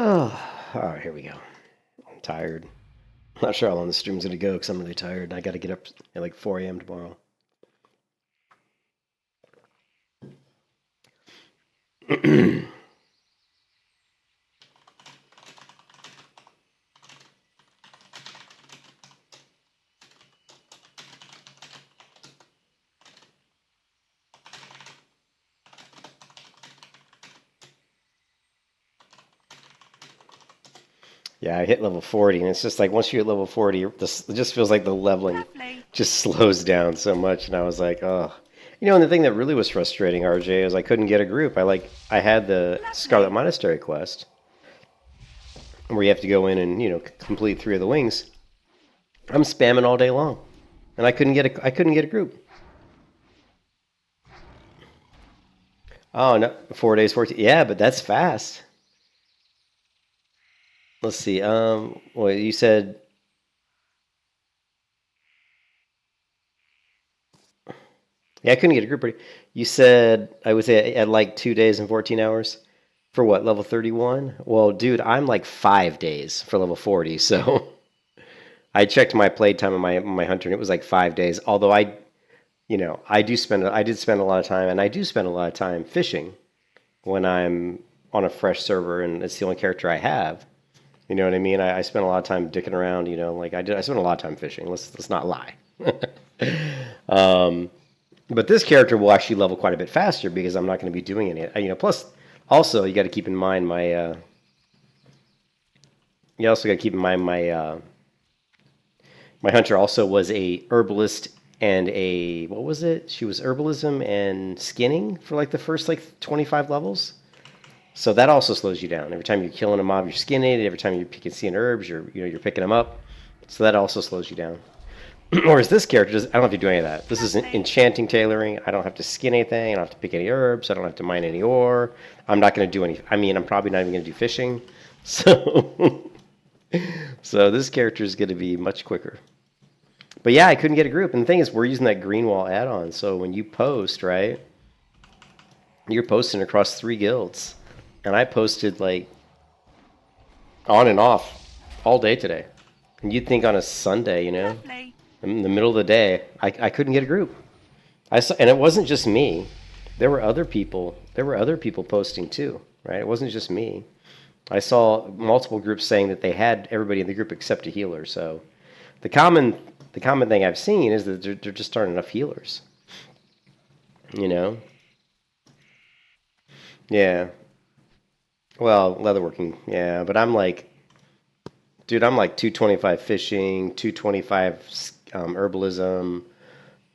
Oh, all right, here we go. I'm tired. I'm not sure how long the stream's going to go because I'm really tired. I got to get up at like 4 a.m. tomorrow. Yeah, I hit level 40, and it's just like once you hit level 40, this it just feels like the leveling just slows down so much. And I was like, oh, and the thing that really was frustrating, RJ, is I couldn't get a group. I had the Scarlet Monastery quest where you have to go in and complete 3 of the wings. I'm spamming all day long, and I couldn't get a group. Oh no, 4 days, 14. Yeah, but that's fast. Let's see. Well, you said. Yeah, I couldn't get a group. You said I would say at like 2 days and 14 hours for what, level 31? Well, dude, I'm like 5 days for level 40. So I checked my playtime on my hunter, and it was like 5 days. Although I did spend a lot of time, and I do spend a lot of time fishing when I'm on a fresh server, and it's the only character I have. You know what I mean? I spent a lot of time dicking around. Like I did. I spent a lot of time fishing. Let's not lie. But this character will actually level quite a bit faster because I'm not going to be doing any. Plus, also you got to keep in mind my. You also got to keep in mind my. My hunter also was a herbalist and a what was it? She was herbalism and skinning for like the first like 25 levels. So that also slows you down. Every time you're killing a mob, you're skinning it. Every time you're picking seeing herbs, you're picking them up. So that also slows you down. Whereas this character, I don't have to do any of that. This is enchanting tailoring. I don't have to skin anything. I don't have to pick any herbs. I don't have to mine any ore. I'm not going to do any. I mean, I'm probably not even going to do fishing. So, so this character is going to be much quicker. But yeah, I couldn't get a group. And the thing is, we're using that Greenwall add-on. So when you post, right, you're posting across 3 guilds. And I posted like on and off all day today. And you'd think on a Sunday, in the middle of the day, I couldn't get a group. And it wasn't just me. There were other people. There were other people posting too, right? It wasn't just me. I saw multiple groups saying that they had everybody in the group except a healer. So the common thing I've seen is that there just aren't enough healers. Yeah. Well, leatherworking, yeah, but I'm like, dude, I'm like 225 fishing, 225 herbalism,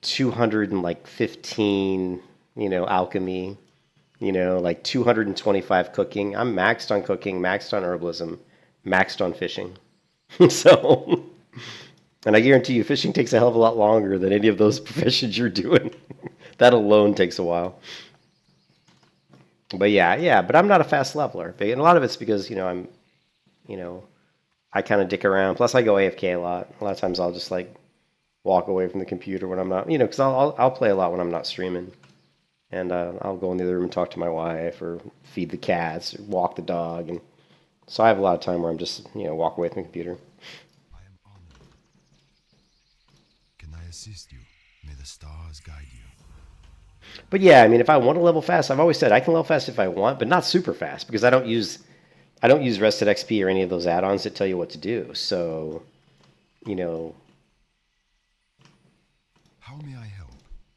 215, alchemy, like 225 cooking. I'm maxed on cooking, maxed on herbalism, maxed on fishing. So, and I guarantee you, fishing takes a hell of a lot longer than any of those professions you're doing. That alone takes a while. But yeah, but I'm not a fast leveler. And a lot of it's because, I kind of dick around. Plus, I go AFK a lot. A lot of times I'll just like walk away from the computer when I'm not, because I'll play a lot when I'm not streaming. And I'll go in the other room and talk to my wife or feed the cats or walk the dog. And so I have a lot of time where I'm just, walk away from the computer. I am honored. Can I assist you? May the stars guide you. But yeah, I mean, if I want to level fast, I've always said I can level fast if I want, but not super fast because I don't use Rested XP or any of those add-ons that tell you what to do. So, How may I help?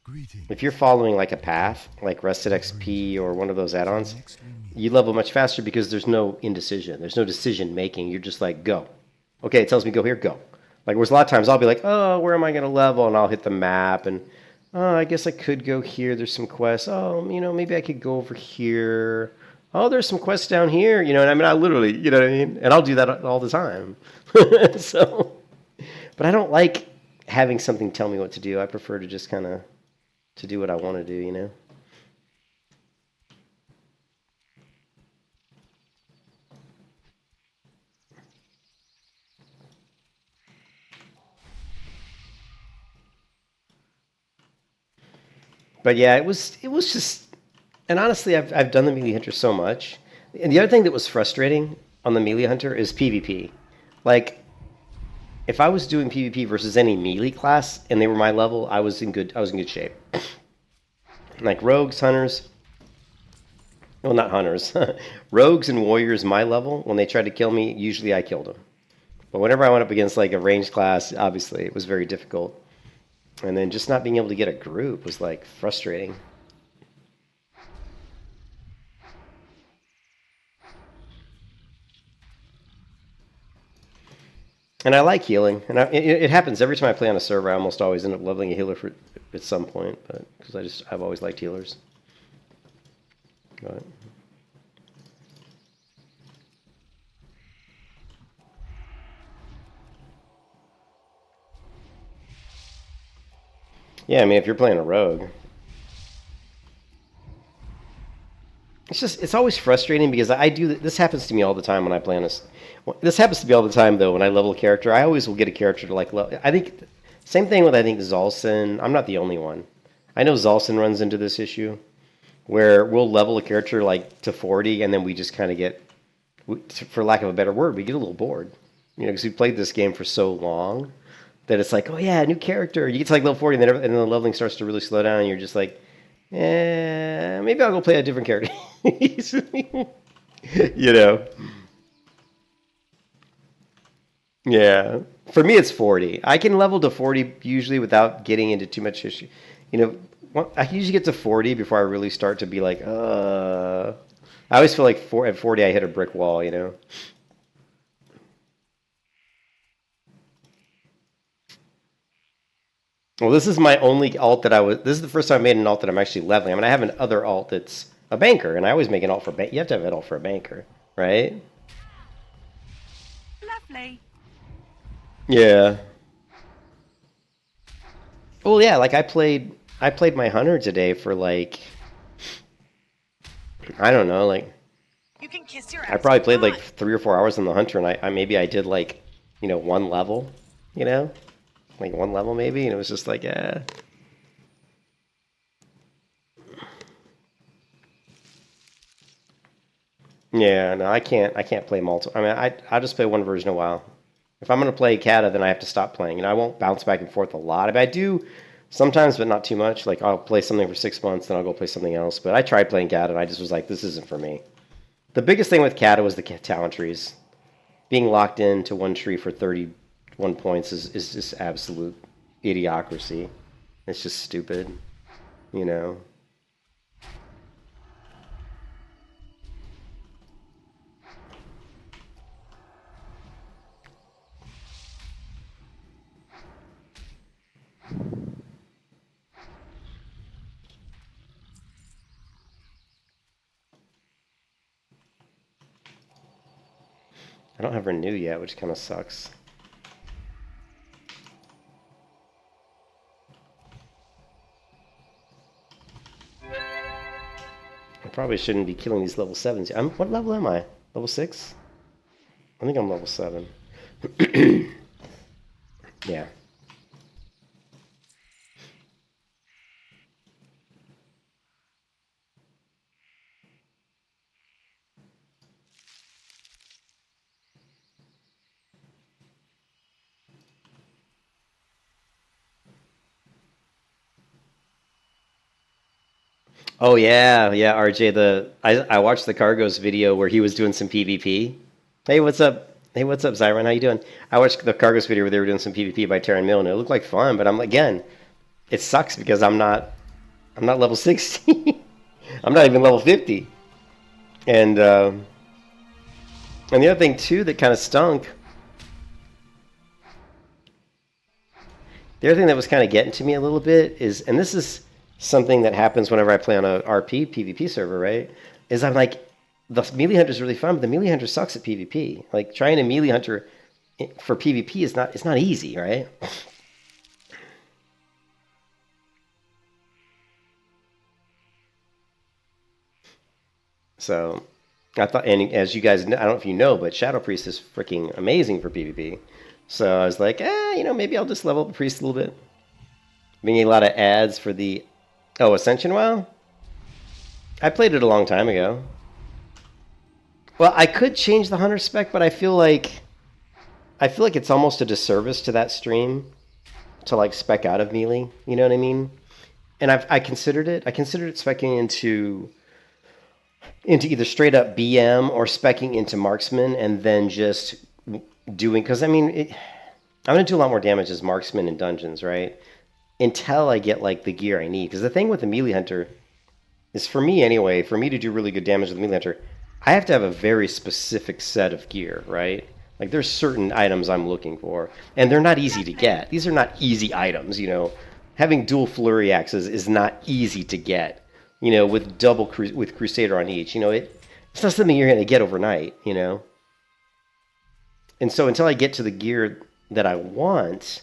Greetings. If you're following like a path, like Rested XP or one of those add-ons, you level much faster because there's no indecision. There's no decision making. You're just like, go. Okay, it tells me go here, go. Like, whereas a lot of times I'll be like, oh, where am I going to level? And I'll hit the map and oh, I guess I could go here. There's some quests. Oh, maybe I could go over here. Oh, there's some quests down here. And I mean, I literally, you know what I mean? And I'll do that all the time. So, but I don't like having something tell me what to do. I prefer to just kind of to do what I want to do, But yeah, it was just, and honestly, I've done the Melee Hunter so much. And the other thing that was frustrating on the melee hunter is PvP. Like, if I was doing PvP versus any melee class and they were my level, I was in good shape. Like rogues, hunters, well, not hunters, rogues and warriors my level, when they tried to kill me, usually I killed them. But whenever I went up against like a ranged class, obviously it was very difficult. And then just not being able to get a group was like frustrating. And I like healing, and it happens every time I play on a server. I almost always end up leveling a healer at some point, but because I've always liked healers. But yeah, I mean, if you're playing a rogue, it's always frustrating because I do this happens to me all the time when I play on a. This happens to me all the time though when I level a character. I always will get a character to like level. I think same thing with I think Zalson. I'm not the only one. I know Zalson runs into this issue where we'll level a character like to 40 and then we just kind of get, for lack of a better word, we get a little bored. You know, because we played this game for so long that it's like, oh yeah, new character. You get to like level 40 and then the leveling starts to really slow down and you're just like, maybe I'll go play a different character. You know. Yeah. For me, it's 40. I can level to 40 usually without getting into too much issue. You know, I can usually get to 40 before I really start to be like, I always feel like at 40 I hit a brick wall, you know. Well, this is my only alt that this is the first time I made an alt that I'm actually leveling. I mean, I have an other alt that's a banker, and I always make an alt for you have to have an alt for a banker, right? Lovely. Yeah. Well, yeah, like I played my hunter today for like, I don't know, like You can kiss your I probably played like 3 or 4 hours on the hunter, and I maybe I did like, you know, one level, you know, like one level maybe, and it was just like, yeah. Yeah, no, I can't play multiple. I mean, I just play one version a while. If I'm gonna play Kata, then I have to stop playing, and I won't bounce back and forth a lot. I mean, I do sometimes, but not too much. Like I'll play something for 6 months, then I'll go play something else. But I tried playing Kata, and I just was like, this isn't for me. The biggest thing with Kata was the talent trees. Being locked into one tree for 31 points is just absolute idiocracy. It's just stupid, you know. I don't have Renew yet, which kind of sucks. I probably shouldn't be killing these level 7s. What level am I? Level 6? I think I'm level 7. Yeah. Oh yeah, yeah, RJ. I watched the Cargos video where he was doing some PvP. Hey, what's up? Hey, what's up, Zyron? How you doing? I watched the Cargos video where they were doing some PvP by Terran Mill, and it looked like fun. But again, it sucks because I'm not level 60. I'm not even level 50. And the other thing too that kind of stunk. The other thing that was kind of getting to me a little bit is, and this is something that happens whenever I play on a RPPvP server, right? Is I'm like, the melee hunter is really fun, but the melee hunter sucks at PvP. Like trying a melee hunter for PvP is not easy, right? So I thought, and as you guys know, I don't know if you know, but Shadow Priest is freaking amazing for PvP. So I was like, you know, maybe I'll just level up the Priest a little bit. Being a lot of ads for the Ascension WoW. I played it a long time ago. Well, I could change the hunter spec, but I feel like it's almost a disservice to that stream to like spec out of melee. You know what I mean? And I considered it. I considered it specking into either straight up BM or specking into marksman and then just doing, because I mean I'm gonna do a lot more damage as marksman in dungeons, right? Until I get like the gear I need. Because the thing with the melee hunter is, for me anyway, for me to do really good damage with the melee hunter, I have to have a very specific set of gear, right? Like there's certain items I'm looking for, and they're not easy to get. These are not easy items, you know. Having dual flurry axes is not easy to get, you know, with with Crusader on each. You know, it's not something you're going to get overnight, you know. And so until I get to the gear that I want,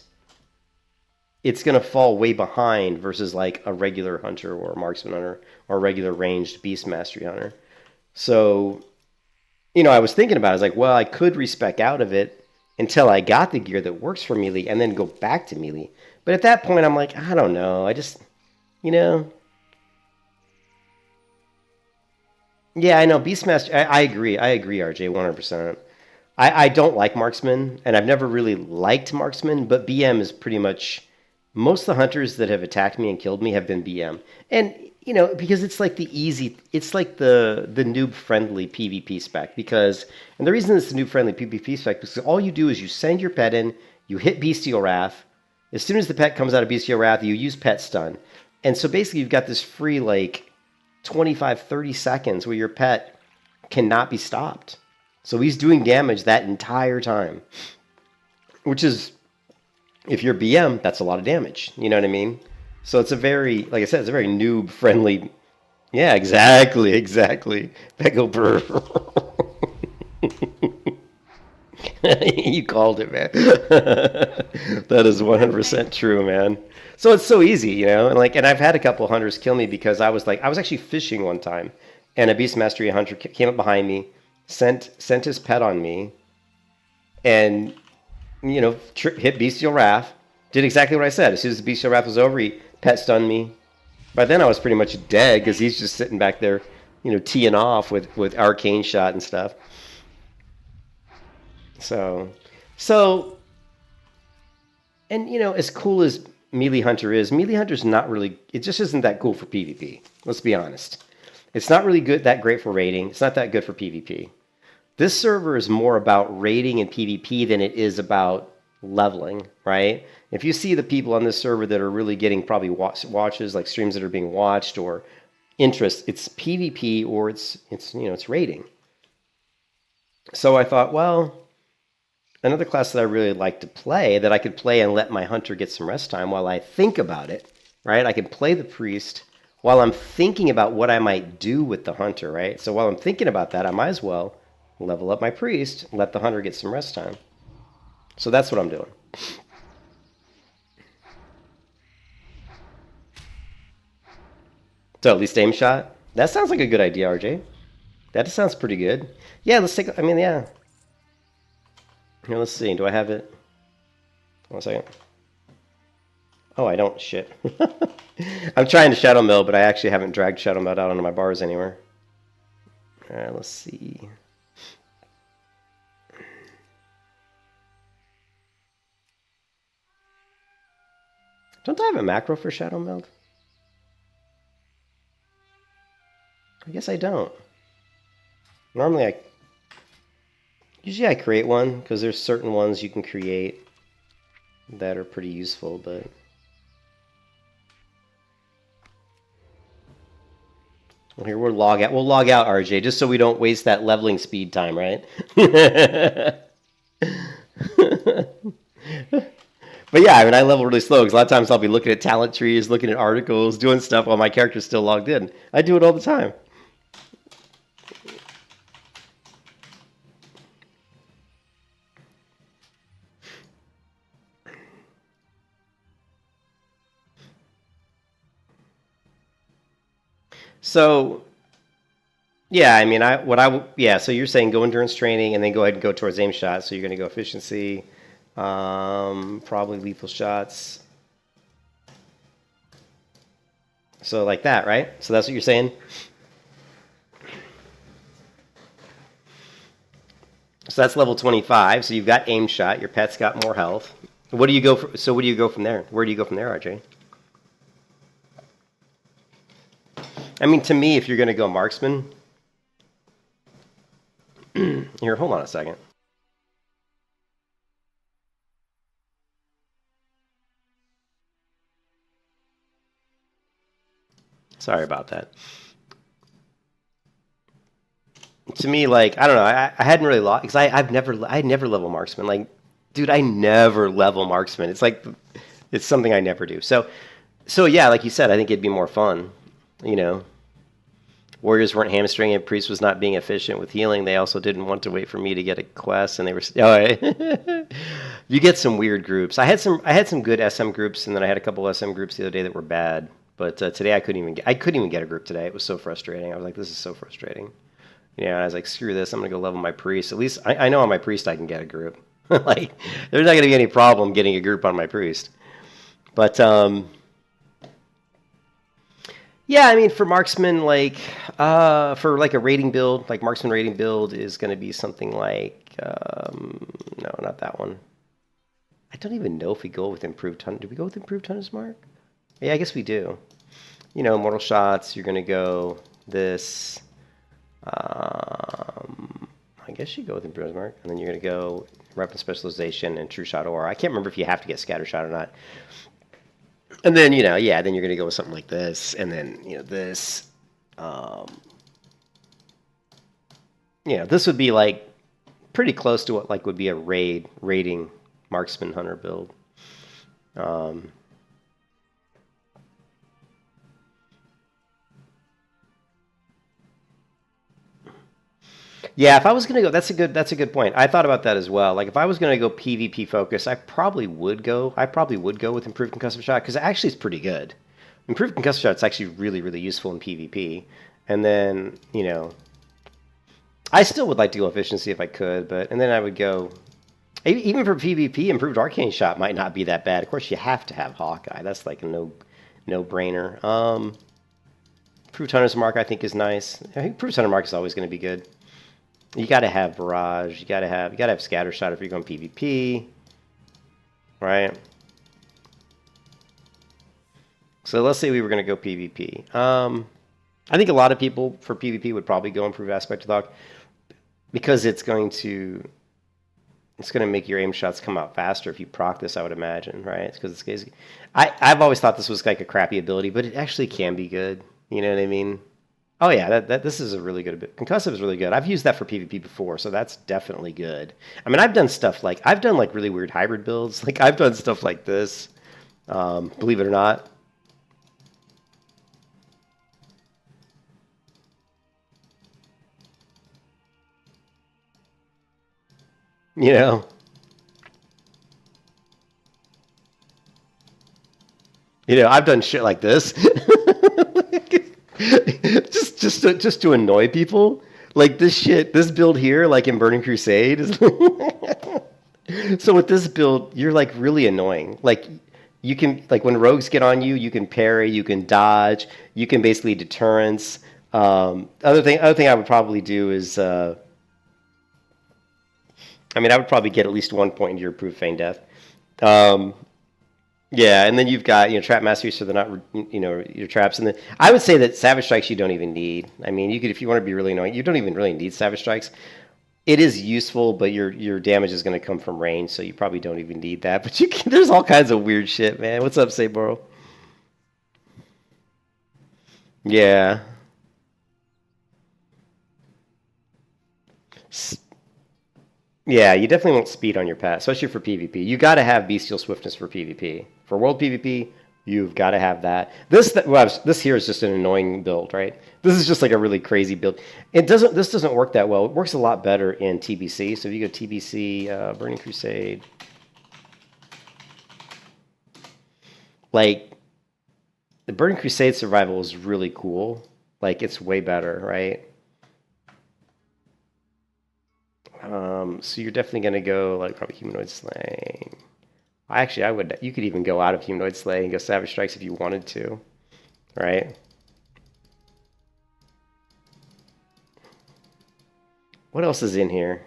it's going to fall way behind versus like a regular hunter or a marksman hunter or a regular ranged beast mastery hunter. So, you know, I was thinking about it. I was like, well, I could respec out of it until I got the gear that works for melee and then go back to melee. But at that point, I'm like, I don't know. I just, you know. Yeah, I know. Beastmaster, I agree. I agree, RJ, 100%. I don't like marksman, and I've never really liked marksman, but BM is pretty much, most of the hunters that have attacked me and killed me have been BM. And, you know, because it's like it's like the noob-friendly PvP spec, and the reason it's the noob-friendly PvP spec is because all you do is you send your pet in, you hit Bestial Wrath, as soon as the pet comes out of Bestial Wrath, you use Pet Stun. And so basically you've got this free, like, 25, 30 seconds where your pet cannot be stopped. So he's doing damage that entire time. Which is, if you're BM, that's a lot of damage. You know what I mean? So it's a very, like I said, it's a very noob-friendly... Yeah, exactly. Pego Brr. You called it, man. That is 100% true, man. So it's so easy, you know, and I've had a couple hunters kill me because I was actually fishing one time, and a Beast Mastery hunter came up behind me, sent his pet on me, and you know, hit Bestial Wrath, did exactly what I said. As soon as the Bestial Wrath was over, he pet stunned me. By then I was pretty much dead because he's just sitting back there, you know, teeing off with arcane shot and stuff. So, and you know, as cool as Melee Hunter is, Melee Hunter's not really, it just isn't that cool for PvP. Let's be honest. It's not really that great for raiding. It's not that good for PvP. This server is more about raiding and PvP than it is about leveling, right? If you see the people on this server that are really getting probably watches, like streams that are being watched or interest, it's PvP or it's you know, it's raiding. So I thought, well, another class that I really like to play, that I could play and let my hunter get some rest time while I think about it, right? I can play the priest while I'm thinking about what I might do with the hunter, right? So while I'm thinking about that, I might as well level up my priest and let the hunter get some rest time. So that's what I'm doing. So at least aim shot. That sounds like a good idea, RJ. That sounds pretty good. Yeah, let's take, I mean, yeah. Here, let's see. Do I have it? 1 second. Oh, I don't. Shit. I'm trying to Shadow Mill, but I actually haven't dragged Shadow Mill out onto my bars anywhere. Alright, let's see. Don't I have a macro for Shadow Meld? I guess I don't. Normally usually I create one, because there's certain ones you can create that are pretty useful, but... Well, here, we'll log out, RJ, just so we don't waste that leveling speed time, right? But yeah, I mean, I level really slow, because a lot of times I'll be looking at talent trees, looking at articles, doing stuff while my character's still logged in. I do it all the time. So, yeah, I mean, so you're saying go endurance training and then go ahead and go towards aim shots. So you're going to go efficiency, probably lethal shots. So like that, right? So that's what you're saying? So that's level 25. So you've got aim shot. Your pet's got more health. What do you go for? So what do you go from there? Where do you go from there, RJ? I mean, to me, if you're going to go marksman, here, hold on a second. Sorry about that. To me, like, I don't know, I hadn't really lost because I never level marksman. Like, dude, I never level marksman. It's like it's something I never do. So yeah, like you said, I think it'd be more fun. You know, warriors weren't hamstringing. Priest was not being efficient with healing. They also didn't want to wait for me to get a quest, and they were. Oh, you get some weird groups. I had some good SM groups, and then I had a couple SM groups the other day that were bad. But today I couldn't even get a group today. It was so frustrating. I was like, this is so frustrating. Yeah, I was like, screw this. I'm gonna go level my priest. At least I know on my priest I can get a group. Like, there's not gonna be any problem getting a group on my priest. But yeah, I mean, for marksman, like for like a rating build, like marksman rating build is gonna be something like no, not that one. I don't even know if we go with improved ton. Do we go with improved Hunter's Mark? Yeah, I guess we do. You know, mortal shots. You're gonna go this. I guess you go with Imperial's Mark, and then you're going to go weapon specialization and true shot aura. I can't remember if you have to get scatter shot or not. And then, you know, yeah, then you're going to go with something like this, and then, you know, this. You know, this would be like pretty close to what like would be a rating marksman hunter build. Yeah, if I was gonna go, that's a good point. I thought about that as well. Like if I was gonna go PvP focus, I probably would go with improved concussive shot because actually it's pretty good. Improved concussive shot is actually really useful in PvP. And then, you know, I still would like to go efficiency if I could, but and then I would go even for PvP, improved arcane shot might not be that bad. Of course, you have to have Hawkeye. That's like a no brainer. Improved Hunter's Mark I think is nice. I think improved Hunter Mark is always going to be good. You got to have barrage. You got to have scatter shot if you're going PvP, right? So let's say we were going to go PvP. I think a lot of people for PvP would probably go improve aspect of Hawk because it's going to make your aim shots come out faster if you proc this, I would imagine, right? Because I've always thought this was like a crappy ability, but it actually can be good. You know what I mean? Oh yeah, this is a really good bit. Concussive is really good. I've used that for PvP before, so that's definitely good. I mean, I've done really weird hybrid builds. Like I've done stuff like this, believe it or not. You know, I've done shit like this. just to annoy people. Like this build here, like in Burning Crusade, is so with this build, you're like really annoying. Like you can like when rogues get on you, you can parry, you can dodge, you can basically deterrence. Other thing I would probably do is, I mean, I would probably get at least 1 point into your approved feign death. Yeah, and then you've got trap mastery, so they're not your traps. And then I would say that savage strikes you don't even need. I mean, you could if you want to be really annoying, you don't even really need savage strikes. It is useful, but your damage is going to come from range, so you probably don't even need that. But there's all kinds of weird shit, man. What's up, Saboro? Yeah. Yeah, you definitely want speed on your path, especially for PvP. You got to have bestial swiftness for PvP. For world PvP, you've got to have that. This here is just an annoying build, right? This is just like a really crazy build. This doesn't work that well. It works a lot better in TBC. So if you go TBC, Burning Crusade, like the Burning Crusade survival is really cool. Like it's way better, right? So you're definitely going to go like probably humanoid slaying. Actually, you could even go out of humanoid slaying and go savage strikes if you wanted to, right? What else is in here?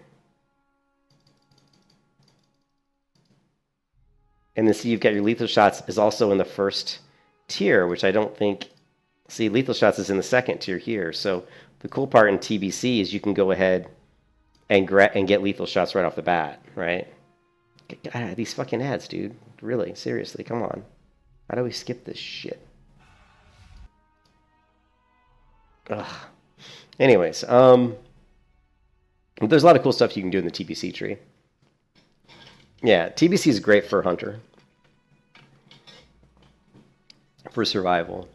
And then see, you've got your lethal shots is also in the first tier, which I don't think... See, lethal shots is in the second tier here. So the cool part in TBC is you can go ahead and get lethal shots right off the bat, right? God, these fucking ads, dude. Really, seriously, come on. How do we skip this shit? Ugh. Anyways, there's a lot of cool stuff you can do in the TBC tree. Yeah, TBC is great for Hunter. For survival.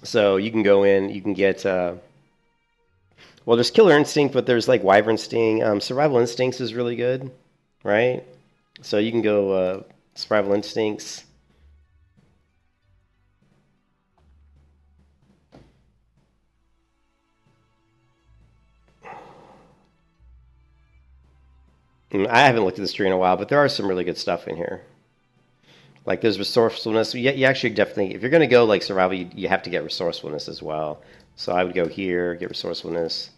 So you can go in, you can get... well, there's Killer Instinct, but there's like Wyvern Sting. Survival Instincts is really good, right? So you can go Survival Instincts. I haven't looked at this tree in a while, but there are some really good stuff in here. Like there's resourcefulness. You actually definitely, if you're going to go like survival, you have to get resourcefulness as well. So I would go here, get resourcefulness.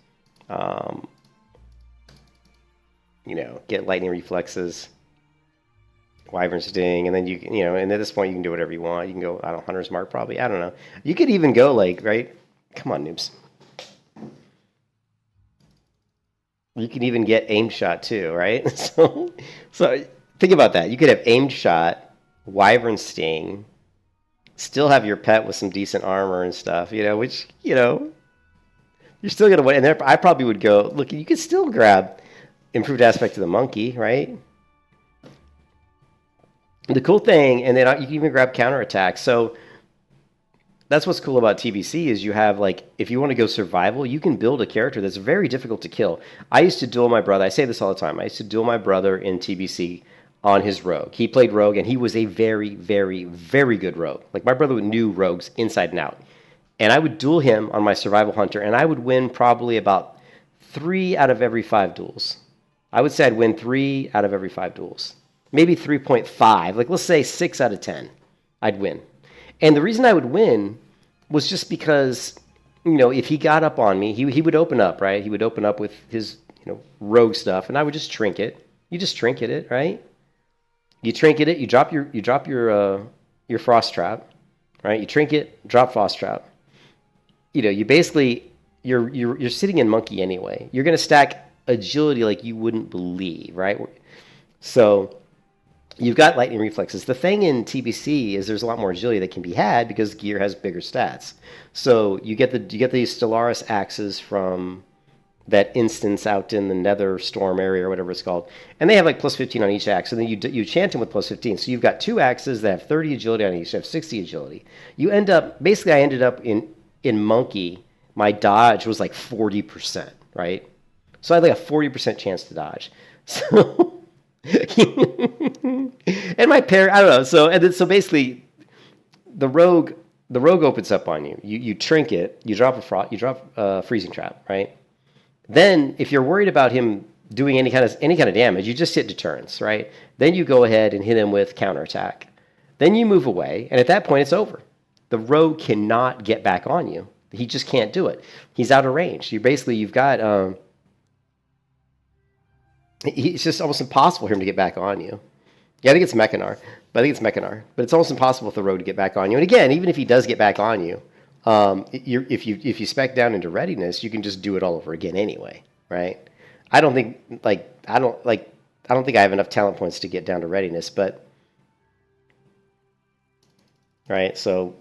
You know, get lightning reflexes, Wyvern Sting, and then and at this point you can do whatever you want. You can go, I don't know, Hunter's Mark probably. I don't know. You could even go like, right? Come on, noobs. You can even get aimed shot too, right? So think about that. You could have aimed shot, Wyvern Sting, still have your pet with some decent armor and stuff, which, you're still going to win. And there, I probably would go, look, you could still grab improved aspect of the monkey, right? The cool thing, and then you can even grab counterattack. So that's what's cool about TBC is you have, like, if you want to go survival, you can build a character that's very difficult to kill. I used to duel my brother. I say this all the time. I used to duel my brother in TBC on his rogue. He played rogue, and he was a very, very, very good rogue. Like, my brother knew rogues inside and out. And I would duel him on my survival hunter, and I would win probably about 3 out of every 5 duels. I would say I'd win 3 out of every 5 duels. Maybe 3.5. Like, let's say 6 out of 10. I'd win. And the reason I would win was just because, if he got up on me, he would open up, right? He would open up with his, rogue stuff, and I would just trinket. You just trinket it, right? You trinket it. You drop your frost trap, right? You trinket, drop frost trap. You basically you're sitting in monkey anyway. You're gonna stack agility like you wouldn't believe, right? So you've got lightning reflexes. The thing in TBC is there's a lot more agility that can be had because gear has bigger stats. So you get these Stellaris axes from that instance out in the Nether Storm area or whatever it's called, and they have like plus 15 on each axe, and then you chant them with plus 15. So you've got 2 axes that have 30 agility on each, have 60 agility. I ended up in monkey. My dodge was like 40%, right? So I had like a 40% chance to dodge. So. And my parent, I don't know. So basically, the rogue opens up on you. You trinket, you drop a freezing trap, right? Then, if you're worried about him doing any kind of damage, you just hit deterrence, right? Then you go ahead and hit him with counterattack. Then you move away, and at that point, it's over. The rogue cannot get back on you. He just can't do it. He's out of range. You've got. It's just almost impossible for him to get back on you. Yeah, I think it's Mechanar. But it's almost impossible for the rogue to get back on you. And again, even if he does get back on you, if you spec down into readiness, you can just do it all over again anyway, right? I don't think I have enough talent points to get down to readiness, but right. So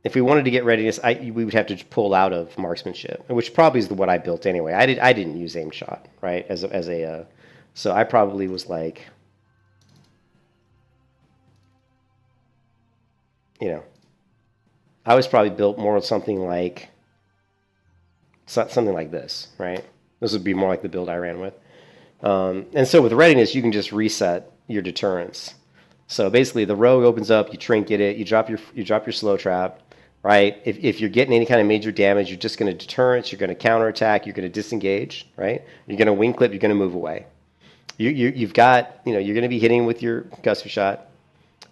if we wanted to get readiness, we would have to pull out of marksmanship, which probably is what I built anyway. I didn't use aim shot, right? So I probably was like, I was probably built more of something like this, right? This would be more like the build I ran with. And so with readiness, you can just reset your deterrence. So basically, the rogue opens up, you trinket it, you drop your slow trap, right? If you're getting any kind of major damage, you're just going to deterrence, you're going to counterattack, you're going to disengage, right? You're going to wing clip, you're going to move away. You've got, you're going to be hitting with your concussive shot.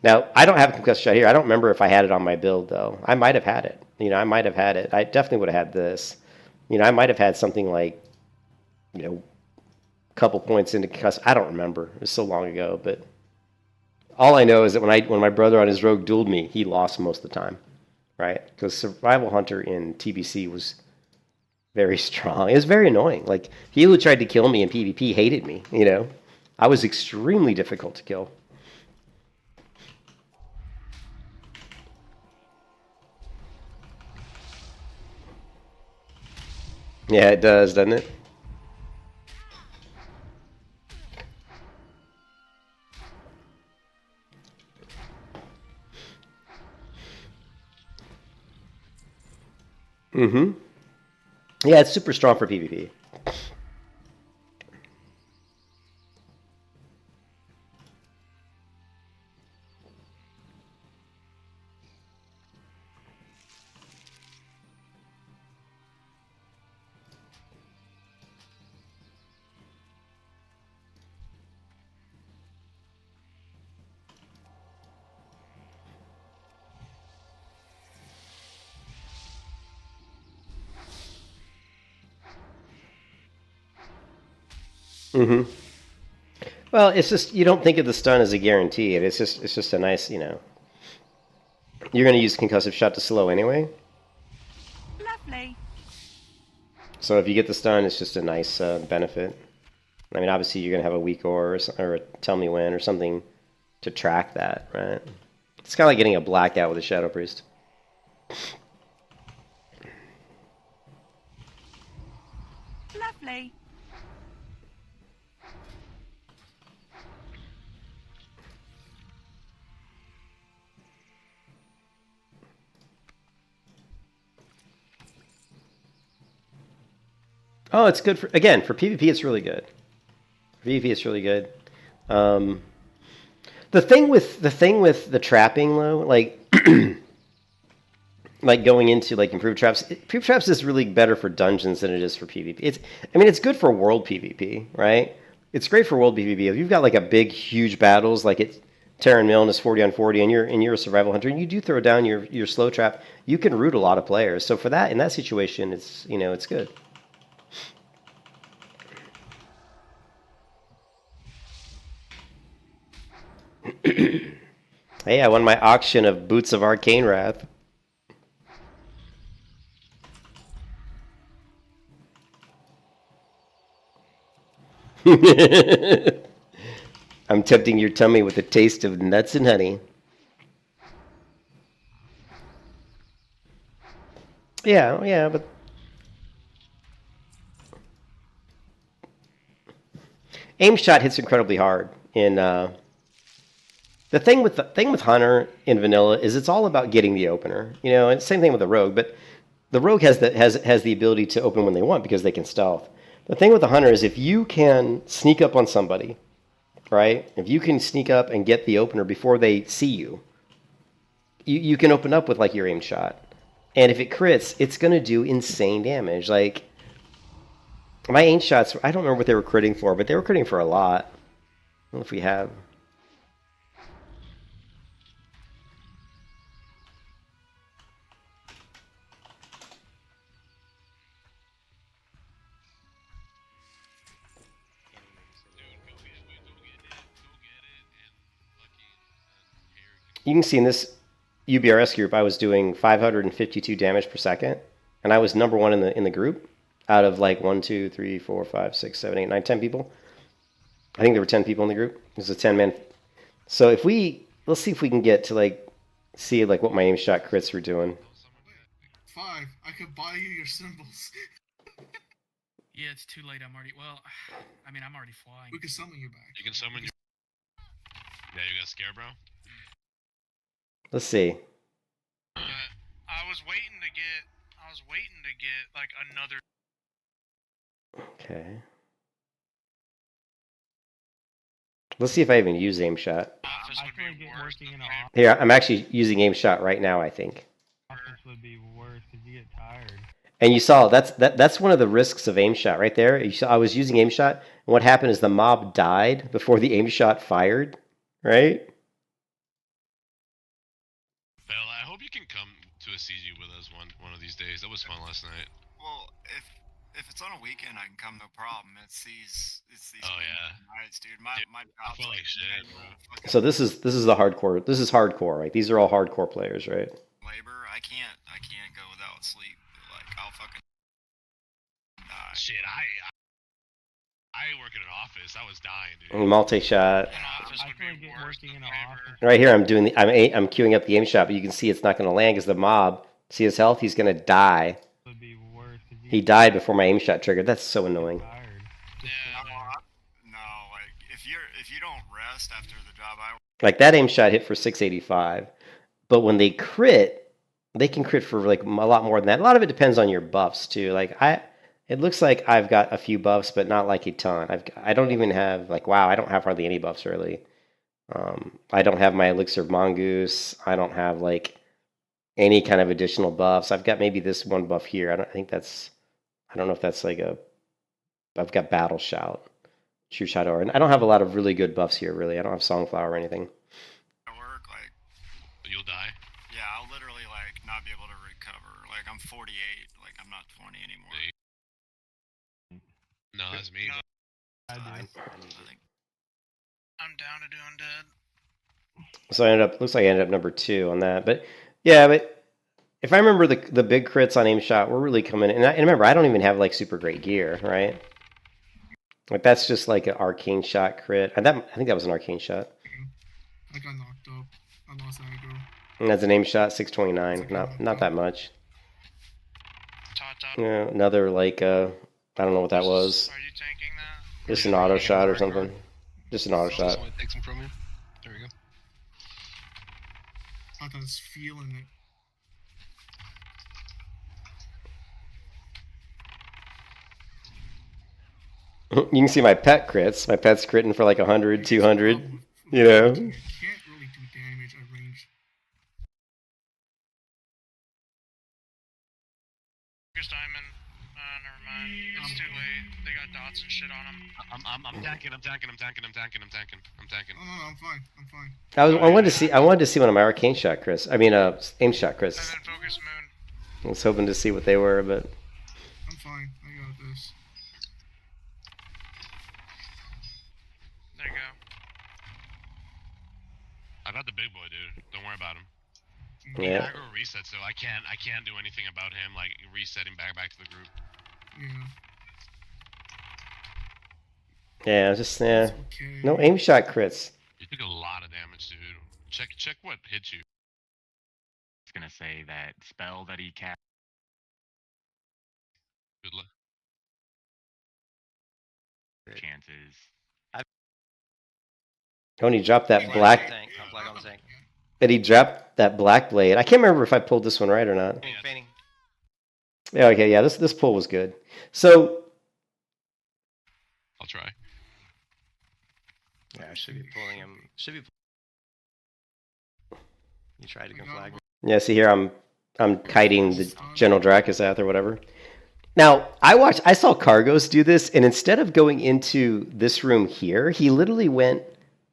Now, I don't have a concussive shot here. I don't remember if I had it on my build, though. I might have had it. I might have had it. I definitely would have had this. I might have had something like, a couple points into concussive. I don't remember. It was so long ago, but All I know is that when my brother on his rogue dueled me, he lost most of the time, right? Because Survival Hunter in TBC was very strong. It was very annoying. Like, he who tried to kill me in PvP hated me, you know? I was extremely difficult to kill. Yeah, it does, doesn't it? Mm-hmm. Yeah, it's super strong for PvP. Mm-hmm. Well, it's just you don't think of the stun as a guarantee. It's just a nice, you know. You're going to use concussive shot to slow anyway. Lovely. So if you get the stun, it's just a nice benefit. I mean, obviously you're going to have a weak or a tell me when or something to track that, right? It's kind of like getting a blackout with a Shadow Priest. Lovely. Oh, it's good for again for PvP. It's really good. For PvP, it's really good. Um, the thing with the trapping though, like like going into like improved traps is really better for dungeons than it is for PvP. I mean, it's good for world PvP, right? It's great for world PvP. If you've got like a big, huge battles, like it's Terran Mill and it's 40 on 40, and you're a survival hunter, and you do throw down your slow trap, you can root a lot of players. So for that, in that situation, it's it's good. Hey, I won my auction of Boots of Arcane Wrath. I'm tempting your tummy with a taste of nuts and honey. Yeah, yeah, but aim shot hits incredibly hard. In the thing with Hunter in vanilla is it's all about getting the opener. And same thing with the rogue, but the rogue has the ability to open when they want because they can stealth. The thing with the hunter is if you can sneak up on somebody, right? If you can sneak up and get the opener before they see you, you can open up with like your aim shot. And if it crits, it's gonna do insane damage. Like my aim shots, I don't remember what they were critting for, but they were critting for a lot. I don't know if we have. You can see in this UBRS group, I was doing 552 damage per second, and I was number one in the group out of like 1, 2, 3, 4, 5, 6, 7, 8, 9, 10 people. I think there were 10 people in the group. It was a 10-man. So let's see if we can get to like see like what my aim shot crits were doing. 5. I could buy you your symbols. Yeah, it's too late. I'm already. Well, I mean, I'm already flying. We can summon you back. You can summon your. Yeah, you got scared, bro. Let's see. I was waiting to get like another. Okay. Let's see if I even use aim shot. Office would be worse than Here, I'm actually using aim shot right now, I think. Office would be worse because you get tired. And you saw that's one of the risks of aim shot right there. You saw I was using aim shot, and what happened is the mob died before the aim shot fired, right? Bella, I hope you can come to a CG with us one of these days. That was fun last night. Well, if it's on a weekend, I can come, no problem. It's these Oh, yeah. nights, dude. My I job's feel like shit, manual bro. fucking So this is the hardcore. This is hardcore, right? These are all hardcore players, right? labor. I can't go without sleep. Like I'll fucking die. Shit, I work in an office. I was dying, dude. Multi-shot. An office I would feel be like it worse working than in an labor. office. Right here, I'm queuing up the aim shot, but you can see it's not going to land because the mob. See his health? He's going to die. Would be worse. 'Cause you He get died before my aim shot triggered. That's so annoying. tired. Just Yeah. sitting there. No, like if you don't rest after the job I Like that aim shot hit for 685, but when they crit, they can crit for like a lot more than that. A lot of it depends on your buffs too. Like it looks like I've got a few buffs, but not like a ton. I don't even have like wow, I don't have hardly any buffs really. I don't have my elixir of mongoose. I don't have like any kind of additional buffs. I've got maybe this one buff here. I don't know if that's like I've got battle shout, true shadow, and I don't have a lot of really good buffs here really. I don't have songflower or anything. work, like You'll die. yeah, I'll literally like not be able to recover. Like I'm 48, like I'm not 20 anymore. No, that's me. I do. I think I'm down to do undead. So looks like I ended up number 2 on that. But yeah, but if I remember the big crits on aim shot were really coming in. And remember, I don't even have like super great gear, right? Like that's just like an arcane shot crit. I think that was an arcane shot. I got knocked up. I lost aggro. And that's an aim shot, 629. Not that much. Top. Yeah, another like I don't know what that was. Are you tanking that? Just an auto shot or something. Just an auto shot. Takes him from you. There we go. I thought I was feeling it. You can see my pet crits. My pet's critting for like 100, 200. Problem with- You know? I can't really do damage at range. Focus diamond. Never mind. It's too late. They got dots and shit on them. I'm tanking. I'm tanking. No, I'm fine. I'm fine. I wanted to see one of my arcane shot crits. I mean, aim shot And crits. then focus moon. I was hoping to see what they were, but I'm fine. I got this. There you go. I got the big boy, dude. Don't worry about him. yeah. Aggro reset, so I can't do anything about him. Like resetting back to the group. Yeah. Yeah, just yeah. Okay. No aim shot crits. You took a lot of damage, dude. Check what hit you. It's gonna say that spell that he cast. Good luck. Chances. Oh, and he dropped that black. And he dropped that black blade. I can't remember if I pulled this one right or not. Feigning. Yeah, okay, yeah, this pull was good. So I'll try. Yeah, I should be pulling him. You tried to go flag me. yeah, see here I'm kiting the General Dracusath or whatever. Now I saw Cargos do this, and instead of going into this room here, he literally went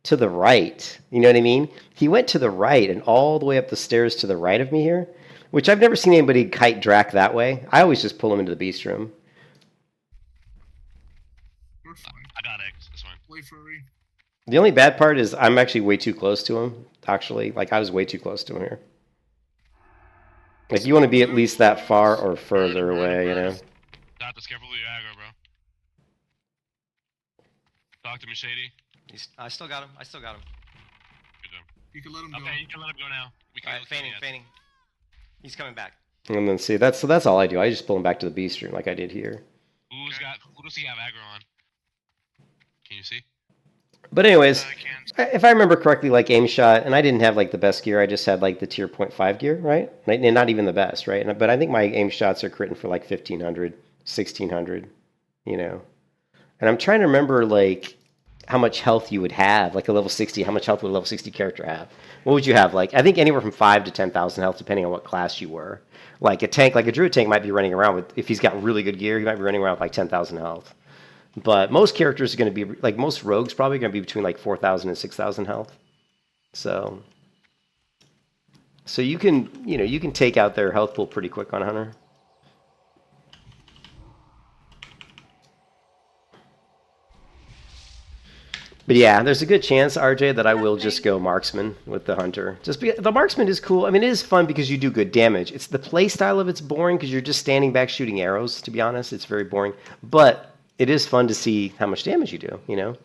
to the right. You know what I mean? He went to the right and all the way up the stairs to the right of me here, which I've never seen anybody kite Drac that way. I always just pull him into the beast room. We're fine. I got X. That's fine. Wait for Re. The only bad part is I'm actually way too close to him. Actually, like I was way too close to him here. Like you want to be at least that far or further away, you know? Stop this. Careful with your aggro, bro. Talk to me, Shady. I still got him. Good job. You can let him go. Okay, you can let him go now. We can Alright, feigning. He's coming back. And then see that's all I do. I just pull him back to the beast room like I did here. Who does he have aggro on? Can you see? But anyways, I can't. if I remember correctly, like aim shot, and I didn't have like the best gear. I just had like the tier 0.5 gear, right? And not even the best, right? But I think my aim shots are critting for like 1500, 1600, you know. And I'm trying to remember like how much health you would have, like a level 60. How much health would a level 60 character have? What would you have? Like I think anywhere from 5 to 10,000 health, depending on what class you were. Like a tank, like a druid tank, might be running around with, if he's got really good gear, he might be running around with like 10,000 health. But most characters are going to be, like most rogues probably going to be between like 4,000 and 6,000 health. So you can, you know, you can take out their health pool pretty quick on Hunter. But yeah, there's a good chance, RJ, that I will just go marksman with the hunter. Just because the marksman is cool. I mean, it is fun because you do good damage. It's the play style of it's boring because you're just standing back shooting arrows. To be honest, it's very boring. But it is fun to see how much damage you do. You know.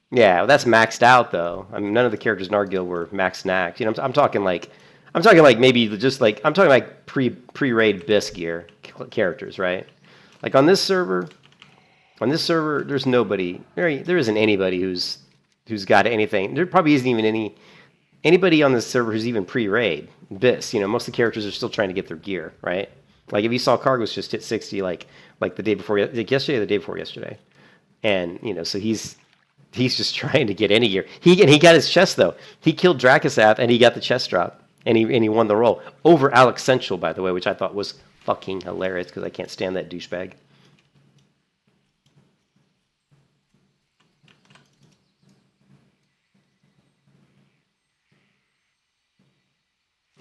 Yeah, well, that's maxed out though. I mean, none of the characters in our guild were max nacked. You know, I'm talking like maybe just like I'm talking like pre-raid BIS gear characters, right? Like on this server, there's nobody. There isn't anybody who's got anything. There probably isn't even anybody on this server who's even pre-raid BIS. You know, most of the characters are still trying to get their gear, right? Like if you saw Cargos just hit 60, like the day before, like yesterday or the day before yesterday, and you know, so he's just trying to get any gear. He got his chest though. He killed Dracusath and he got the chest drop, and he won the role over Alex Central, by the way, which I thought was fucking hilarious because I can't stand that douchebag.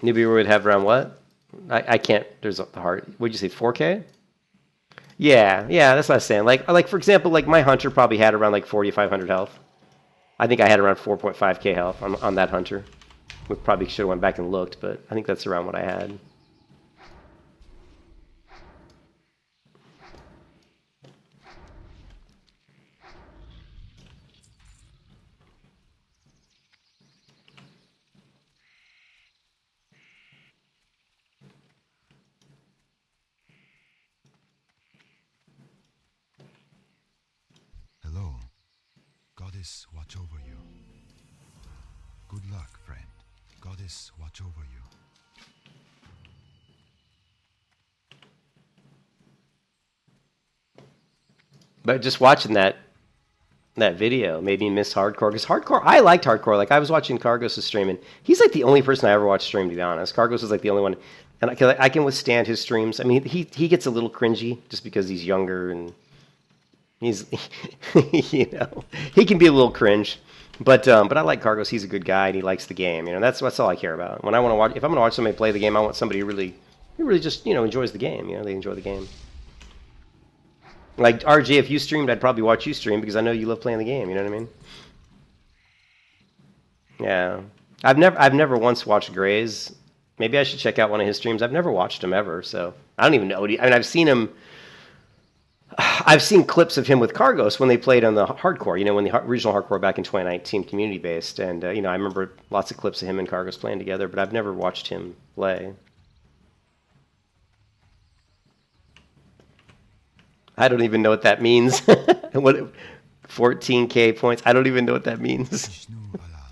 Newbie would have around what? I can't. There's the heart. What'd you say? 4K? Yeah, that's what I was saying. Like for example, like my hunter probably had around like 4,500 health. I think I had around 4.5k health on that hunter. We probably should have went back and looked, but I think that's around what I had. Hello. Goddess watch over you. Good luck, friend. Goddess watch over you. But just watching that video made me miss hardcore, because hardcore, I liked hardcore. Like I was watching Cargos' stream, and he's like the only person I ever watched stream, to be honest. Cargos is like the only one, and I can withstand his streams. I mean, he gets a little cringy just because he's younger and he's you know, he can be a little cringe. But I like Cargos. He's a good guy and he likes the game. You know, that's all I care about. When I want to watch, if I'm going to watch somebody play the game, I want somebody who really just, you know, enjoys the game. You know, they enjoy the game. Like RJ, if you streamed, I'd probably watch you stream because I know you love playing the game. You know what I mean? Yeah, I've never once watched Gray's. Maybe I should check out one of his streams. I've never watched him ever, so I don't even know. I mean, I've seen him. I've seen clips of him with Cargos when they played on the hardcore. You know, when the regional hardcore back in 2019, community based, and you know, I remember lots of clips of him and Cargos playing together. But I've never watched him play. I don't even know what that means. What 14k points? I don't even know what that means. Vishnu Allah.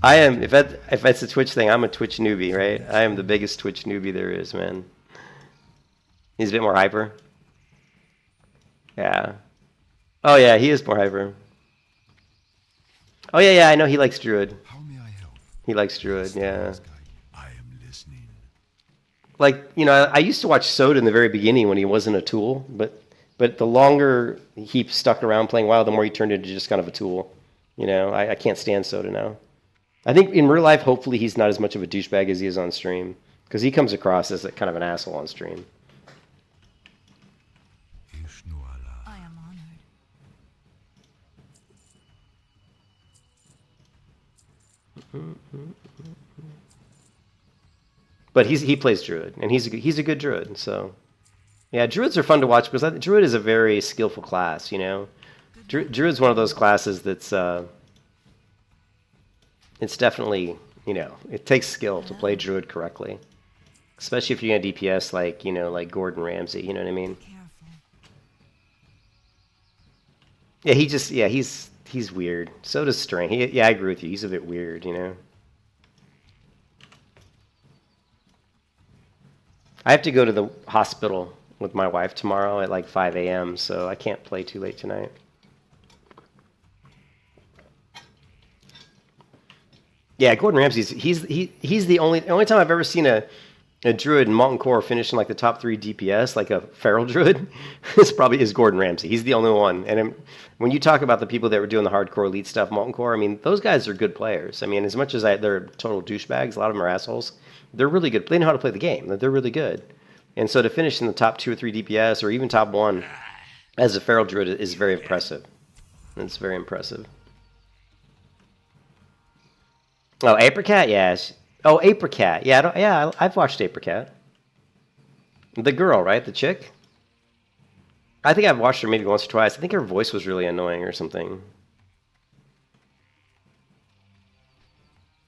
I am. If that's a Twitch thing, I'm a Twitch newbie, right? I am the biggest Twitch newbie there is, man. He's a bit more hyper. Yeah. Oh yeah, he is more hyper. Oh yeah, I know he likes Druid. How may I help? He likes Druid, yeah. I am listening. Like, you know, I used to watch Soda in the very beginning when he wasn't a tool, but the longer he stuck around playing WoW, the more he turned into just kind of a tool. You know, I can't stand Soda now. I think in real life, hopefully he's not as much of a douchebag as he is on stream, because he comes across as kind of an asshole on stream. Vishnu Allah. I am honored. But he plays Druid, and he's a good Druid. So, yeah, Druids are fun to watch because Druid is a very skillful class. You know, Druid's one of those classes that's it's definitely, you know, it takes skill to play Druid correctly, especially if you're gonna DPS like, you know, like Gordon Ramsay. You know what I mean? Careful. Yeah, he's weird. So does Strain. I agree with you. He's a bit weird. You know. I have to go to the hospital with my wife tomorrow at like 5 a.m., so I can't play too late tonight. Yeah, Gordon Ramsay's he's the only time I've ever seen a Druid in Molten Core finish in like the top 3 DPS, like a Feral Druid, is Gordon Ramsay. He's the only one. And when you talk about the people that were doing the hardcore elite stuff, Molten Core, I mean, those guys are good players. I mean, as much as they're total douchebags, a lot of them are assholes. They're really good. They know how to play the game. They're really good. And so to finish in the top 2 or 3 DPS or even top 1 as a Feral Druid is very impressive. It's very impressive. Oh, Apricot, yeah. Oh, Apricot, yeah. I've watched Apricot. The girl, right? The chick. I think I've watched her maybe once or twice. I think her voice was really annoying or something.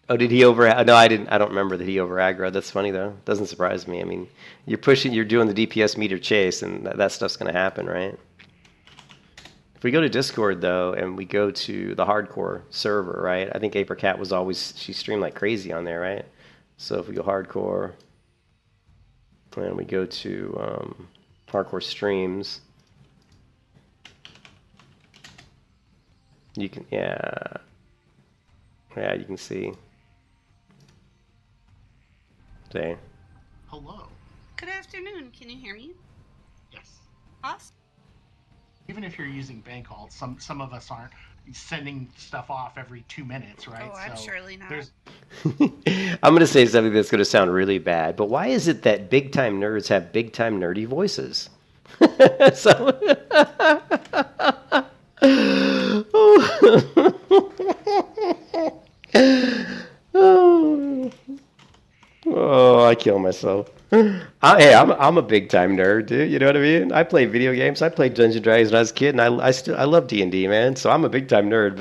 Oh, did he over? No, I didn't. I don't remember that he over aggroed. That's funny though. Doesn't surprise me. I mean, you're doing the DPS meter chase, and that stuff's gonna happen, right? If we go to Discord though, and we go to the hardcore server, right? I think Apricot was always, she streamed like crazy on there, right? So if we go hardcore, and we go to hardcore streams, you can, yeah, you can see. Say. Hello. Good afternoon. Can you hear me? Yes. Awesome. Even if you're using bank alt, some of us aren't sending stuff off every 2 minutes, right? Oh, I'm surely not. I'm going to say something that's going to sound really bad, but why is it that big time nerds have big time nerdy voices? So, oh, I kill myself. Hey, I'm a big time nerd, dude. You know what I mean? I play video games. I played Dungeons and Dragons when I was a kid, and I love D&D, man. So I'm a big time nerd,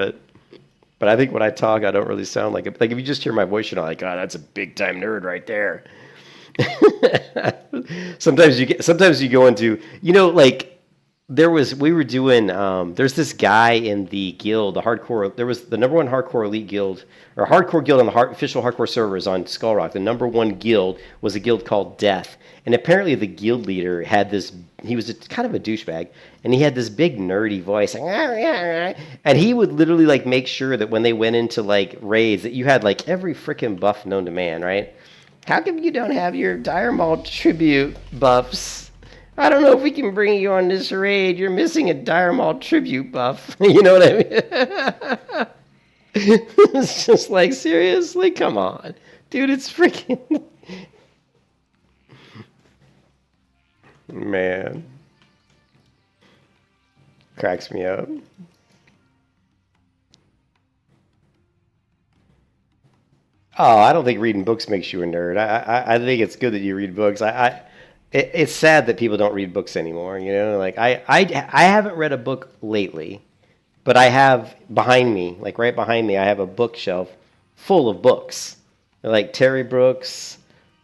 but I think when I talk, I don't really sound like it. Like if you just hear my voice, you're not like, oh, that's a big time nerd right there. Sometimes you go into, like we were doing, there's this guy in the guild, the hardcore, there was the number one hardcore elite guild, or hardcore guild on the official hardcore servers on Skull Rock. The number one guild was a guild called Death. And apparently the guild leader had this, he was kind of a douchebag, and he had this big nerdy voice, and he would literally like make sure that when they went into like raids that you had like every freaking buff known to man, right? How come you don't have your Dire Maul tribute buffs? I don't know if we can bring you on this raid. You're missing a Dire Maul tribute buff. You know what I mean? It's just like, seriously? Come on. Dude, it's freaking... Man. Cracks me up. Oh, I don't think reading books makes you a nerd. I think it's good that you read books. It's sad that people don't read books anymore, you know? Like, I haven't read a book lately, but I have behind me, like right behind me, I have a bookshelf full of books. Like Terry Brooks,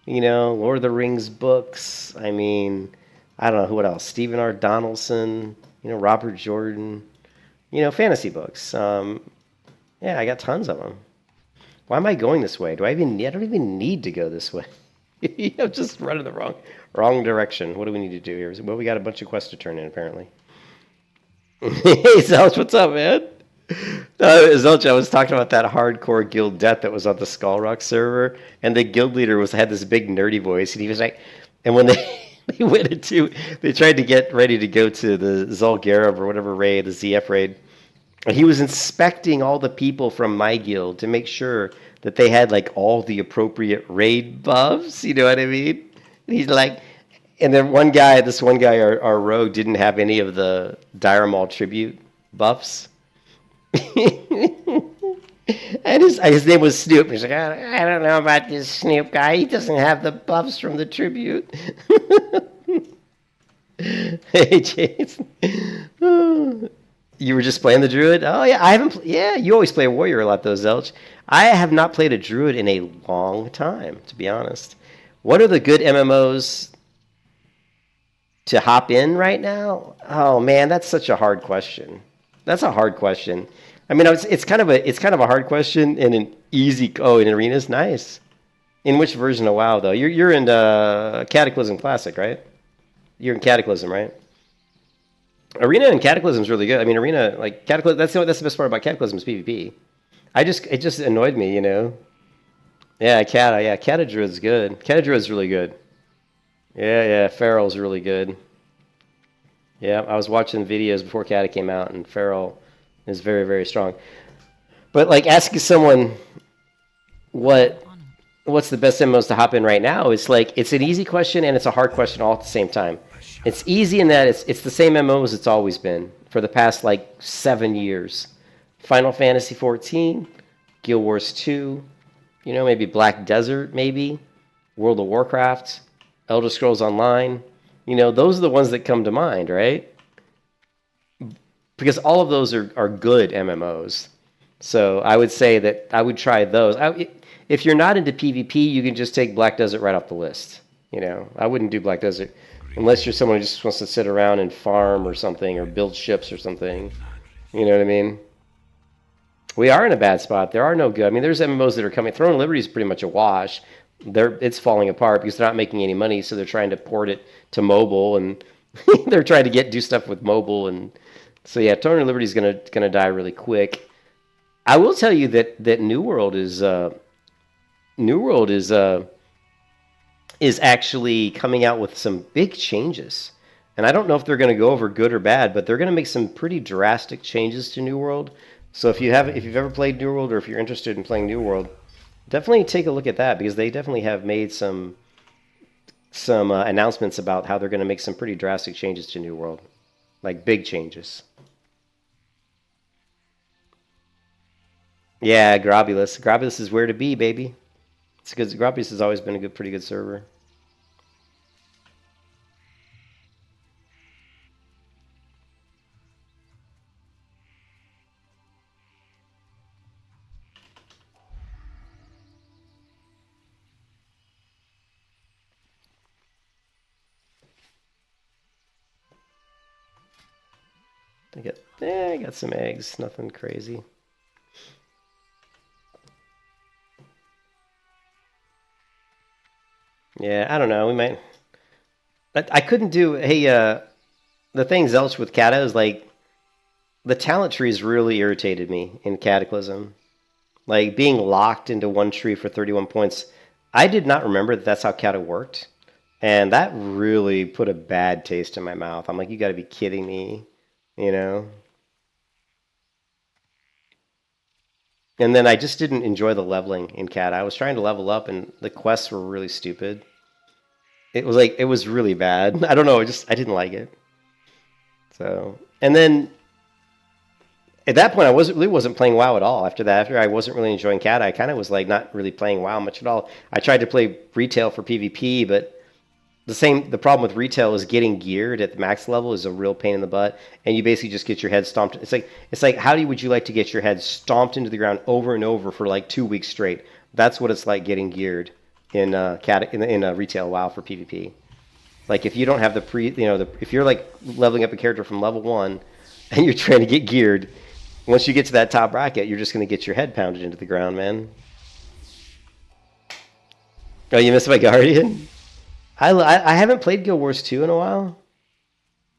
Lord of the Rings books. I mean, I don't know, who else? Stephen R. Donaldson, Robert Jordan, fantasy books. Yeah, I got tons of them. Why am I going this way? I don't even need to go this way. I'm just running the wrong direction. What do we need to do here? Well, we got a bunch of quests to turn in, apparently. Hey, Zelch, what's up, man? Zelch, I was talking about that hardcore guild Death that was on the Skull Rock server, and the guild leader had this big nerdy voice, and he was like, and when they tried to get ready to go to the Zul'Garub or whatever raid, the ZF raid, and he was inspecting all the people from my guild to make sure that they had like all the appropriate raid buffs. You know what I mean? And he's like, and then this one guy, our rogue, didn't have any of the Dire Maul tribute buffs. And his name was Snoop. He's like, I don't know about this Snoop guy. He doesn't have the buffs from the tribute. Hey, Jason. You were just playing the druid? Oh yeah, I haven't. Yeah, you always play a warrior a lot, though, Zelch. I have not played a druid in a long time, to be honest. What are the good MMOs to hop in right now? Oh man, that's such a hard question. That's a hard question. I mean, it's kind of a hard question and an easy. Oh, in arenas, nice. In which version of WoW though? You're in Cataclysm Classic, right? You're in Cataclysm, right? Arena and Cataclysm is really good. I mean, Arena, like Cataclysm, that's the best part about Cataclysm is PvP. It just annoyed me, Yeah, Cata Druid's good. Cata Druid's really good. Yeah, Feral's really good. Yeah, I was watching videos before Cata came out, and Feral is very, very strong. But like asking someone what's the best MMOs to hop in right now, it's like it's an easy question and it's a hard question all at the same time. It's easy in that it's the same MMO as it's always been for the past like 7 years. Final Fantasy 14, Guild Wars 2, you know, maybe Black Desert, maybe World of Warcraft, Elder Scrolls Online. You know, those are the ones that come to mind, right? Because all of those are good MMOs. So I would say that I would try those. If you're not into PvP, you can just take Black Desert right off the list. You know, I wouldn't do Black Desert unless you're someone who just wants to sit around and farm or something or build ships or something. You know what I mean? We are in a bad spot. There are no good. I mean, there's MMOs that are coming. Throne of Liberty is pretty much a wash. It's falling apart because they're not making any money, so they're trying to port it to mobile, and they're trying to do stuff with mobile, and so yeah, Throne of Liberty is gonna die really quick. I will tell you that New World is actually coming out with some big changes, and I don't know if they're going to go over good or bad, but they're going to make some pretty drastic changes to New World. So if you've ever played New World, or if you're interested in playing New World, definitely take a look at that, because they definitely have made some announcements about how they're going to make some pretty drastic changes to New World, like big changes. Yeah, Grobulus. Grobulus is where to be, baby. It's because Grobulus has always been a pretty good server. I got some eggs. Nothing crazy. Yeah, I don't know. We might. I couldn't do. Hey, the thing Zelch with Kata is like the talent trees really irritated me in Cataclysm. Like being locked into one tree for 31 points. I did not remember that that's how Kata worked, and that really put a bad taste in my mouth. I'm like, you got to be kidding me, you know. And then I just didn't enjoy the leveling in Kata. I was trying to level up, and the quests were really stupid. It was really bad. I don't know. I didn't like it. So, and then at that point, I really wasn't playing WoW at all. After that, after I wasn't really enjoying Kata, I kind of was like not really playing WoW much at all. I tried to play retail for PvP, but the problem with retail is getting geared at the max level is a real pain in the butt, and you basically just get your head stomped. It's like how would you like to get your head stomped into the ground over and over for like 2 weeks straight? That's what it's like getting geared in retail WoW for PvP. Like if you don't have if you're like leveling up a character from level 1 and you're trying to get geared, once you get to that top bracket, you're just going to get your head pounded into the ground, man. Oh, you missed my Guardian? I haven't played Guild Wars 2 in a while.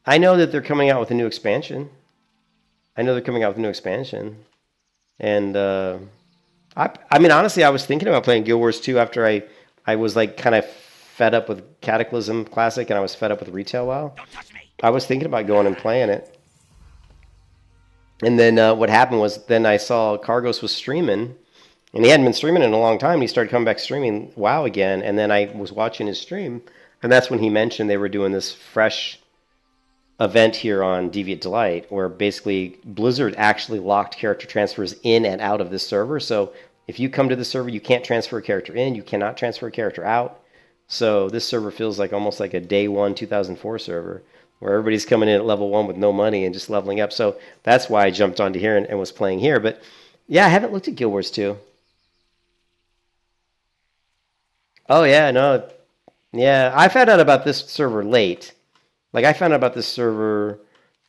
I know that they're coming out with a new expansion. And I mean, honestly, I was thinking about playing Guild Wars 2 after I was like kind of fed up with Cataclysm Classic, and I was fed up with Retail WoW. I was thinking about going and playing it. And then what happened was then I saw Cargos was streaming, and he hadn't been streaming in a long time. And he started coming back streaming WoW again, and then I was watching his stream, and that's when he mentioned they were doing this fresh event here on Deviate Delight, where basically Blizzard actually locked character transfers in and out of this server. So if you come to the server, you can't transfer a character in, you cannot transfer a character out. So this server feels like almost like a day one 2004 server, where everybody's coming in at level 1 with no money and just leveling up. So that's why I jumped onto here and was playing here. But yeah, I haven't looked at Guild Wars 2. Oh yeah, no. Yeah, I found out about this server late. Like I found out about this server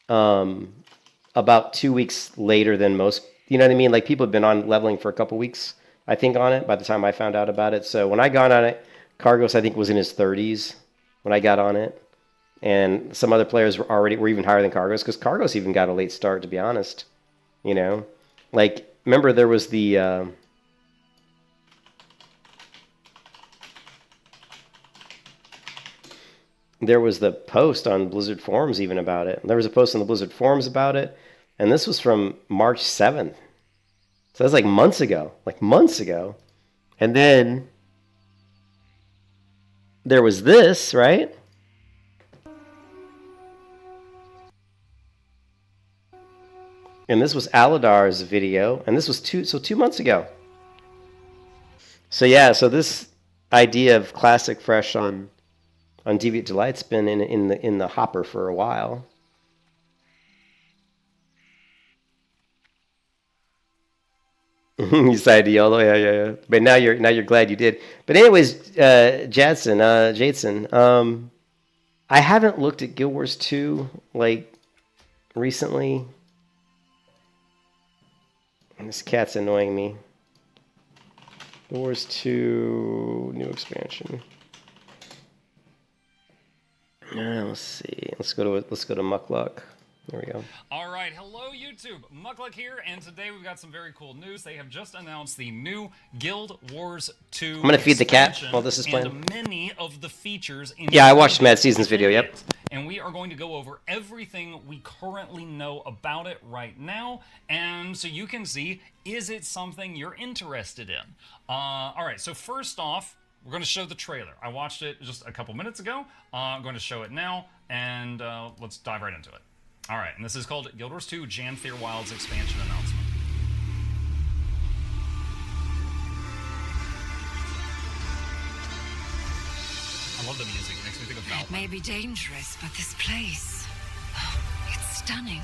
about 2 weeks later than most. You know what I mean? Like people have been on leveling for a couple weeks, I think, on it by the time I found out about it. So when I got on it, Cargos I think was in his 30s when I got on it, and some other players were even higher than Cargos, because Cargos even got a late start, to be honest. You know, like remember there was the post on Blizzard forums even about it. There was a post on the Blizzard forums about it, and this was from March 7th. So that's like months ago. And then there was this, right? And this was Aladar's video, and this was 2 months ago. So yeah, so this idea of classic fresh on Deviate Delight's been in the hopper for a while. You decided to YOLO, yeah. But now you're glad you did. But anyways, Jadson, I haven't looked at Guild Wars 2 like recently. And this cat's annoying me. Guild Wars 2 new expansion. Let's see. Let's go to Muckluck. There we go. All right, hello YouTube, Muckluck here, and today we've got some very cool news. They have just announced the new Guild Wars 2 I'm gonna feed the cat expansion while this is playing. And many of the features in Yeah, I watched Mad Season's video, yep. And we are going to go over everything we currently know about it right now, and so you can see, is it something you're interested in? All right, so first off, we're going to show the trailer. I watched it just a couple minutes ago. I'm going to show it now, and let's dive right into it. All right, and this is called Guild Wars 2 Janthir Wilds expansion announcement. I love the music. It makes me think of Valheim. It may be dangerous, but this place, oh, it's stunning.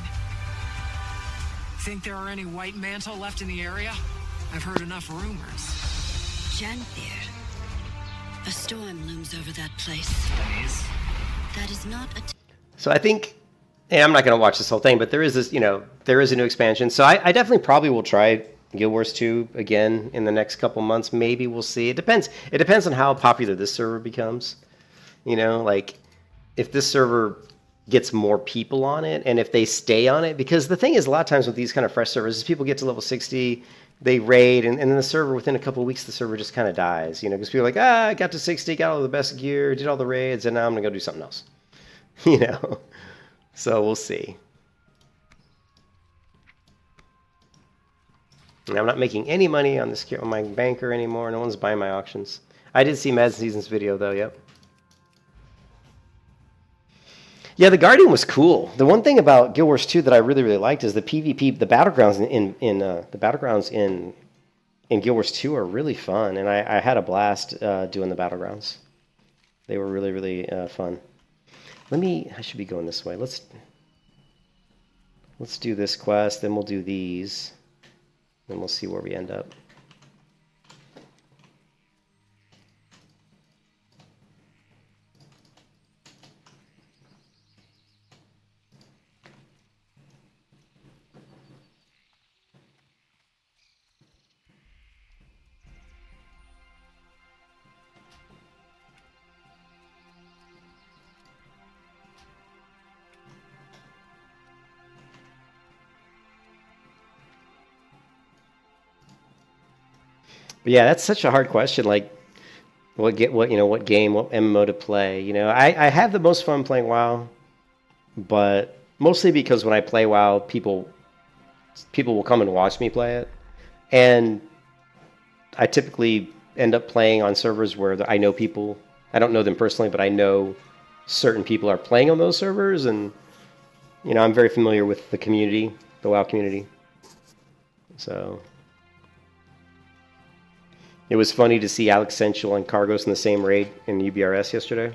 Think there are any white mantle left in the area? I've heard enough rumors. Janthir. A storm looms over that place. Nice. That is not a... So I think, and I'm not going to watch this whole thing, but there is this, there is a new expansion. So I definitely probably will try Guild Wars 2 again in the next couple months. Maybe we'll see. It depends. It depends on how popular this server becomes. Like if this server gets more people on it and if they stay on it, because the thing is a lot of times with these kind of fresh servers is people get to level 60, they raid, and then the server, within a couple of weeks, the server just kind of dies, because people are like, I got to 60, got all the best gear, did all the raids, and now I'm going to go do something else. So we'll see. And I'm not making any money on this on my banker anymore. No one's buying my auctions. I did see Mad Season's video, though, yep. Yeah, the Guardian was cool. The one thing about Guild Wars 2 that I really, really liked is the PvP, the battlegrounds in Guild Wars 2 are really fun, and I had a blast doing the battlegrounds. They were really, really fun. I should be going this way. Let's do this quest, then we'll do these, then we'll see where we end up. But yeah, that's such a hard question. Like, what game, what MMO to play? I have the most fun playing WoW, but mostly because when I play WoW, people will come and watch me play it, and I typically end up playing on servers where I know people. I don't know them personally, but I know certain people are playing on those servers, and I'm very familiar with the community, the WoW community. So it was funny to see Alex Sensual and Cargos in the same raid in UBRS yesterday.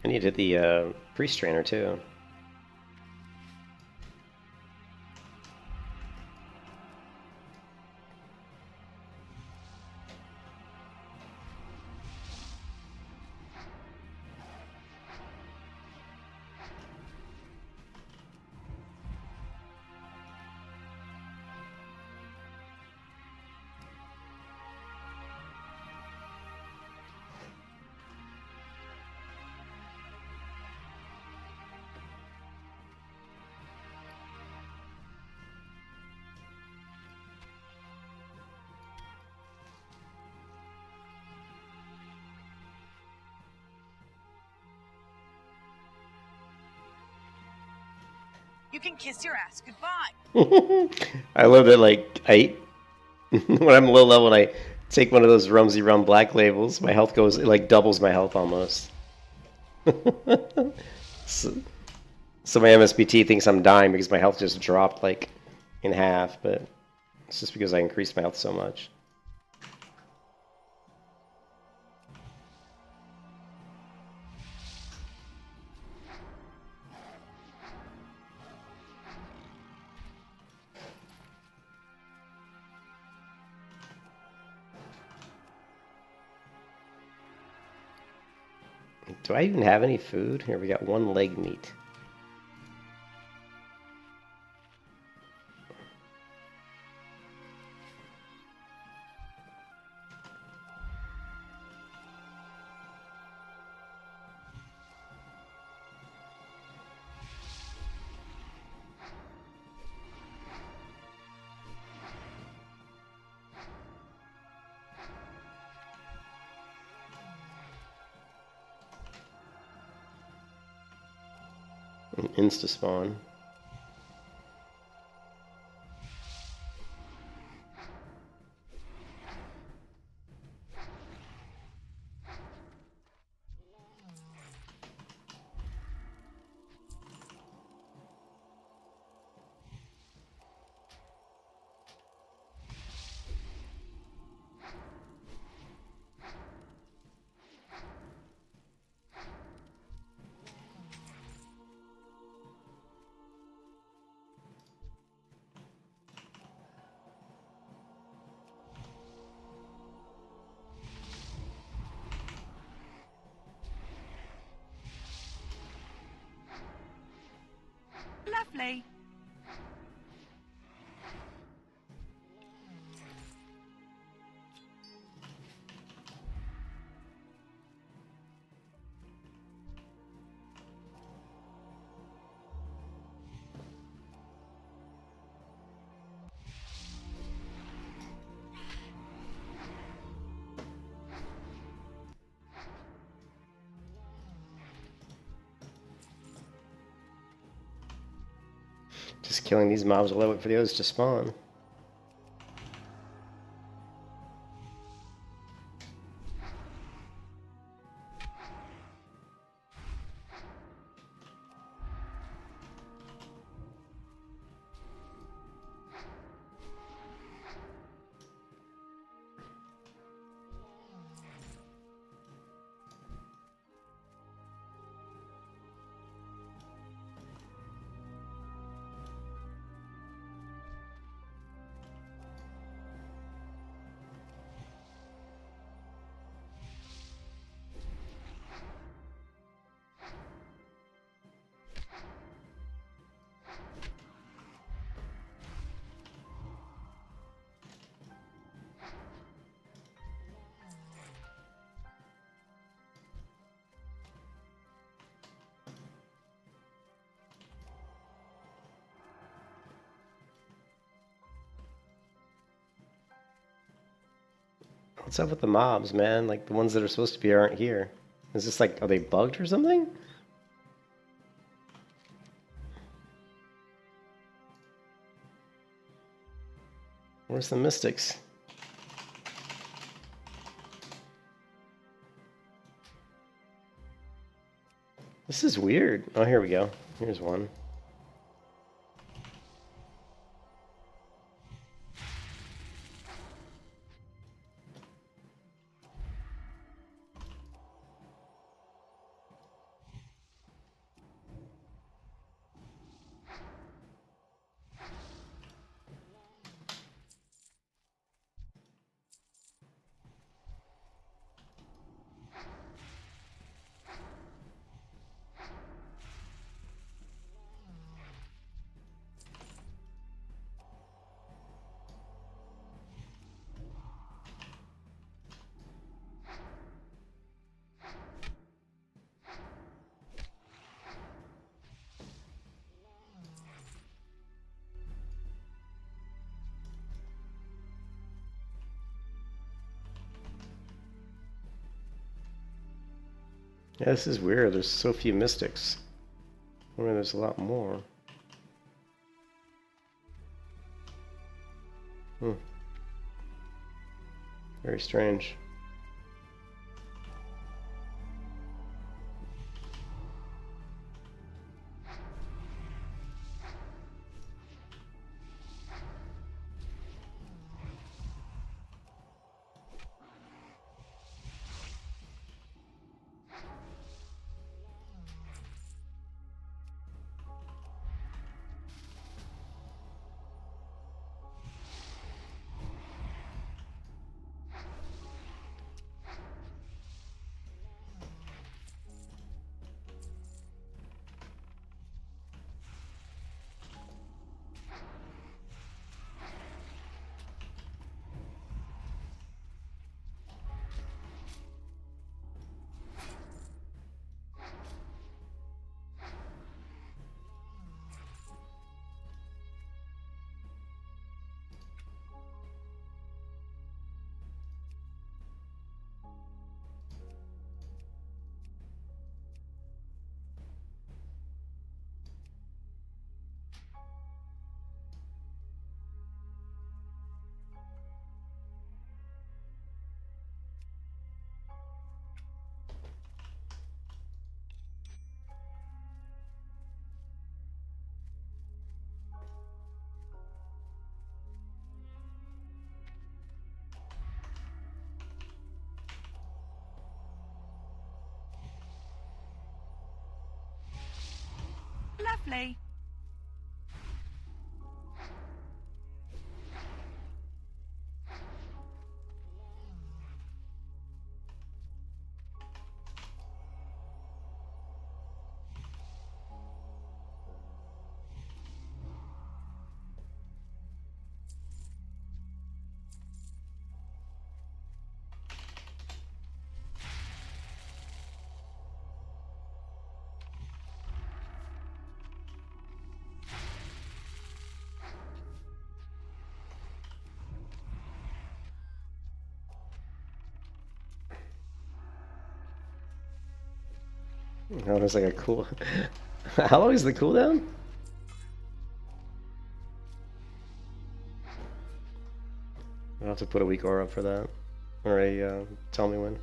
I needed the priest trainer too. You can kiss your ass goodbye. I love that, like, when I'm low level and I take one of those Rumsey Rum Black Labels, my health goes, it like doubles my health almost. So my MSBT thinks I'm dying because my health just dropped like in half, but it's just because I increased my health so much. Do I even have any food? Here, we got one leg meat. Insta spawn. Lovely. Just killing these mobs while I wait for the others to spawn. What's up with the mobs, man? Like, the ones that are supposed to be aren't here. Is this like, are they bugged or something? Where's the mystics? This is weird. Oh, here we go. Here's one. Yeah, this is weird. There's so few mystics. I mean, there's a lot more. Very strange. Lovely. Oh, there's like a cool. How long is the cooldown? I'll have to put a weak aura up for that, or a tell me when.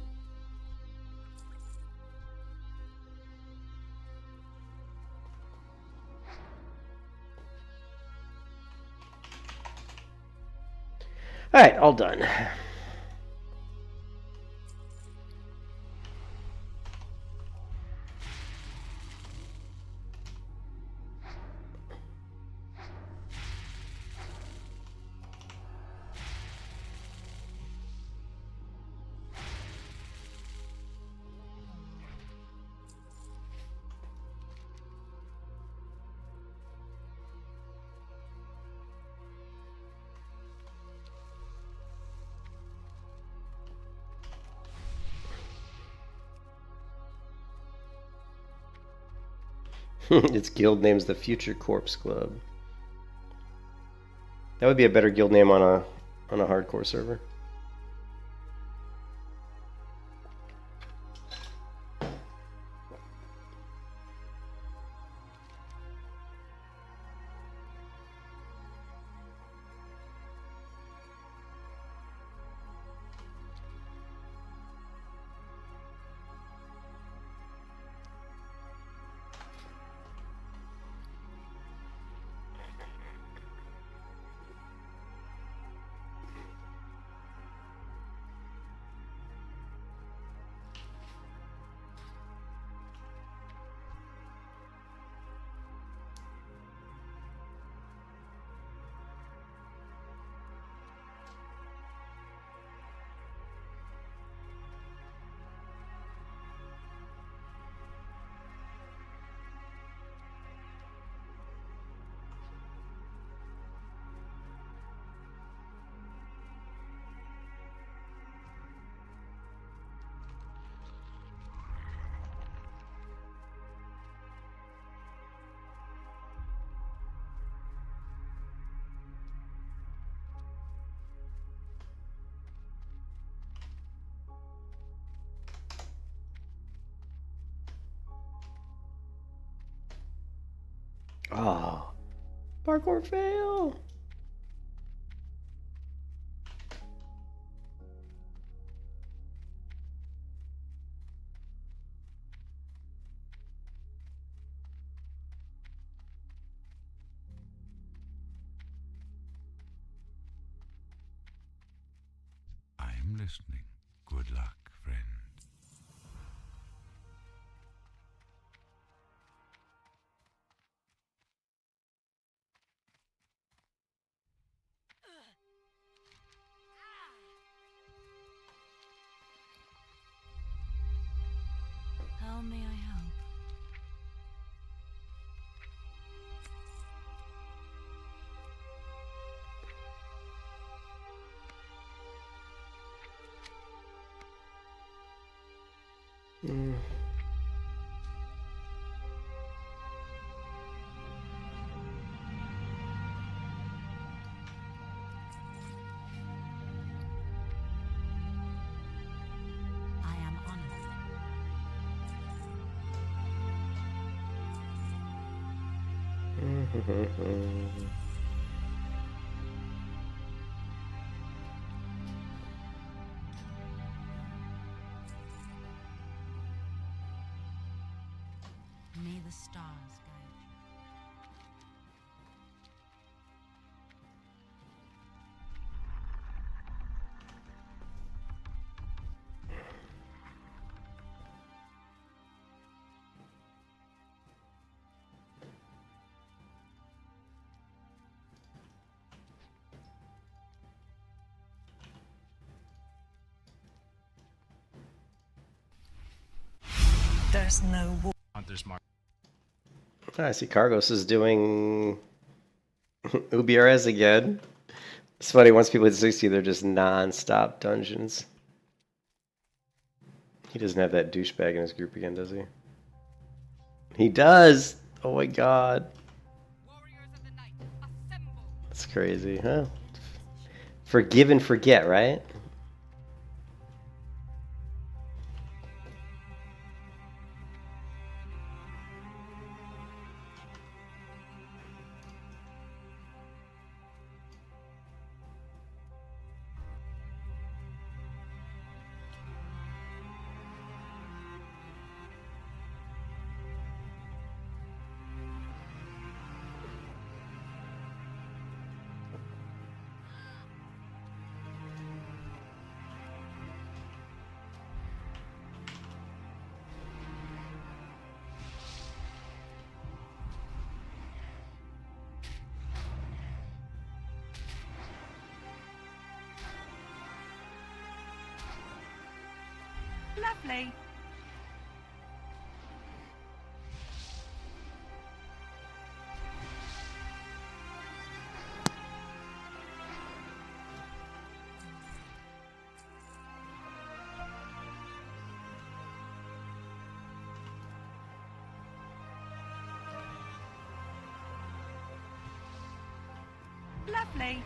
All right, all done. Its guild name's the Future Corpse Club. That would be a better guild name on a hardcore server. Oh, parkour fail. listening. Good luck, friend. How may I help? I am honored. May the stars guide you. There's no war. Hunter's Mark. I see Cargos is doing UBRS again. It's funny, once people hit 60, they're just non-stop dungeons. He doesn't have that douchebag in his group again, does he? He does! Oh my god. That's crazy, huh? Forgive and forget, right? Lovely. Lovely.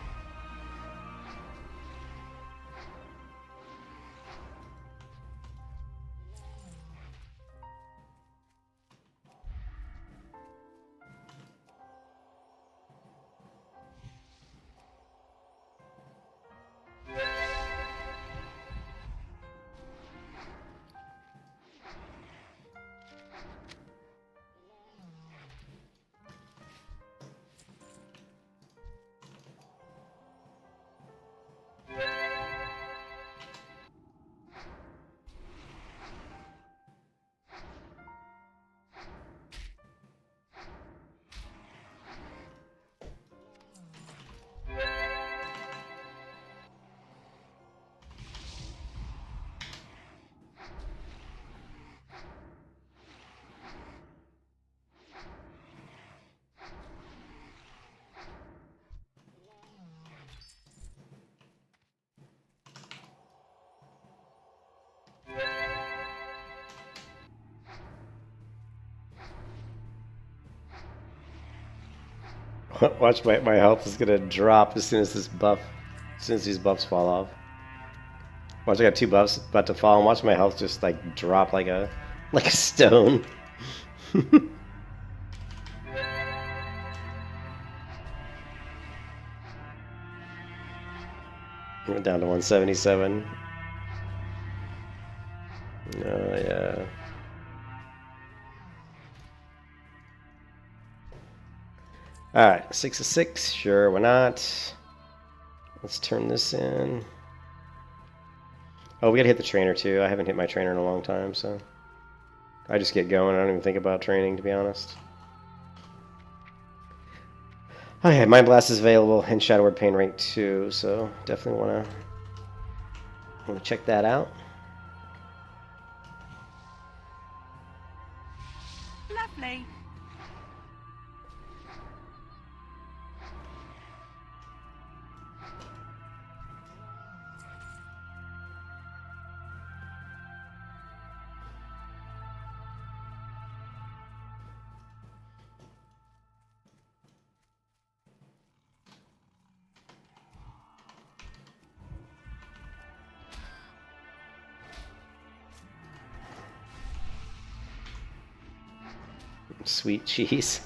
Watch, my health is gonna drop as soon as these buffs fall off. Watch, I got 2 buffs about to fall, and watch my health just like drop like a stone. Went down to 177. Oh yeah. Alright, 6 of 6, sure, why not? Let's turn this in. Oh, we gotta hit the trainer too. I haven't hit my trainer in a long time, so I just get going. I don't even think about training, to be honest. Okay, Mind Blast is available in Shadow Word Pain rank 2, so definitely wanna check that out. Lovely. Sweet cheese.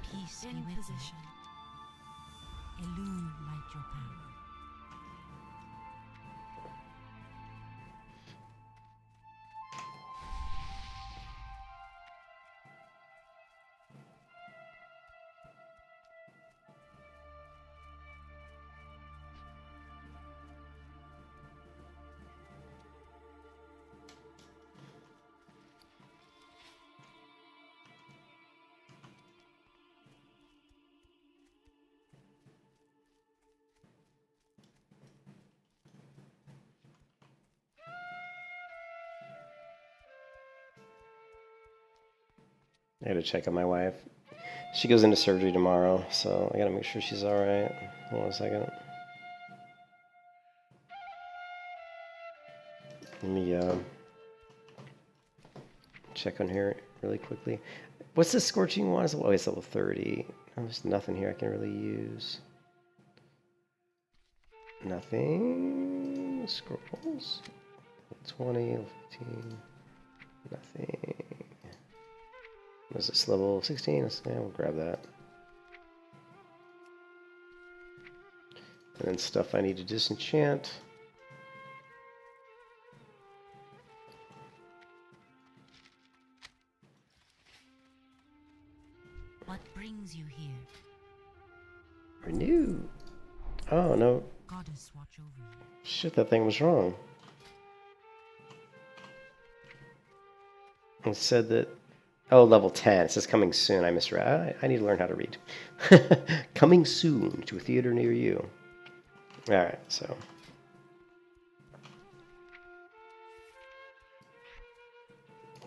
Peace in position. Illume light your power. I gotta check on my wife. She goes into surgery tomorrow, so I gotta make sure she's alright. Hold on a second. Let me check on here really quickly. What's this Scorching one? Oh, it's level 30. Oh, there's nothing here I can really use. Nothing. Scrolls. 20, 15. Nothing. Is this level 16? Yeah, we'll grab that. And then stuff I need to disenchant. What brings you here? Renew. Oh, no. Goddess watch over you. Shit, that thing was wrong. It said that... Oh, level 10. It says coming soon. I misread. I need to learn how to read. Coming soon to a theater near you. Alright, so...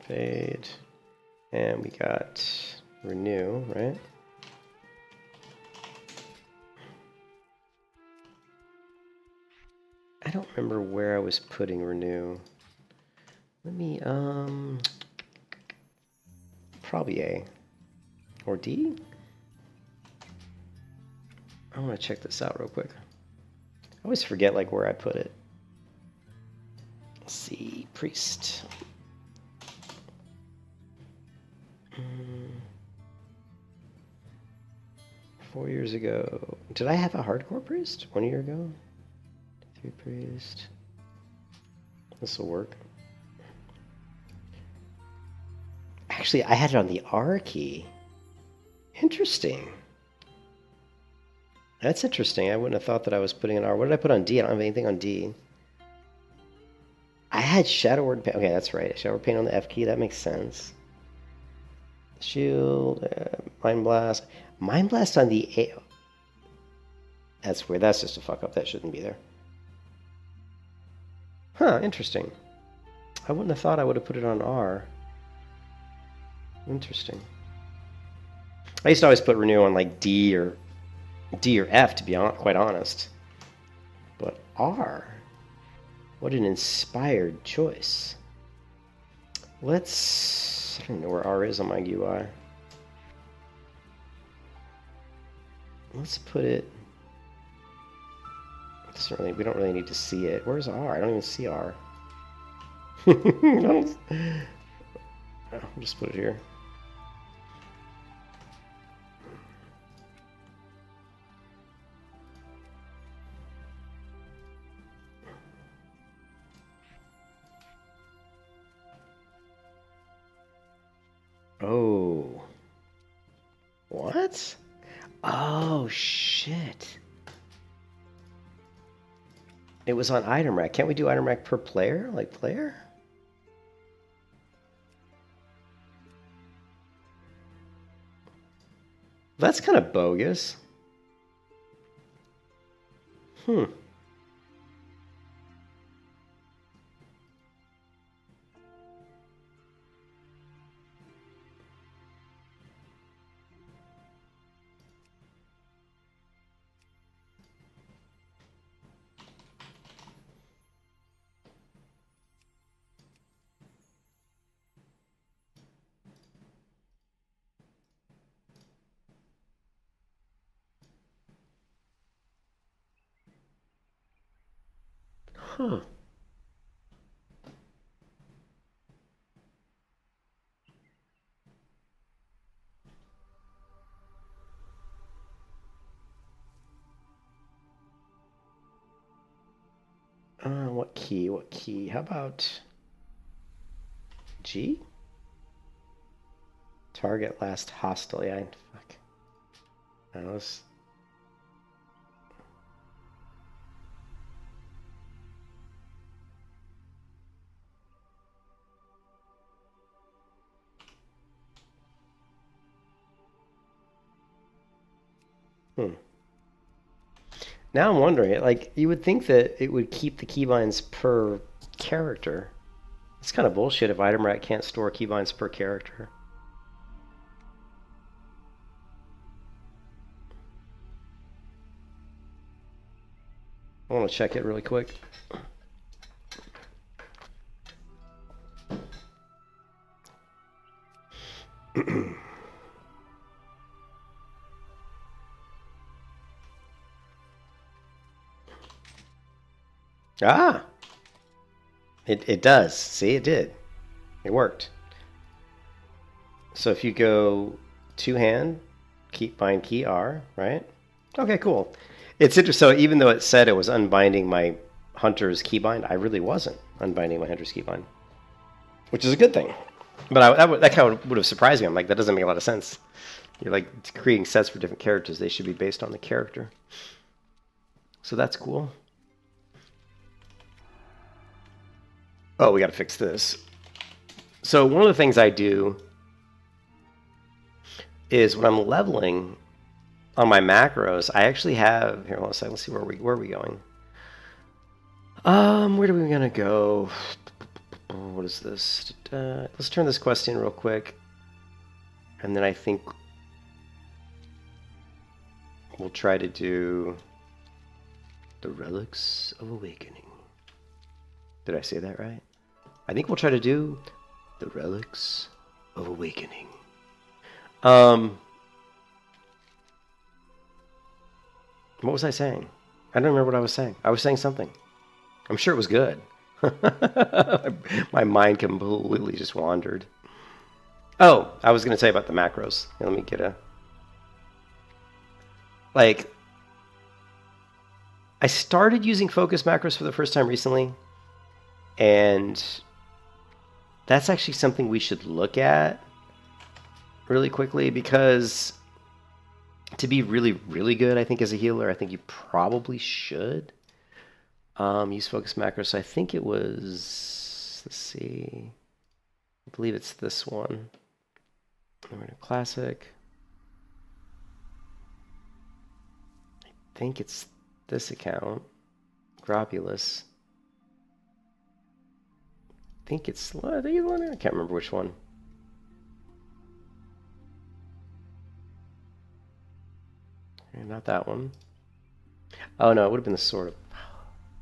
Fade. And we got renew, right? I don't remember where I was putting renew. Let me, probably A. Or D? I want to check this out real quick. I always forget, like, where I put it. Let's see, priest. 4 years ago. Did I have a hardcore priest 1 year ago? 3 priest. This will work. Actually, I had it on the R key. Interesting. That's interesting. I wouldn't have thought that I was putting an R. What did I put on D? I don't have anything on D. I had Shadow Word Pain. Okay, that's right. Shadow Word Pain on the F key. That makes sense. Shield, Mind Blast. Mind Blast on the A. That's weird. That's just a fuck up. That shouldn't be there. Huh, interesting. I wouldn't have thought I would have put it on R. Interesting. I used to always put renew on like D or F, to be quite honest. But R? What an inspired choice. Let's... I don't know where R is on my UI. Let's put it... we don't really need to see it. Where's R? I don't even see R. I'll just put it here. Oh. What? Oh, shit. shit. It was on item rack. Can't we do item rack per player? Like player? That's kind of bogus. Hmm. Huh. What key? What key? How about G? Target last hostile. Yeah, fuck. That was... Now I'm wondering, like, you would think that it would keep the keybinds per character. It's kind of bullshit if item rack can't store keybinds per character. I want to check it really quick. Ah! It does. See, it did. It worked. So if you go two-hand, keep bind key R, right? Okay, cool. It's interesting. So even though it said it was unbinding my hunter's keybind, I really wasn't unbinding my hunter's keybind, which is a good thing. But that kind of would have surprised me. I'm like, that doesn't make a lot of sense. You're like creating sets for different characters. They should be based on the character. So that's cool. Oh, we got to fix this. So one of the things I do is when I'm leveling on my macros, I actually have... Here, hold on a second. Let's see where are we going. Where are we going to go? What is this? Let's turn this quest in real quick. And then I think we'll try to do the Relics of Awakening. Did I say that right? I think we'll try to do the Relics of Awakening. What was I saying? I don't remember what I was saying. I was saying something. I'm sure it was good. My mind completely just wandered. Oh, I was going to say about the macros. Let me get a... Like, I started using focus macros for the first time recently. And that's actually something we should look at really quickly, because to be really, really good, I think, as a healer, I think you probably should use focus macros. So I think it was, let's see, I believe it's this one. We're in a classic. I think it's this account, Gropulus. I think it's I can't remember which one. Not that one. Oh no, it would have been the Sword of...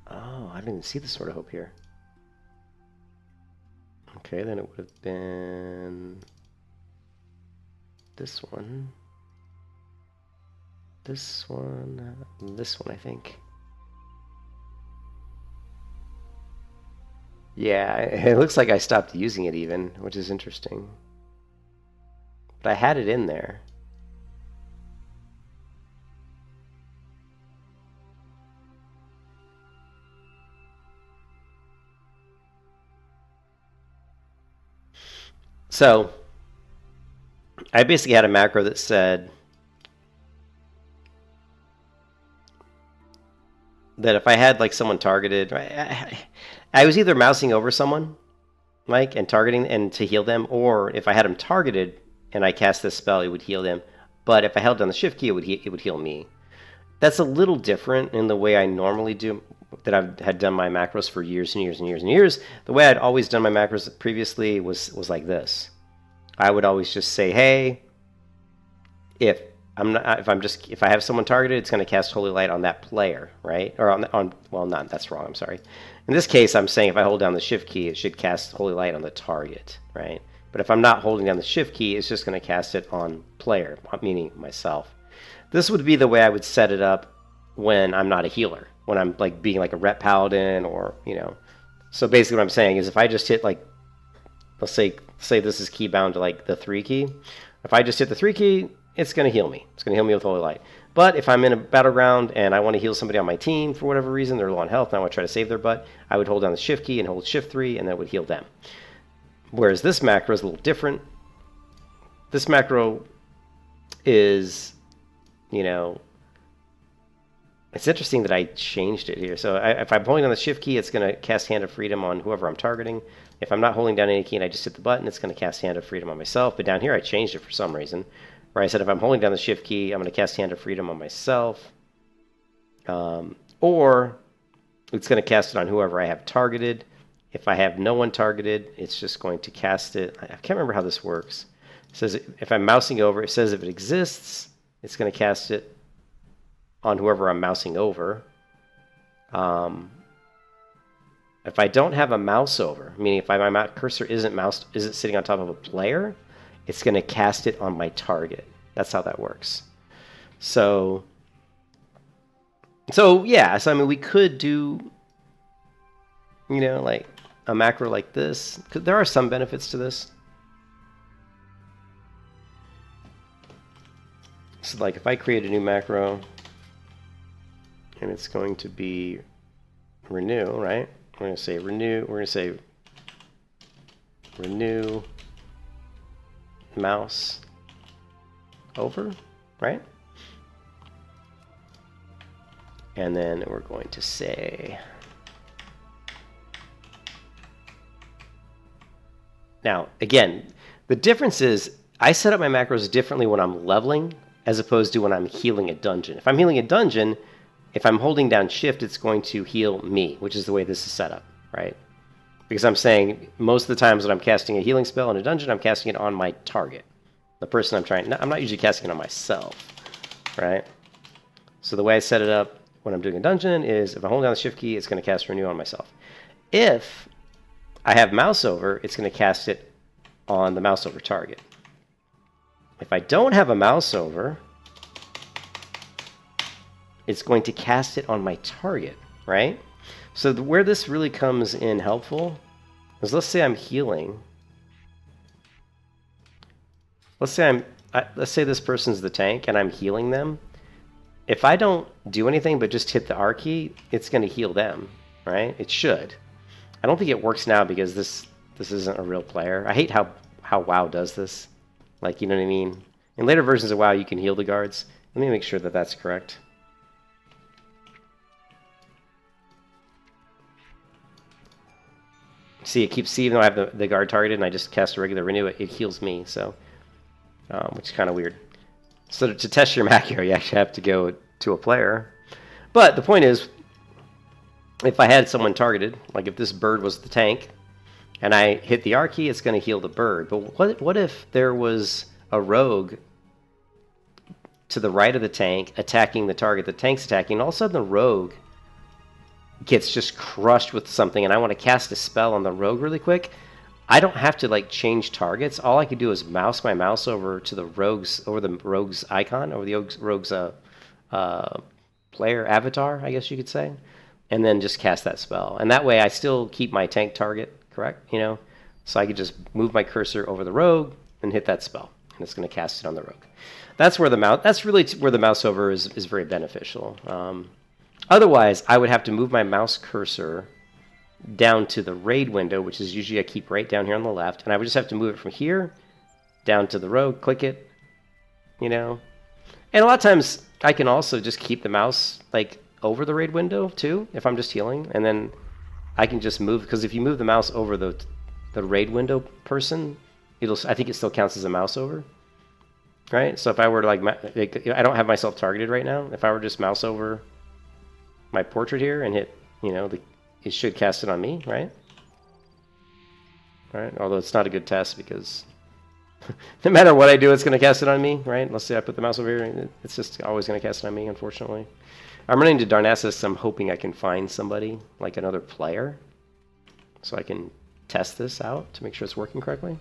Oh, I didn't even see the Sword of Hope here. Okay, then it would have been this one. This one, I think. Yeah, it looks like I stopped using it even, which is interesting. But I had it in there. So, I basically had a macro that said that if I had like someone targeted, I was either mousing over someone, like, and targeting and to heal them, or if I had them targeted and I cast this spell, it would heal them. But if I held down the shift key, it would heal me. That's a little different in the way I normally do, that I've had done my macros for years and years and years and years. The way I'd always done my macros previously was like this. I would always just say, hey, if I have someone targeted, it's going to cast Holy Light on that player, right? Or that's wrong. I'm sorry. In this case, I'm saying if I hold down the shift key, it should cast Holy Light on the target, right? But if I'm not holding down the shift key, it's just going to cast it on player, meaning myself. This would be the way I would set it up when I'm not a healer, when I'm like being like a rep paladin, or, you know. So basically what I'm saying is if I just hit like, let's say this is key bound to like the 3 key. If I just hit the 3 key, it's going to heal me. It's going to heal me with Holy Light. But if I'm in a battleground and I want to heal somebody on my team for whatever reason, they're low on health and I want to try to save their butt, I would hold down the shift key and hold shift 3, and that would heal them. Whereas this macro is a little different. This macro is, you know, it's interesting that I changed it here. So if I'm holding down the shift key, it's going to cast Hand of Freedom on whoever I'm targeting. If I'm not holding down any key and I just hit the button, it's going to cast Hand of Freedom on myself. But down here I changed it for some reason, where I said if I'm holding down the shift key, I'm going to cast Hand of Freedom on myself. Or it's going to cast it on whoever I have targeted. If I have no one targeted, it's just going to cast it. I can't remember how this works. It says if I'm mousing over, it says if it exists, it's going to cast it on whoever I'm mousing over. If I don't have a mouse over, meaning if my mouse cursor isn't sitting on top of a player, it's going to cast it on my target. That's how that works. So yeah. So I mean, we could do, you know, like a macro like this. There are some benefits to this. So like if I create a new macro, and it's going to be renew, right? We're going to say renew. We're going to say renew mouse over, right? And then we're going to say, now again, the difference is I set up my macros differently when I'm leveling as opposed to when I'm healing a dungeon. If I'm healing a dungeon, if I'm holding down shift, it's going to heal me, which is the way this is set up, right? Because I'm saying most of the times when I'm casting a healing spell in a dungeon, I'm casting it on my target, the person I'm not usually casting it on myself, right? So the way I set it up when I'm doing a dungeon is if I hold down the shift key, it's going to cast renew on myself. If I have mouse over, it's going to cast it on the mouse over target. If I don't have a mouse over, it's going to cast it on my target, right? So where this really comes in helpful is, let's say I'm healing. Let's say this person's the tank and I'm healing them. If I don't do anything but just hit the R key, it's going to heal them, right? It should. I don't think it works now because this isn't a real player. I hate how WoW does this. Like, you know what I mean? In later versions of WoW, you can heal the guards. Let me make sure that that's correct. See, even though I have the guard targeted and I just cast a regular renew, it heals me, so, which is kind of weird. So to test your macro, you actually have to go to a player. But the point is, if I had someone targeted, like if this bird was the tank, and I hit the R key, it's going to heal the bird. But what if there was a rogue to the right of the tank attacking the target, the tank's attacking, and all of a sudden the rogue gets just crushed with something, and I want to cast a spell on the rogue really quick? I don't have to like change targets. All I could do is mouse my mouse over to the rogue's icon, over the rogue's player avatar, I guess you could say, and then just cast that spell. And that way I still keep my tank target correct, you know? So I could just move my cursor over the rogue and hit that spell, and it's going to cast it on the rogue. That's really where the mouse over is very beneficial. Otherwise, I would have to move my mouse cursor down to the raid window, which is usually I keep right down here on the left, and I would just have to move it from here down to the rogue, click it, you know? And a lot of times I can also just keep the mouse like over the raid window too, if I'm just healing, and then I can just move, because if you move the mouse over the raid window person, I think it still counts as a mouse over, right? So if I were to I don't have myself targeted right now. If I were to just mouse over my portrait here and hit, it should cast it on me, right? Right. Although it's not a good test because no matter what I do, it's going to cast it on me, right? Let's say I put the mouse over here, it's just always going to cast it on me, unfortunately. I'm running to Darnassus. I'm hoping I can find somebody, like another player, so I can test this out to make sure it's working correctly.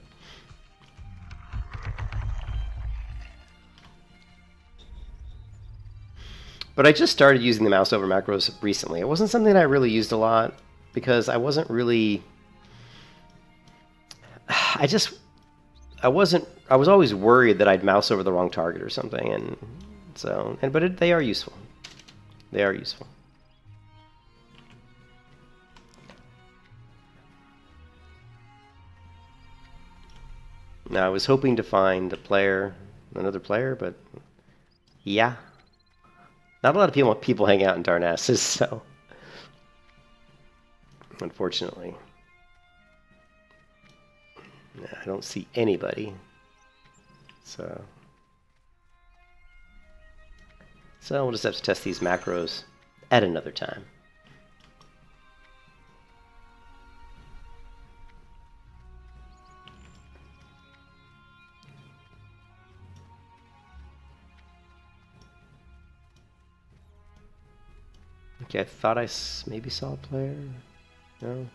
But I just started using the mouse over macros recently. It wasn't something I really used a lot because I wasn't really... I was always worried that I'd mouse over the wrong target or something, and so, they are useful. They are useful. Now, I was hoping to find another player, but yeah. Not a lot of people hang out in Darnassus, so unfortunately. I don't see anybody. So we'll just have to test these macros at another time. Okay, I thought I maybe saw a player. No.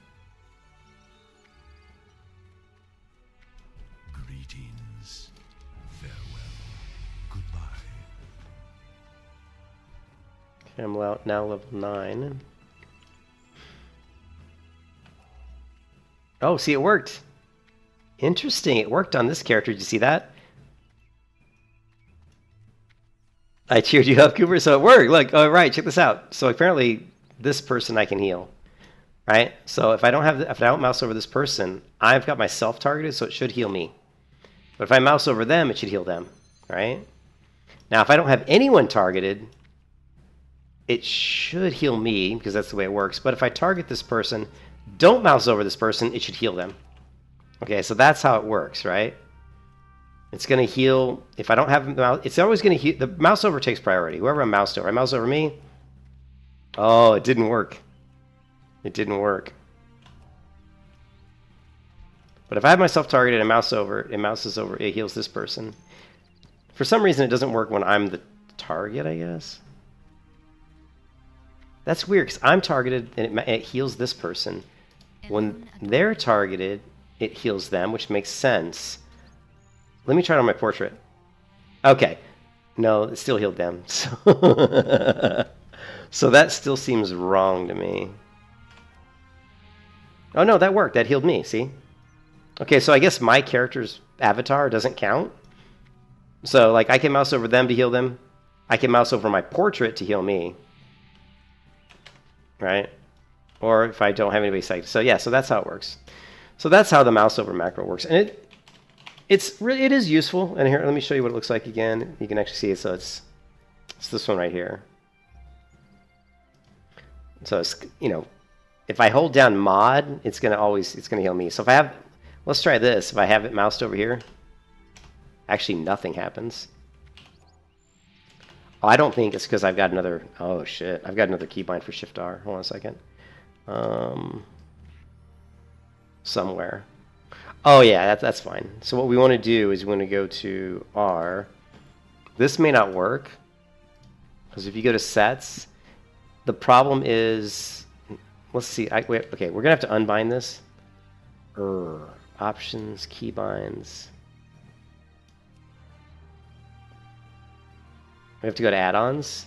Greetings, farewell, goodbye. Okay, I'm now level 9. Oh, see, it worked. Interesting, it worked on this character. Did you see that? I cheered you up, Cooper, so it worked. Look, all right, check this out. So apparently, this person I can heal, right? So if I don't mouse over this person, I've got myself targeted, so it should heal me. But if I mouse over them, it should heal them, right? Now, if I don't have anyone targeted, it should heal me, because that's the way it works. But if I target this person, don't mouse over this person, it should heal them. Okay, so that's how it works, right? It's going to heal. If I don't have the mouse, it's always going to heal. The mouse over takes priority. Whoever I moused over. I mouse over me. Oh, it didn't work. It didn't work. But if I have myself targeted and mouse over, it mouses over, it heals this person. For some reason, it doesn't work when I'm the target, I guess. That's weird, because I'm targeted and it heals this person. When they're targeted, it heals them, which makes sense. Let me try it on my portrait. Okay. No, it still healed them. So that still seems wrong to me. Oh no, that worked. That healed me, see? Okay, so I guess my character's avatar doesn't count. So, like, I can mouse over them to heal them. I can mouse over my portrait to heal me. Right? Or if I don't have anybody psyched. So yeah, so that's how it works. So that's how the mouse over macro works. And it is useful. And here, let me show you what it looks like again. You can actually see it. So it's this one right here. So it's, if I hold down mod, it's gonna heal me. So if I have, let's try this. If I have it moused over here, actually nothing happens. Oh, I don't think it's because I've got another. Oh shit! I've got another keybind for Shift R. Hold on a second. Somewhere. Oh yeah, that's fine. So what we want to do is we want to go to R. This may not work because if you go to sets, the problem is, let's see. Wait, okay, we're gonna have to unbind this. Options, keybinds. We have to go to add-ons,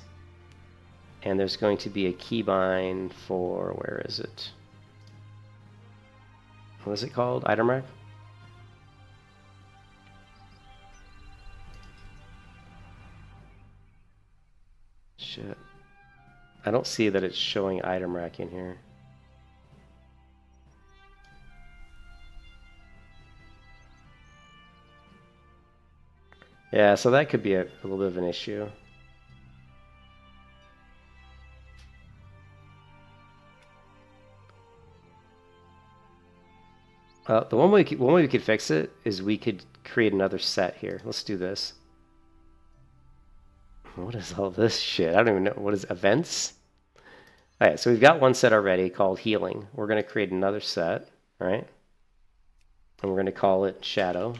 and there's going to be a keybind for, where is it? What is it called? Item rack? Shit. I don't see that it's showing item rack in here. Yeah, so that could be a little bit of an issue. The one way we could fix it is we could create another set here. Let's do this. What is all this shit? I don't even know. What is events? All right, so we've got one set already called healing. We're going to create another set, right? And we're going to call it shadow.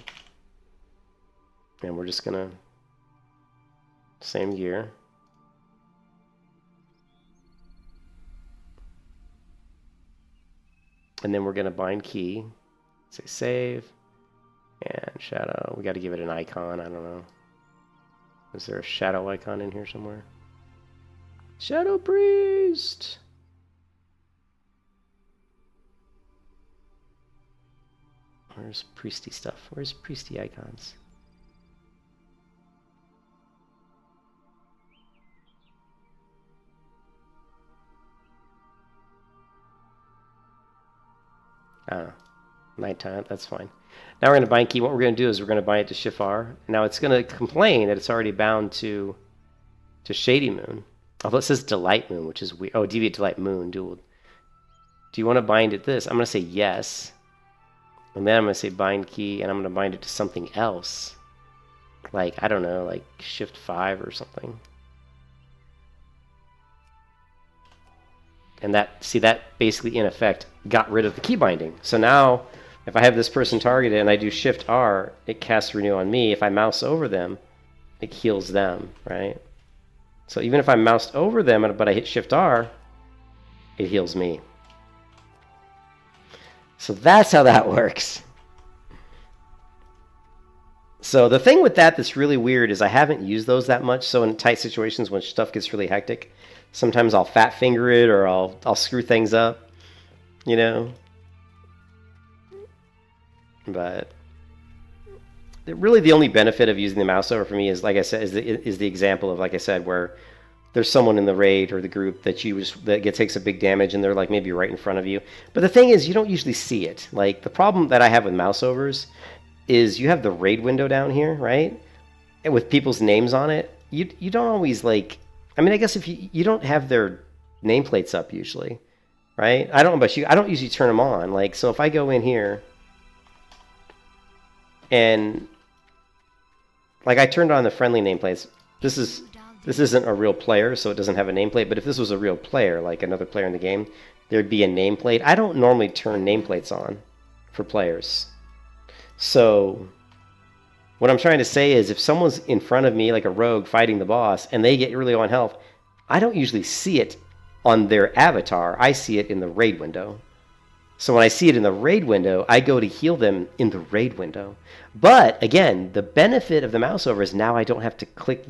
And we're just going to same gear. And then we're going to bind key. Say save. And shadow. We got to give it an icon. I don't know. Is there a shadow icon in here somewhere? Shadow Priest! Where's priesty stuff? Where's priesty icons? I don't know. Nighttime, that's fine. Now we're going to bind key. What we're going to do is we're going to bind it to Shift R. Now it's going to complain that it's already bound to Shady Moon. Although it says Delight Moon, which is weird. Oh, Deviate Delight Moon. Do you want to bind it this? I'm going to say yes. And then I'm going to say bind key, and I'm going to bind it to something else. Like, I don't know, like Shift 5 or something. And that basically, in effect, got rid of the key binding. So now, if I have this person targeted and I do Shift R, it casts Renew on me. If I mouse over them, it heals them, right? So even if I moused over them, but I hit Shift R, it heals me. So that's how that works. So the thing with that that's really weird is I haven't used those that much. So in tight situations when stuff gets really hectic, sometimes I'll fat finger it or I'll screw things up, you know. But really the only benefit of using the mouse over for me is, like I said, is the example of, like I said, where there's someone in the raid or the group that takes a big damage and they're like maybe right in front of you. But the thing is, you don't usually see it. Like the problem that I have with mouse overs is you have the raid window down here, right? And with people's names on it, you don't always like. I mean, I guess if you don't have their nameplates up usually, right? I don't know about you. I don't usually turn them on. Like, so if I go in here and like I turned on the friendly nameplates. This isn't a real player, so it doesn't have a nameplate. But if this was a real player, like another player in the game, there'd be a nameplate. I don't normally turn nameplates on for players. So what I'm trying to say is if someone's in front of me, like a rogue fighting the boss, and they get really low on health, I don't usually see it on their avatar. I see it in the raid window. So when I see it in the raid window, I go to heal them in the raid window. But again, the benefit of the mouse over is now I don't have to click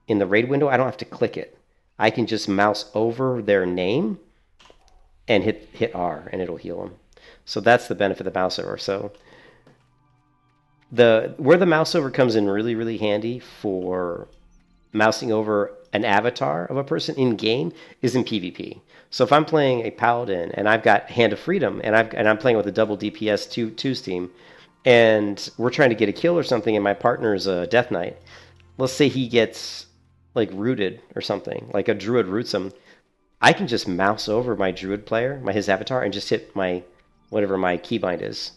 in the raid window, I don't have to click it. I can just mouse over their name and hit R, and it'll heal them. So that's the benefit of the mouse over. So where the mouse over comes in really, really handy for mousing over an avatar of a person in game is in PvP. So if I'm playing a paladin and I've got Hand of Freedom and I'm playing with a double DPS 2's team, and we're trying to get a kill or something, and my partner's a Death Knight. Let's say he gets like rooted or something, like a druid roots him. I can just mouse over my druid player, his avatar, and just hit whatever my keybind is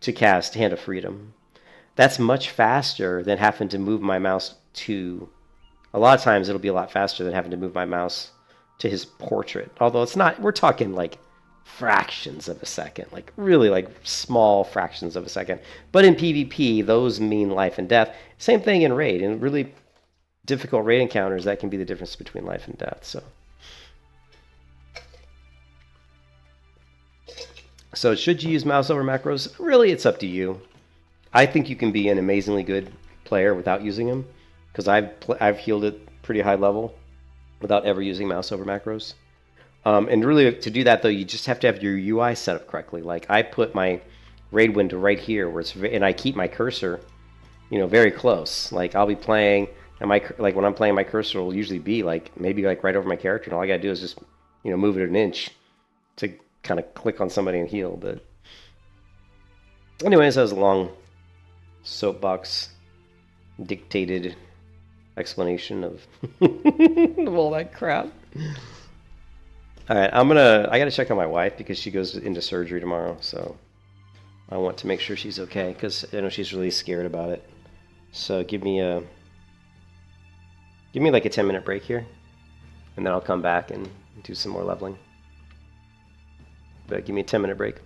to cast Hand of Freedom. That's much faster than having to move my mouse to. A lot of times it'll be a lot faster than having to move my mouse to his portrait. Although it's not, we're talking like fractions of a second, like really like small fractions of a second. But in PvP, those mean life and death. Same thing in raid. In really difficult raid encounters, that can be the difference between life and death. So should you use mouse over macros? Really, it's up to you. I think you can be an amazingly good player without using them, because I've healed at pretty high level without ever using mouse over macros. And really, to do that though, you just have to have your UI set up correctly. Like I put my raid window right here, and I keep my cursor, very close. Like I'll be playing, and when I'm playing, my cursor will usually be maybe right over my character, and all I gotta do is just move it an inch to kind of click on somebody and heal. But anyways, that was a long soapbox dictated explanation of all that crap. All right, I gotta check on my wife because she goes into surgery tomorrow. So I want to make sure she's okay because I know she's really scared about it. So give me like a 10-minute break here, and then I'll come back and do some more leveling. But give me a 10-minute break.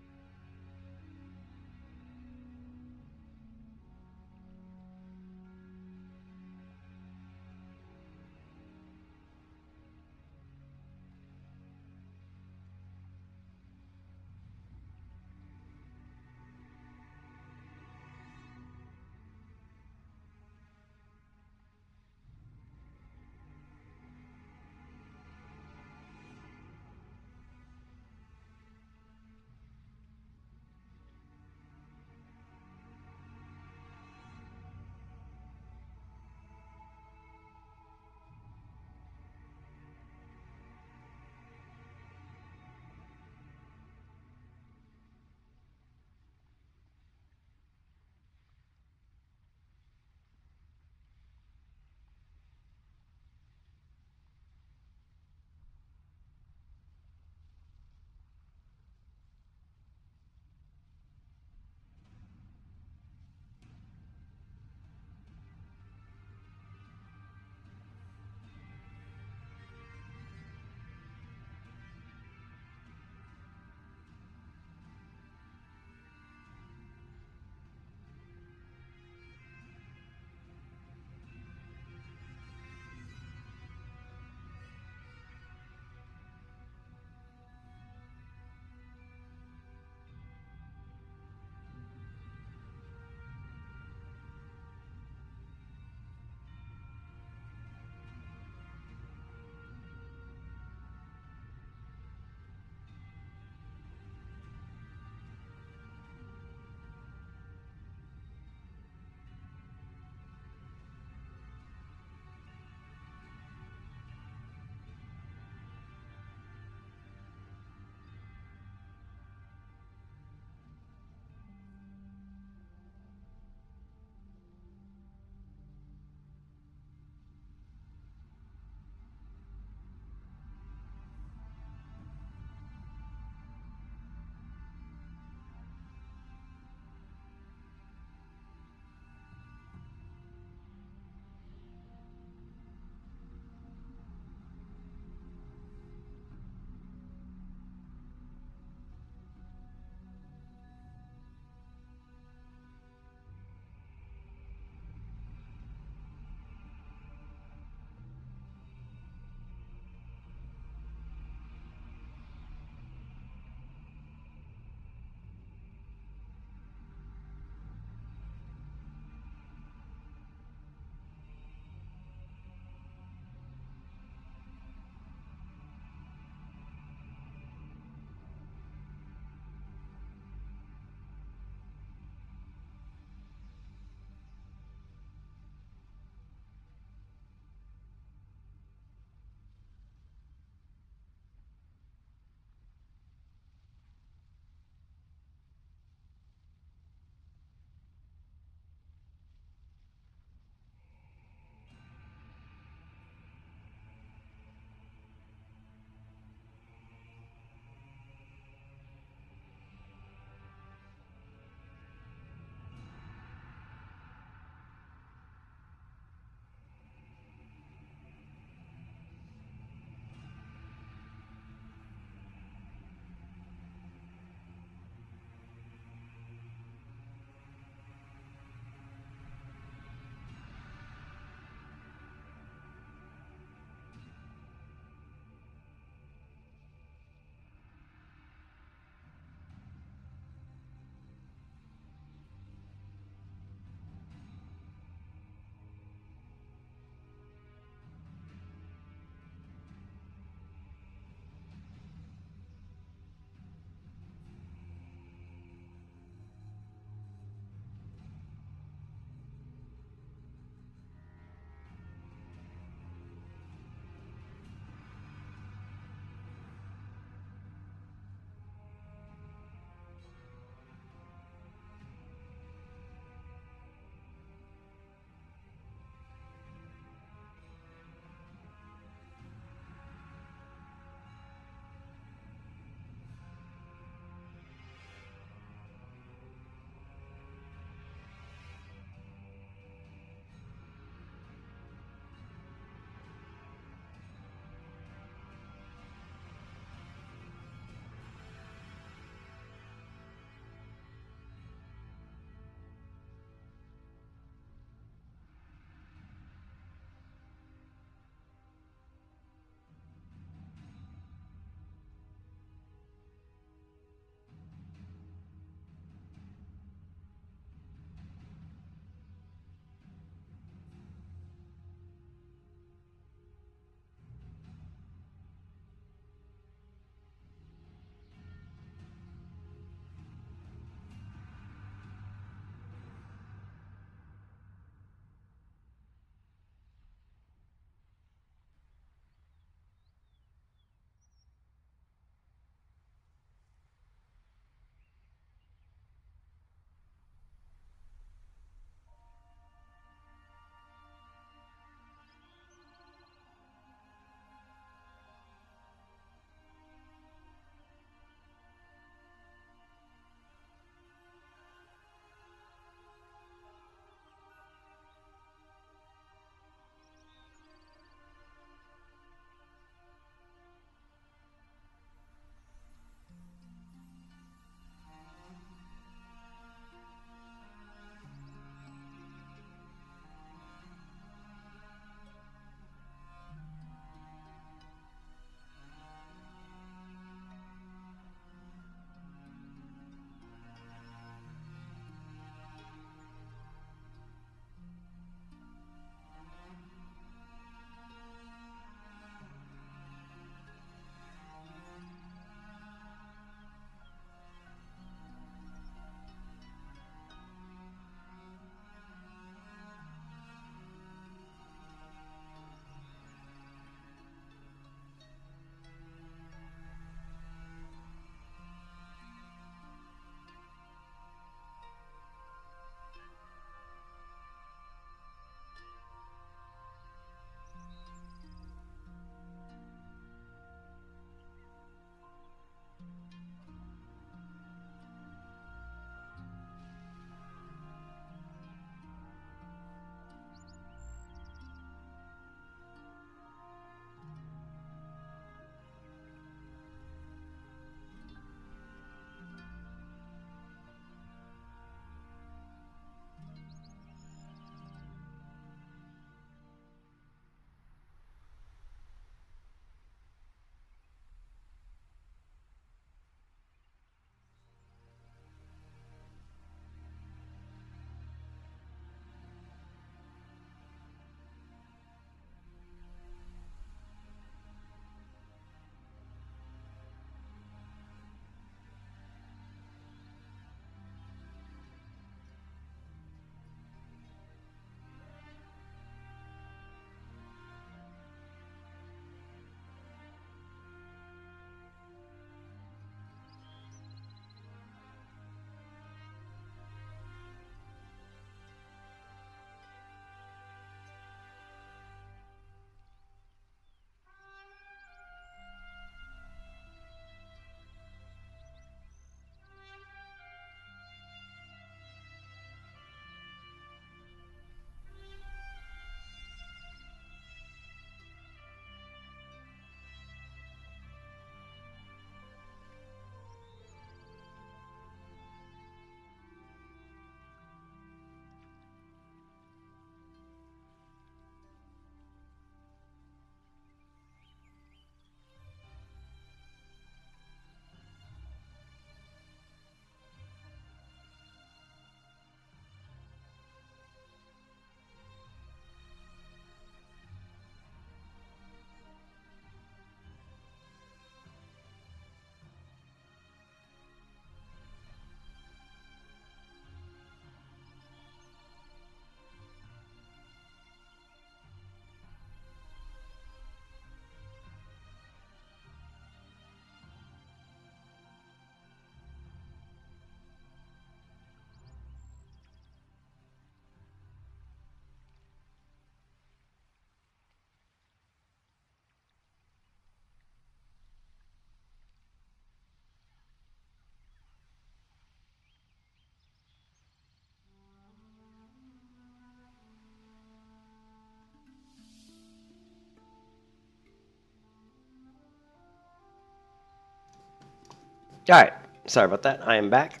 Alright, sorry about that. I am back.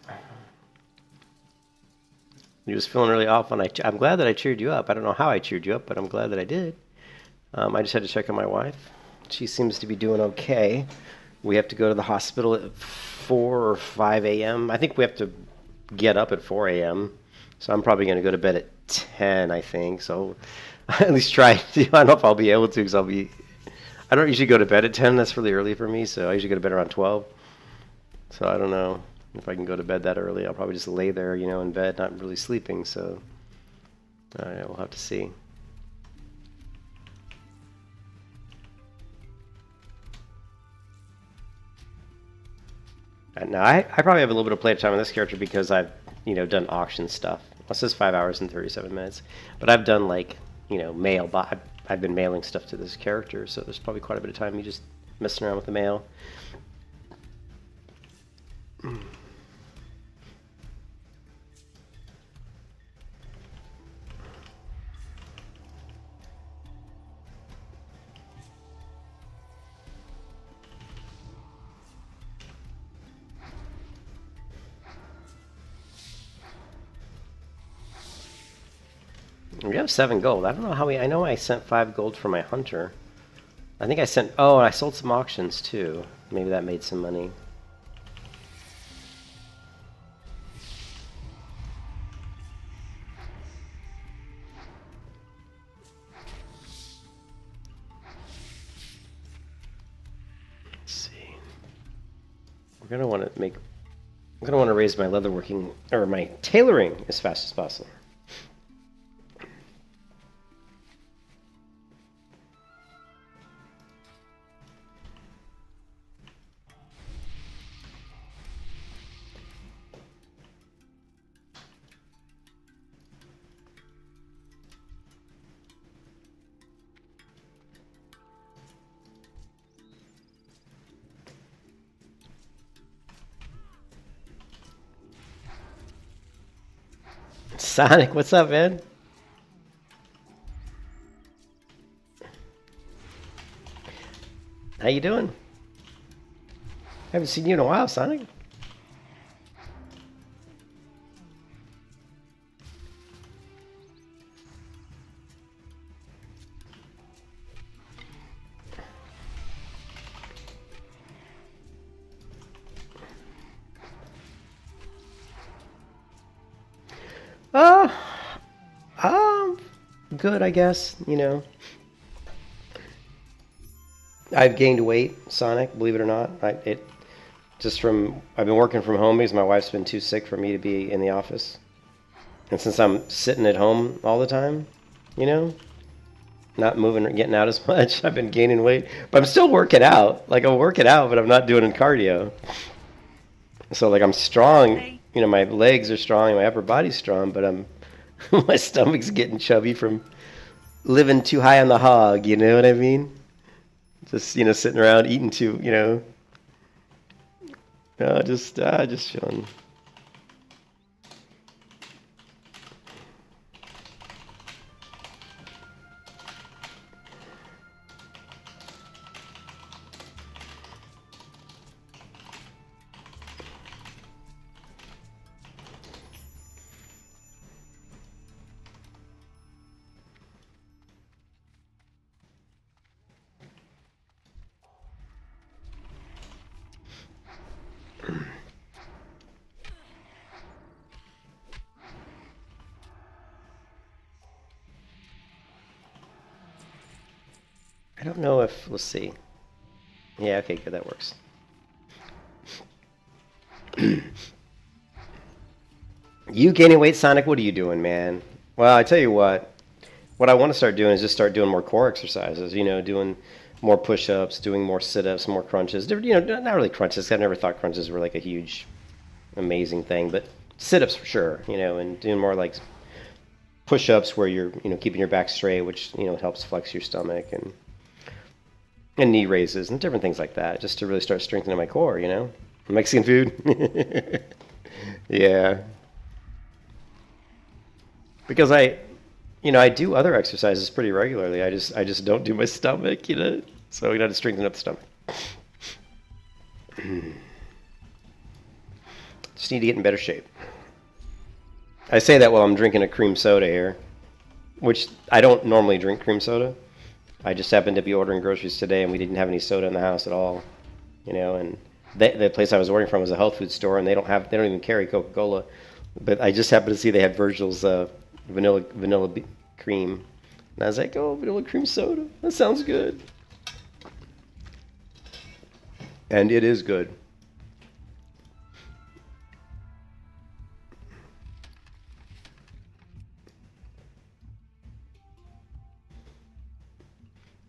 He was feeling really off, and I'm glad that I cheered you up. I don't know how I cheered you up, but I'm glad that I did. I just had to check on my wife. She seems to be doing okay. We have to go to the hospital at 4 or 5 a.m. I think we have to get up at 4 a.m. So I'm probably going to go to bed at 10, I think. So at least try. I don't know if I'll be able to, because I don't usually go to bed at 10. That's really early for me, so I usually go to bed around 12. So I don't know if I can go to bed that early. I'll probably just lay there, you know, in bed, not really sleeping. So we'll have to see. Now I probably have a little bit of playtime on this character because I've, you know, done auction stuff. It says 5 hours and 37 minutes, but I've done, like, you know, mail. I've been mailing stuff to this character, so there's probably quite a bit of time me just messing around with the mail. We have 7 gold. I don't know how I know I sent 5 gold for my hunter. I think I sent... Oh, and I sold some auctions too. Maybe that made some money. Let's see. We're gonna want to make... I'm gonna want to raise my leatherworking, or my tailoring, as fast as possible. Sonic, what's up, man? How you doing? Haven't seen you in a while, Sonic. Good, I guess, you know. I've gained weight, Sonic, believe it or not. I've been working from home because my wife's been too sick for me to be in the office. And since I'm sitting at home all the time, you know, not moving or getting out as much, I've been gaining weight. But I'm still working out. Like, I'm working out, but I'm not doing it cardio. So, like, I'm strong. You know, my legs are strong, my upper body's strong, but my stomach's getting chubby from living too high on the hog, you know what I mean? Just, you know, sitting around eating too, you know. Just chilling. I don't know if, let's see. Yeah, okay, good, that works. You gaining weight, Sonic? What are you doing, man? Well, I tell you what I want to start doing is just start doing more core exercises, you know, doing more push-ups, doing more sit-ups, more crunches. You know, not really crunches. I've never thought crunches were like a huge, amazing thing, but sit-ups for sure, you know, and doing more like push-ups where you're, you know, keeping your back straight, which, you know, helps flex your stomach, and knee raises and different things like that, just to really start strengthening my core, you know? Mexican food. Yeah. Because I do other exercises pretty regularly. I just don't do my stomach, you know? So you got to strengthen up the stomach. Just need to get in better shape. I say that while I'm drinking a cream soda here, which I don't normally drink cream soda. I just happened to be ordering groceries today, and we didn't have any soda in the house at all. You know, and the place I was ordering from was a health food store, and they don't even carry Coca-Cola. But I just happened to see they had Virgil's vanilla cream, and I was like, oh, vanilla cream soda. That sounds good. And it is good.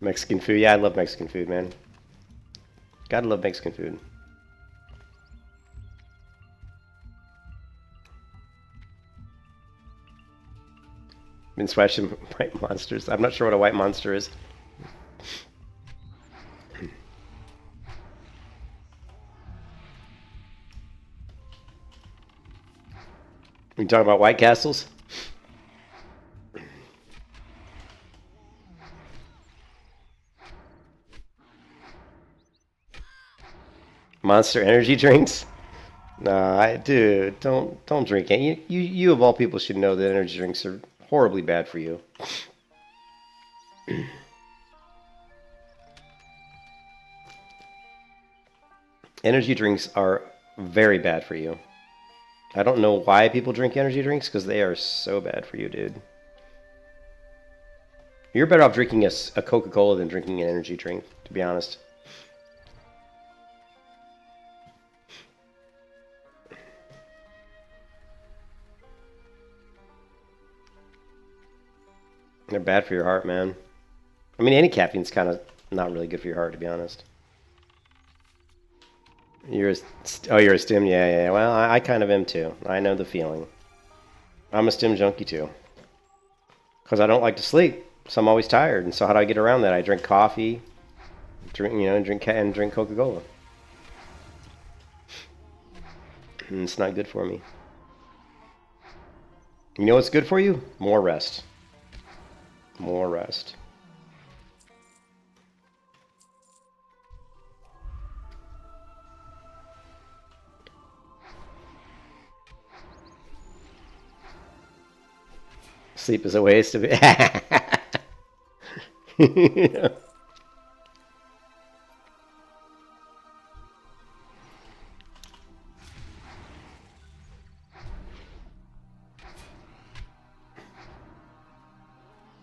Mexican food. Yeah, I love Mexican food, man. Gotta love Mexican food. Been swashing white monsters. I'm not sure what a white monster is. We talking about White Castles? Monster energy drinks? Nah, dude, don't drink it. You of all people should know that energy drinks are horribly bad for you. Energy drinks are very bad for you. I don't know why people drink energy drinks, because they are so bad for you, dude. You're better off drinking a Coca-Cola than drinking an energy drink, to be honest. They're bad for your heart, man. I mean, any caffeine's kind of not really good for your heart, to be honest. You're a stim? Yeah. Well, I kind of am too. I know the feeling. I'm a stim junkie too. Because I don't like to sleep, so I'm always tired. And so how do I get around that? I drink coffee, drink Coca-Cola. And it's not good for me. You know what's good for you? More rest. More rest. Sleep is a waste of it.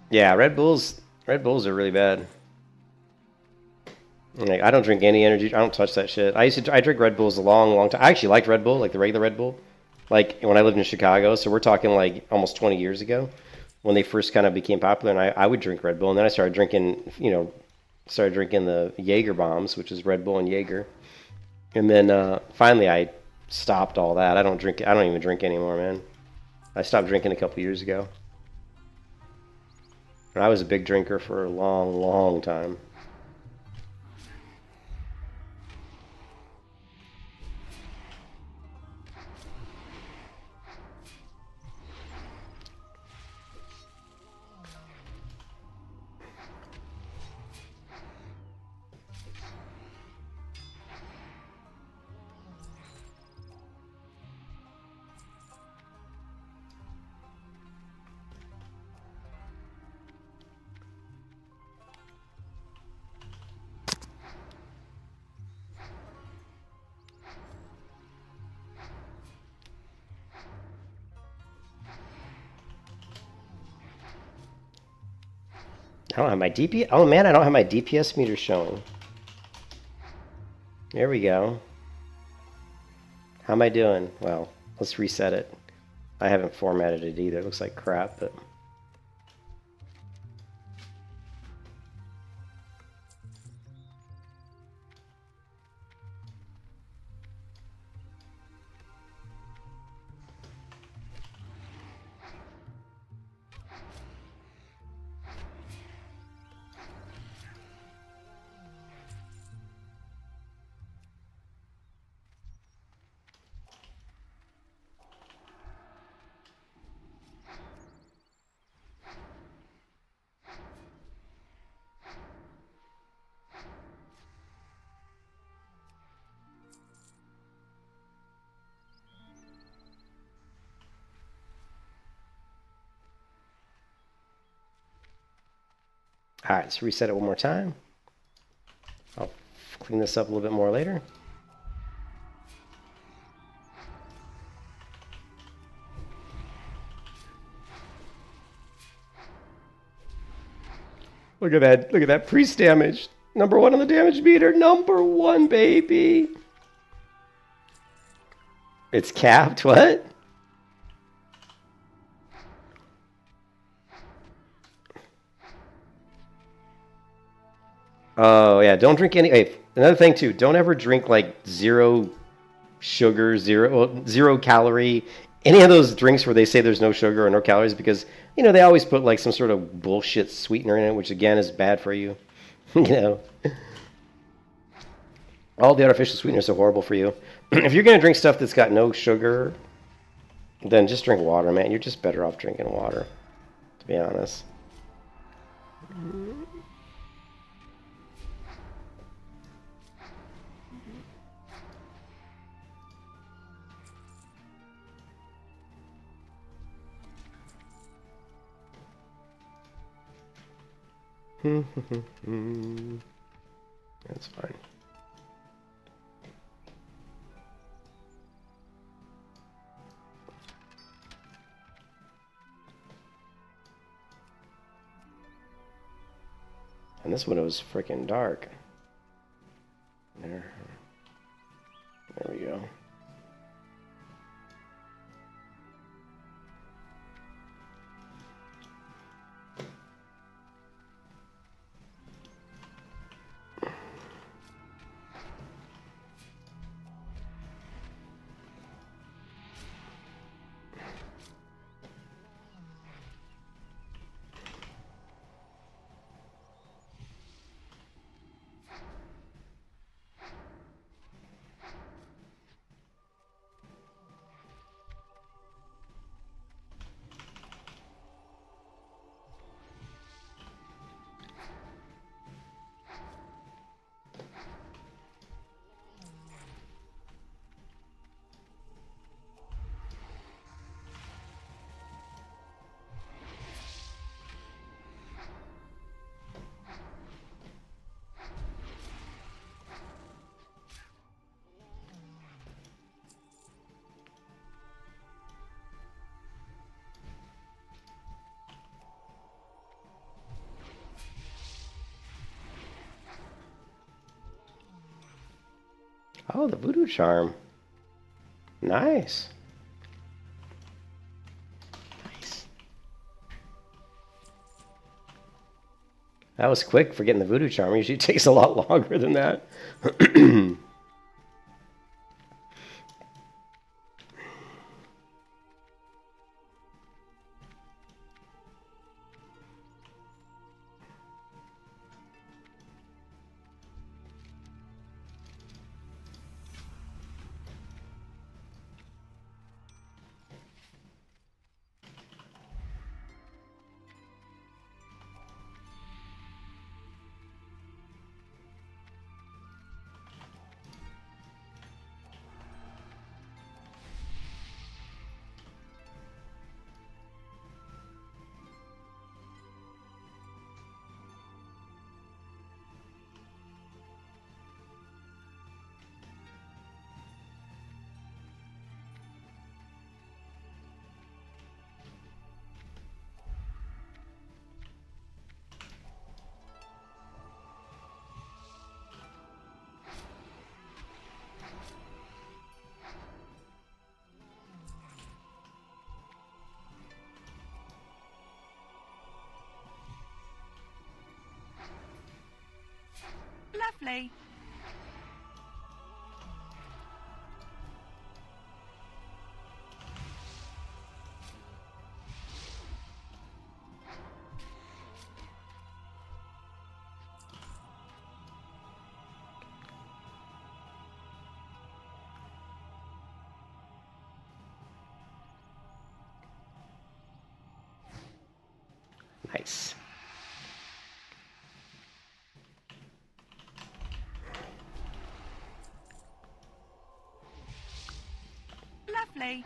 Yeah, Red Bulls are really bad. Like, I don't drink any energy. I don't touch that shit. I drink Red Bulls a long time. I actually liked Red Bull, like the regular Red Bull, like when I lived in Chicago. So we're talking like almost 20 years ago, when they first kind of became popular. And I would drink Red Bull, and then I started drinking, the Jaeger bombs, which is Red Bull and Jaeger. And then finally I stopped all that. I don't even drink anymore, man. I stopped drinking a couple years ago. And I was a big drinker for a long time. I don't have my DPS. Oh man, I don't have my DPS meter showing. There we go. How am I doing? Well, let's reset it. I haven't formatted it either. It looks like crap, but... Alright, let's reset it one more time. I'll clean this up a little bit more later. Look at that priest damage. Number 1 on the damage meter. Number 1, baby. It's capped. What? Oh, yeah. Don't drink any... Hey, another thing, too. Don't ever drink, like, 0 sugar, 0 calorie... Any of those drinks where they say there's no sugar or no calories, because, you know, they always put, like, some sort of bullshit sweetener in it, which, again, is bad for you. You know? All the artificial sweeteners are horrible for you. If you're going to drink stuff that's got no sugar, then just drink water, man. You're just better off drinking water, to be honest. That's fine. And this window is freaking dark. There we go. Oh, the voodoo charm. Nice. Nice. That was quick for getting the voodoo charm. Usually it takes a lot longer than that. Lovely. Nice. Lovely.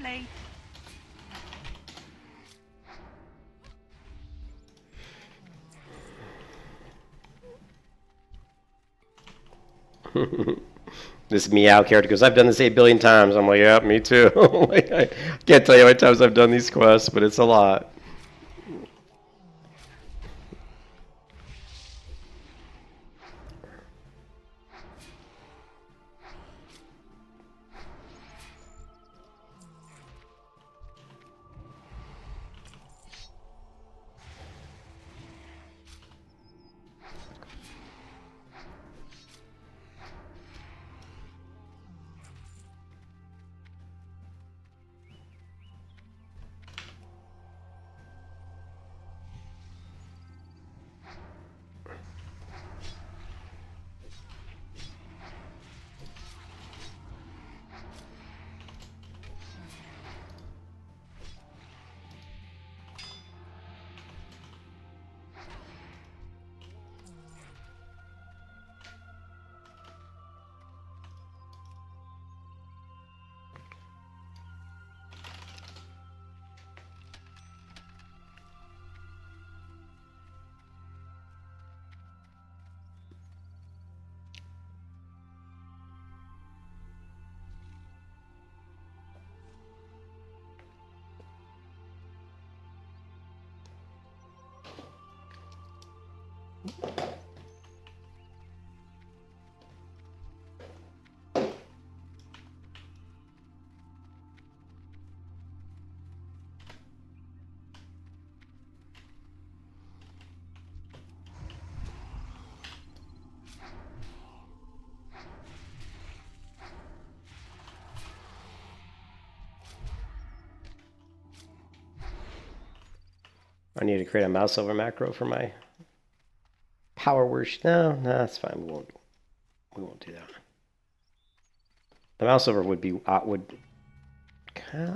Lovely. This meow character goes, I've done this 8 billion times. I'm like, yeah, me too. Like, I can't tell you how many times I've done these quests, but it's a lot. I need to create a mouse over macro for my power worship. No, that's fine. We won't do that. The mouse over would be I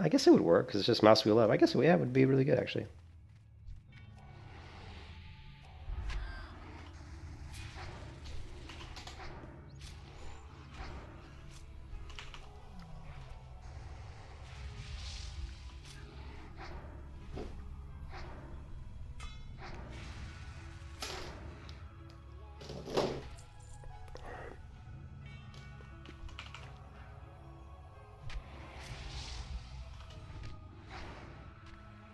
guess it would work because it's just mouse wheel up. I guess it would be really good actually.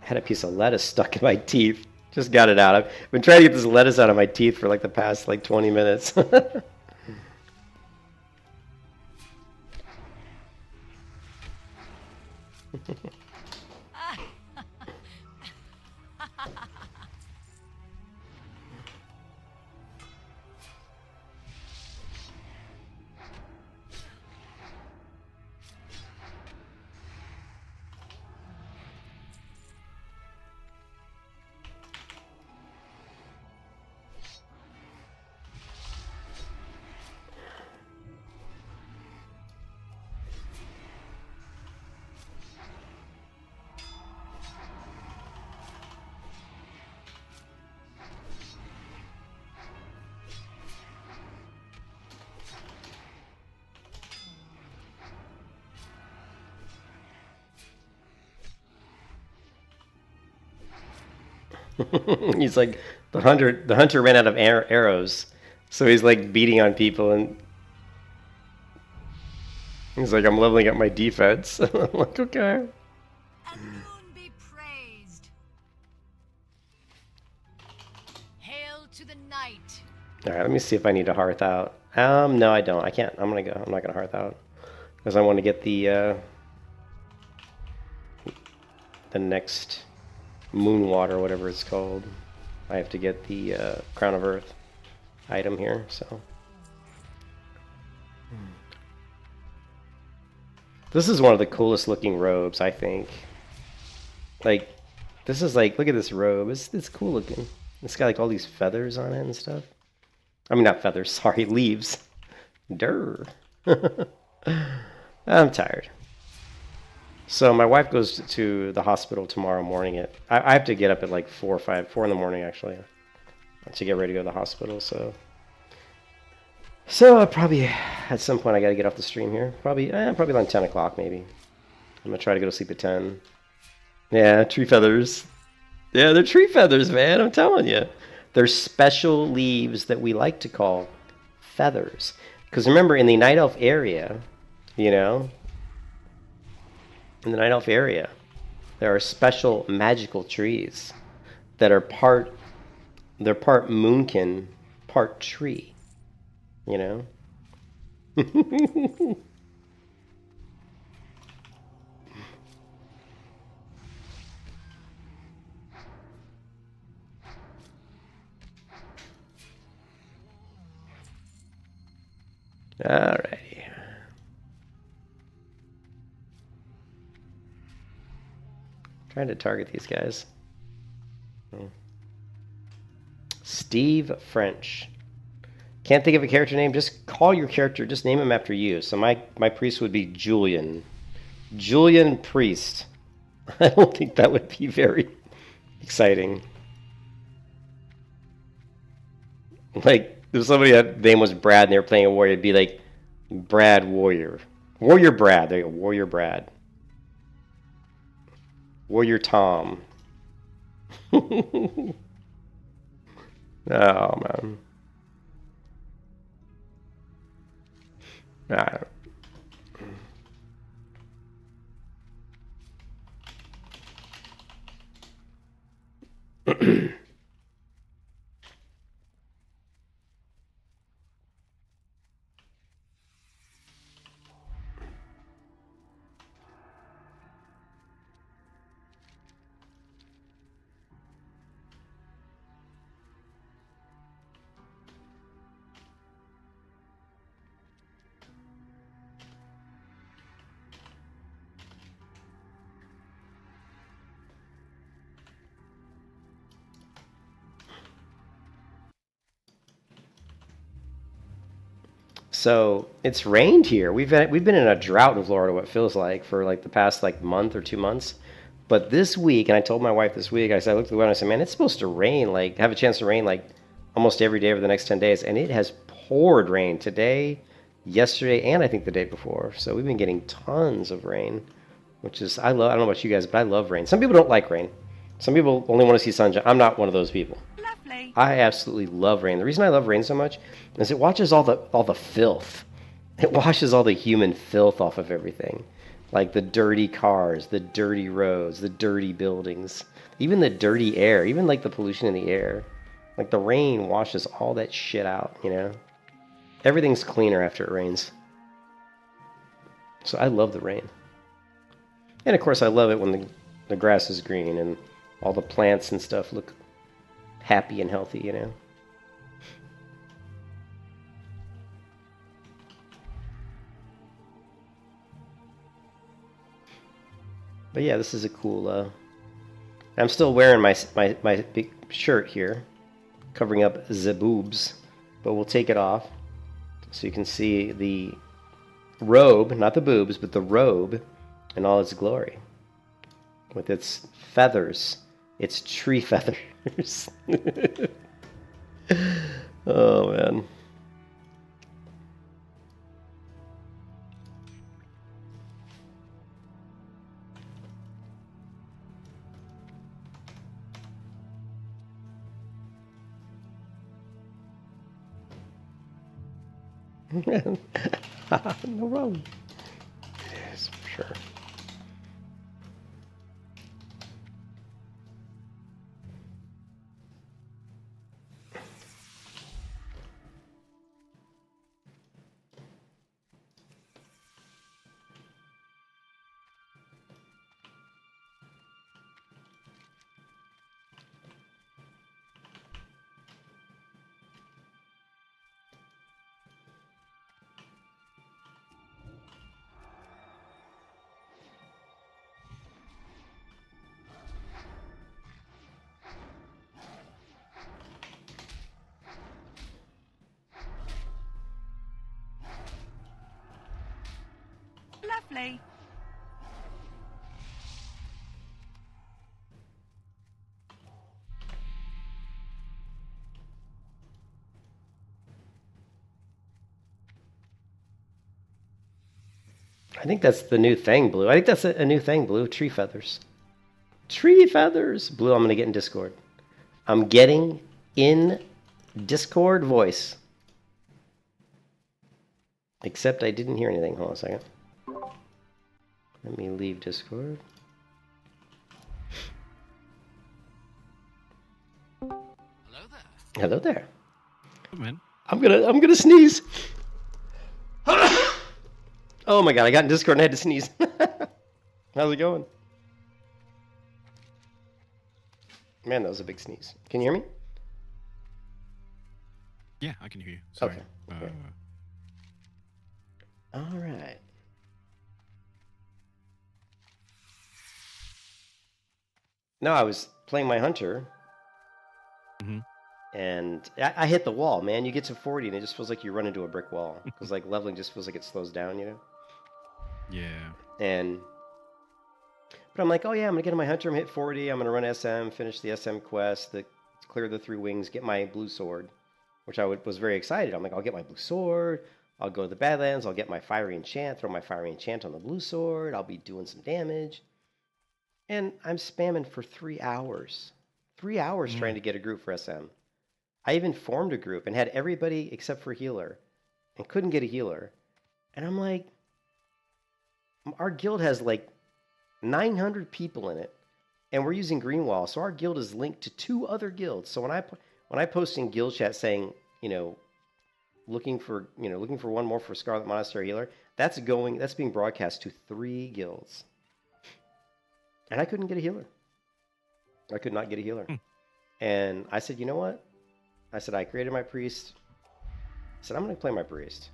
Had a piece of lettuce stuck in my teeth. Just got it out. I've been trying to get this lettuce out of my teeth for like the past like 20 minutes. He's like the hunter ran out of arrows, so he's like beating on people, and he's like, I'm leveling up my defense. I'm like, okay. And moon be praised. Hail to the night. All right, let me see if I need to hearth out. No, I don't. I can't. I'm not gonna hearth out because I want to get the next moon water, whatever it's called. I have to get the Crown of Earth item here, so. This is one of the coolest looking robes, I think. Like, this is like, look at this robe. It's cool looking. It's got like all these feathers on it and stuff. I mean, not feathers, sorry, leaves. Durr. I'm tired. So my wife goes to the hospital tomorrow morning. I have to get up at like 4 in the morning actually, to get ready to go to the hospital. So probably at some point I got to get off the stream here. Probably around 10 o'clock maybe. I'm gonna try to go to sleep at 10. Yeah, tree feathers. Yeah, they're tree feathers, man. I'm telling you. They're special leaves that we like to call feathers. Because remember, in the Night Elf area, you know, in the Night Elf area, there are special magical trees that are they're part moonkin, part tree, you know? Alrighty. Trying to target these guys. Oh. Steve French. Can't think of a character name. Just call your character. Just name him after you. So my priest would be Julian. Julian Priest. I don't think that would be very exciting. Like, if somebody that name was Brad and they were playing a warrior, it'd be like Brad Warrior. Warrior Brad. There you go. Warrior Brad. Warrior Tom. Oh, man. Ah. So it's rained here. We've been in a drought in Florida, what feels like, for like the past like month or 2 months. But this week, and I told my wife this week, I looked at the weather and I said, man, it's supposed to rain, like have a chance to rain like almost every day over the next 10 days. And it has poured rain today, yesterday, and I think the day before. So we've been getting tons of rain, which is, I don't know about you guys, but I love rain. Some people don't like rain. Some people only want to see sunshine. I'm not one of those people. Lovely. I absolutely love rain. The reason I love rain so much is it washes all the filth. It washes all the human filth off of everything. Like the dirty cars, the dirty roads, the dirty buildings, even the dirty air, even like the pollution in the air. Like the rain washes all that shit out, you know? Everything's cleaner after it rains. So I love the rain. And of course I love it when the grass is green and all the plants and stuff look happy and healthy, you know? But yeah, this is a cool, I'm still wearing my big shirt here, covering up the boobs, but we'll take it off so you can see the robe, not the boobs, but the robe in all its glory. With its feathers, its tree feathers. Oh, man. No problem. Yes, for sure. Lovely. I think that's the new thing, Blue. I think that's a new thing, Blue. Tree feathers. Tree feathers. Blue, I'm going to get in Discord. I'm getting in Discord voice. Except I didn't hear anything. Hold on a second. Let me leave Discord. Hello there. Hello there. Come in. I'm gonna sneeze. Oh my god, I got in Discord and I had to sneeze. How's it going? Man, that was a big sneeze. Can you hear me? Yeah, I can hear you. Sorry. Okay. All right. No, I was playing my hunter. And I hit the wall, man. You get to 40 and it just feels like you run into a brick wall. Because like leveling just feels like it slows down, you know? Yeah. But I'm like, oh yeah, I'm gonna get in my hunter, I'm hit 40, I'm gonna run SM, finish the SM quest, clear the 3 wings, get my blue sword. Which I was very excited. I'm like, I'll get my blue sword, I'll go to the Badlands, I'll get my fiery enchant, throw my fiery enchant on the blue sword, I'll be doing some damage. And I'm spamming for 3 hours. 3 hours trying to get a group for SM. I even formed a group and had everybody except for healer. And couldn't get a healer. And I'm like, our guild has like 900 people in it. And we're using Greenwall. So our guild is linked to 2 other guilds. So when I post in guild chat saying, you know, looking for one more for Scarlet Monastery healer, that's being broadcast to 3 guilds. And I couldn't get a healer. I could not get a healer. And I said, you know what? I said, I created my priest. I said, I'm going to play my priest.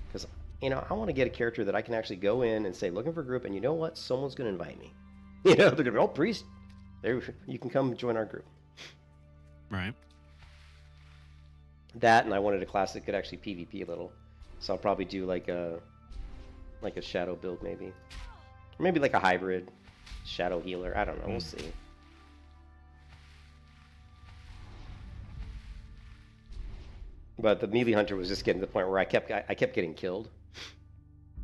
Because, you know, I want to get a character that I can actually go in and say, looking for a group, and you know what? Someone's going to invite me. You know, they're going to be, oh, priest, there, you can come join our group. Right. That, and I wanted a class that could actually PvP a little. So I'll probably do like a shadow build maybe. Or maybe like a hybrid shadow healer. I don't know. We'll see. But the melee hunter was just getting to the point where I kept getting killed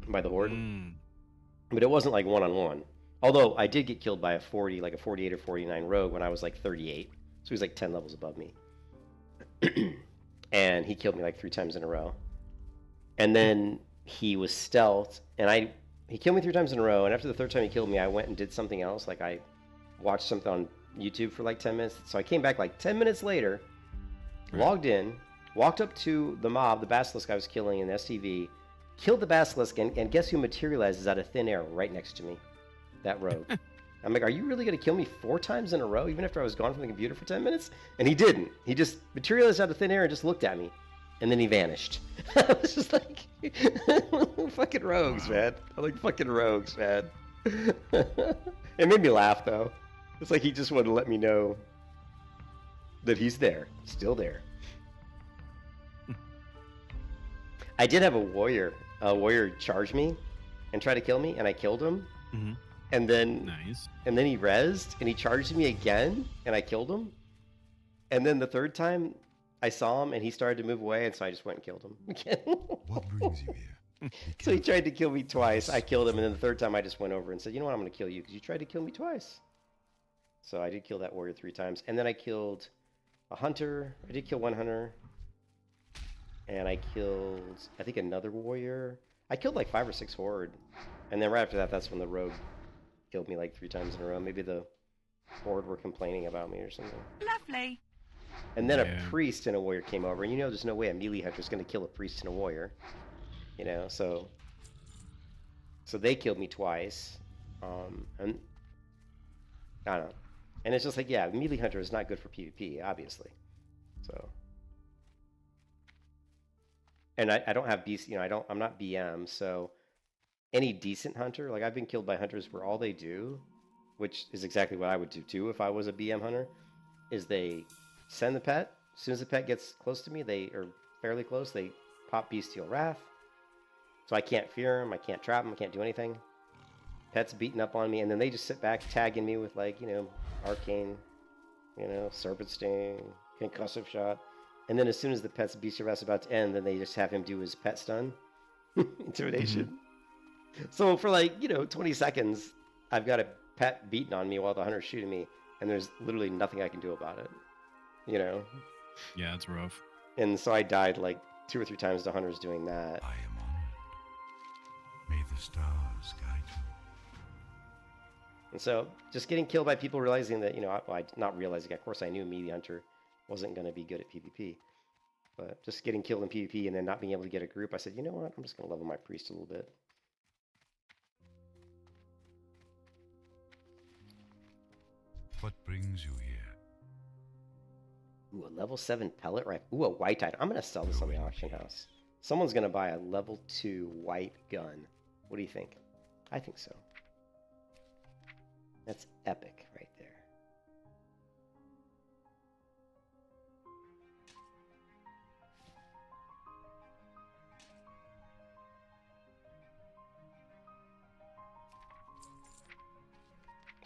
by the horde. But it wasn't like one-on-one. Although I did get killed by a 48 or 49 rogue when I was like 38. So he was like 10 levels above me. And he killed me like 3 times in a row. And then he was stealthed, and he killed me 3 times in a row, and after the 3rd time he killed me, I went and did something else. Like I watched something on YouTube for like 10 minutes. So I came back like 10 minutes later, logged in, walked up to the mob, the basilisk I was killing in the STV, killed the basilisk, and guess who materializes out of thin air right next to me? That rogue. I'm like, are you really going to kill me 4 times in a row, even after I was gone from the computer for 10 minutes? And he didn't. He just materialized out of thin air and just looked at me. And then he vanished. I was just like, fucking rogues, man. I like fucking rogues, man. It made me laugh, though. It's like he just wanted to let me know that he's there. Still there. I did have a warrior charge me and try to kill me, and I killed him. And then he rezzed, and he charged me again, and I killed him. And then the 3rd time, I saw him, and he started to move away, and so I just went and killed him again. What brings you here? So he tried to kill me twice. I killed him, and then the 3rd time, I just went over and said, you know what, I'm going to kill you, because you tried to kill me twice. So I did kill that warrior 3 times. And then I killed a hunter. I did kill 1 hunter. And I killed, I think, another warrior. I killed like 5 or 6 horde. And then right after that, that's when the rogue killed me like 3 times in a row. Maybe the horde were complaining about me or something. Lovely. And then a priest and a warrior came over. And you know there's no way a melee hunter is going to kill a priest and a warrior. You know, so they killed me twice. And I don't know. And it's just like, yeah, melee hunter is not good for PvP, obviously. So... And I don't have BC, you know, I'm not BM, so any decent hunter, like I've been killed by hunters where all they do, which is exactly what I would do too if I was a BM hunter, is they send the pet. As soon as the pet gets close to me, they are fairly close, they pop Bestial Wrath. So I can't fear them, I can't trap them, I can't do anything. Pet's beating up on me, and then they just sit back tagging me with like, you know, Arcane, you know, Serpent Sting, Concussive Shot. And then as soon as the pet's Bestial Wrath's about to end, then they just have him do his pet stun. Intimidation. So for like, 20 seconds, I've got a pet beating on me while the hunter's shooting me, and there's literally nothing I can do about it. Yeah, it's rough. And so I died like 2 or 3 times to hunters doing that. I am honored. May the stars guide you. And so just getting killed by people realizing that, not realizing, of course I knew me, the hunter, wasn't going to be good at PvP. But just getting killed in PvP and then not being able to get a group, I said, you know what, I'm just going to level my priest a little bit. What brings you here? Ooh, a level 7 pellet rifle. Ooh, a white item. I'm going to sell this on the auction house. Someone's going to buy a level 2 white gun. What do you think? I think so. That's epic right there.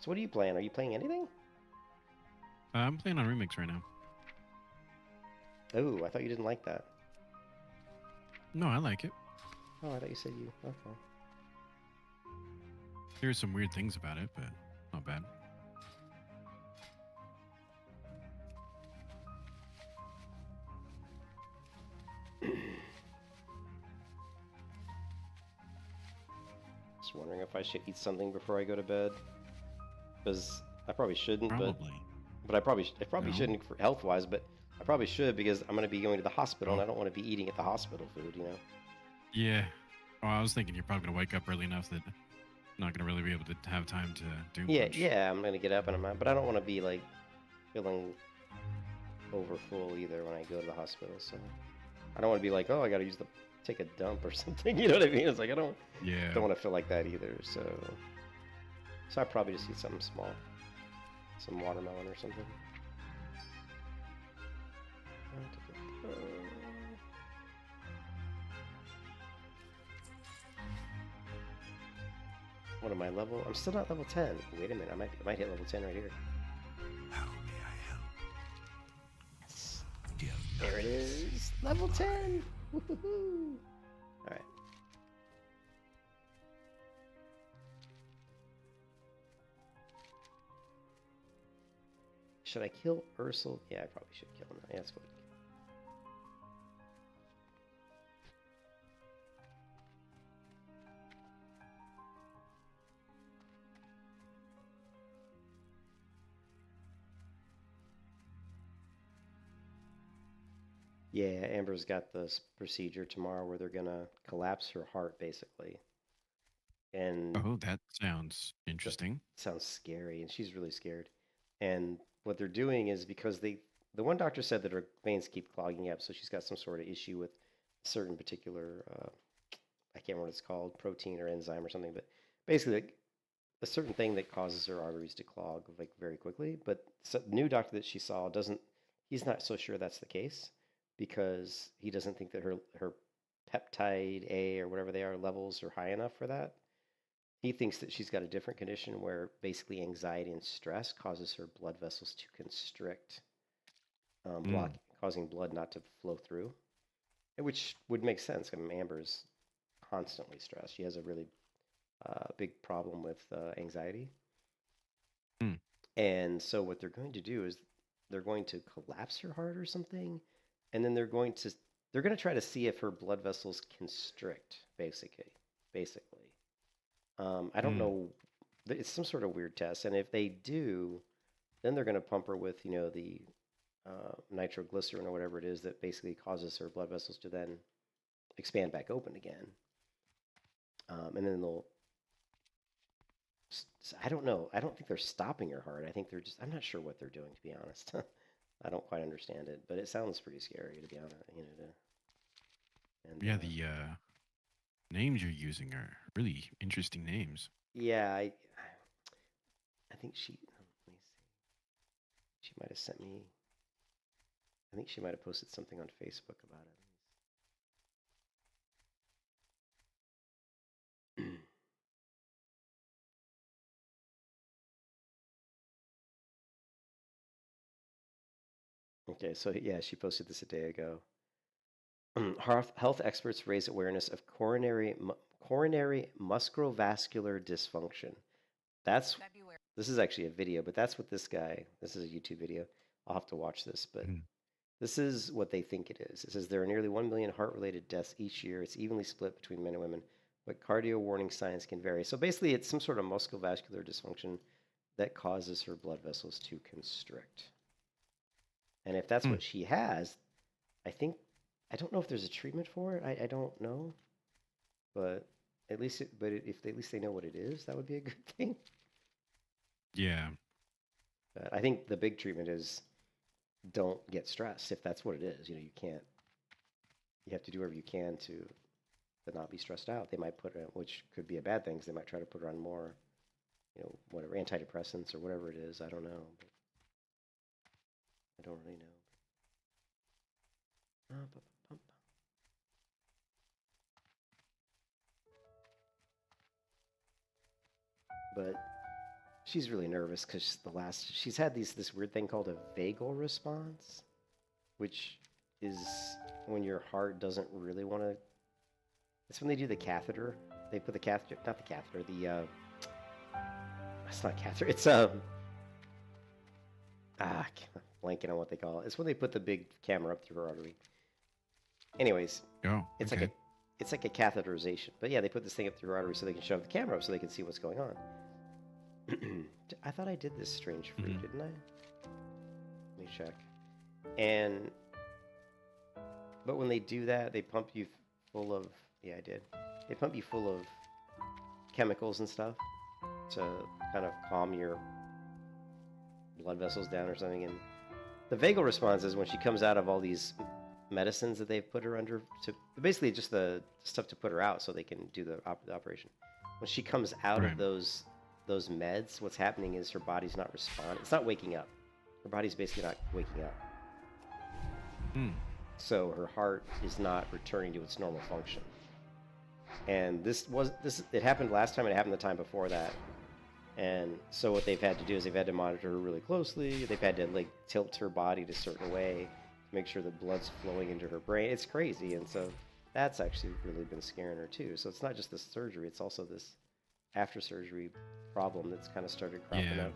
So what are you playing? Are you playing anything? I'm playing on Remix right now. Oh, I thought you didn't like that. No, I like it. Oh, I thought you said you... Okay. There's some weird things about it, but not bad. Just wondering if I should eat something before I go to bed. Because I probably shouldn't, Probably. but I probably No. shouldn't for health-wise, but I probably should because I'm going to be going to the hospital, and I don't want to be eating at the hospital food, Yeah. Oh, I was thinking you're probably gonna wake up early enough that I'm not gonna really be able to have time to do much. Yeah, I'm going to get up, but I don't want to be, like, feeling over full either when I go to the hospital, so... I don't want to be like, oh, I got to take a dump or something, you know what I mean? It's like, I don't want to feel like that either, so I probably just eat something small. Some watermelon or something. What am I level? I'm still not level 10. Wait a minute, I might hit level 10 right here. How may I help? Yes. There it is. Level 10. Woohoo! All right. Should I kill Ursel? Yeah, I probably should kill him. Yeah, let's go. Yeah, Amber's got this procedure tomorrow where they're gonna collapse her heart, basically. And Oh, that sounds interesting. sounds scary, and she's really scared. And what they're doing is because the one doctor said that her veins keep clogging up, so she's got some sort of issue with a certain particular, I can't remember what it's called, protein or enzyme or something, but basically like, a certain thing that causes her arteries to clog like very quickly. But the new doctor that she saw he's not so sure that's the case because he doesn't think that her peptide A or whatever they are levels are high enough for that. He thinks that she's got a different condition where basically anxiety and stress causes her blood vessels to constrict, causing blood not to flow through, which would make sense. I mean, Amber's constantly stressed. She has a really big problem with anxiety. And so what they're going to do is they're going to collapse her heart or something, and then they're going to try to see if her blood vessels constrict, basically. I don't know. It's some sort of weird test, and if they do, then they're going to pump her with, the nitroglycerin or whatever it is that basically causes her blood vessels to then expand back open again. And then I don't know. I don't think they're stopping her heart. I think they're I'm not sure what they're doing, to be honest. I don't quite understand it, but it sounds pretty scary, to be honest. Yeah, the names you're using are really interesting names. Yeah, I think let me see. She might have sent me. I think she might have posted something on Facebook about it. Okay, so yeah, she posted this a day ago. Health experts raise awareness of coronary coronary musculovascular dysfunction. This is actually a video, but that's what this guy. This is a YouTube video. I'll have to watch this, but this is what they think it is. It says there are nearly 1 million heart-related deaths each year. It's evenly split between men and women, but cardio warning signs can vary. So basically, it's some sort of musculovascular dysfunction that causes her blood vessels to constrict. And if that's what she has, I don't know if there's a treatment for it. I don't know, but at least if at least they know what it is, that would be a good thing. Yeah. But I think the big treatment is don't get stressed. If that's what it is, you have to do whatever you can to not be stressed out. They might put it, which could be a bad thing, because they might try to put her on more, whatever, antidepressants or whatever it is. I don't know. But I don't really know. But she's really nervous because she's had this weird thing called a vagal response, which is when your heart doesn't really want to. It's when they do the catheter. They put the catheter, not the catheter. It's not catheter. It's blanking on what they call it. It's when they put the big camera up through her artery. Anyways, it's like a catheterization. But yeah, they put this thing up through her artery so they can shove the camera up so they can see what's going on. I thought I did this strange fruit, didn't I? Let me check. But when they do that, they pump you full of. Yeah, I did. They pump you full of chemicals and stuff to kind of calm your blood vessels down or something. And the vagal response is when she comes out of all these medicines that they've put her under, to basically just the stuff to put her out so they can do the operation. When she comes out of those meds, what's happening is her body's not responding. It's not waking up. Her body's basically not waking up. So her heart is not returning to its normal function. And it happened last time, and it happened the time before that. And so what they've had to do is they've had to monitor her really closely. They've had to tilt her body to a certain way to make sure the blood's flowing into her brain. It's crazy. And so that's actually really been scaring her too. So it's not just the surgery, it's also this after surgery problem that's kind of started cropping up.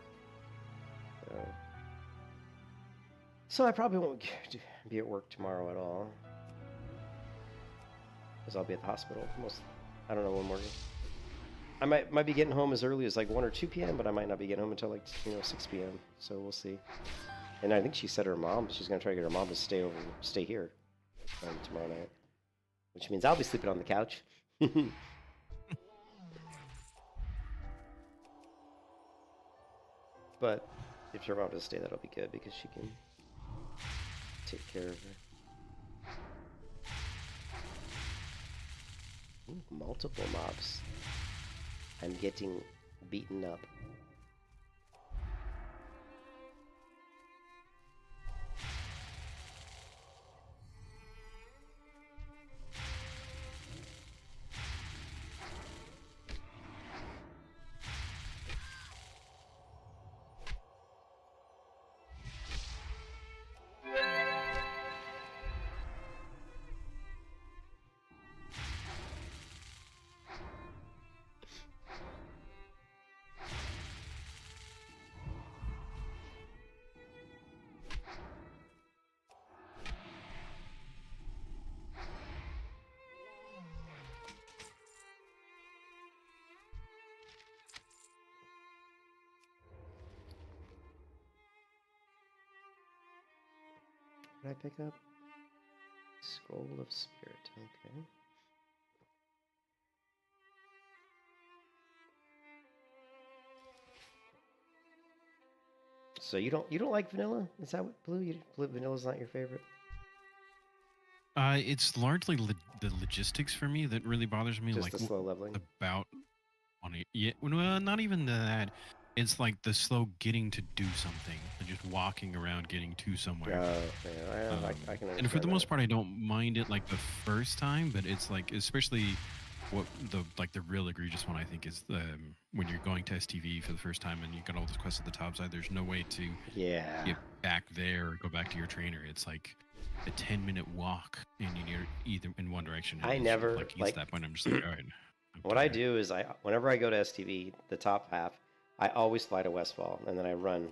So I probably won't be at work tomorrow at all, because I'll be at the hospital I don't know when morning. I might be getting home as early as 1 or 2 p.m., but I might not be getting home until 6 p.m. So we'll see. And I think she said her mom, she's gonna try to get her mom to stay here tomorrow night, which means I'll be sleeping on the couch. But if her mom does stay, that'll be good because she can take care of her. Ooh, multiple mobs. I'm getting beaten up. What did I pick up? Scroll of Spirit. Okay. So you don't like vanilla? Is that what Blue? Vanilla's not your favorite? It's largely the logistics for me that really bothers me. Just the slow leveling. Well, not even that. It's like the slow getting to do something, and just walking around getting to somewhere. I can. And for the most part, I don't mind it the first time, but it's especially what the real egregious one I think is when you're going to STV for the first time and you got all those quests at the top side. There's no way to get back there or go back to your trainer. It's like a 10-minute walk, and you're either in one direction. I never at that point. I'm just all right. What I do is whenever I go to STV, the top half, I always fly to Westfall, and then I run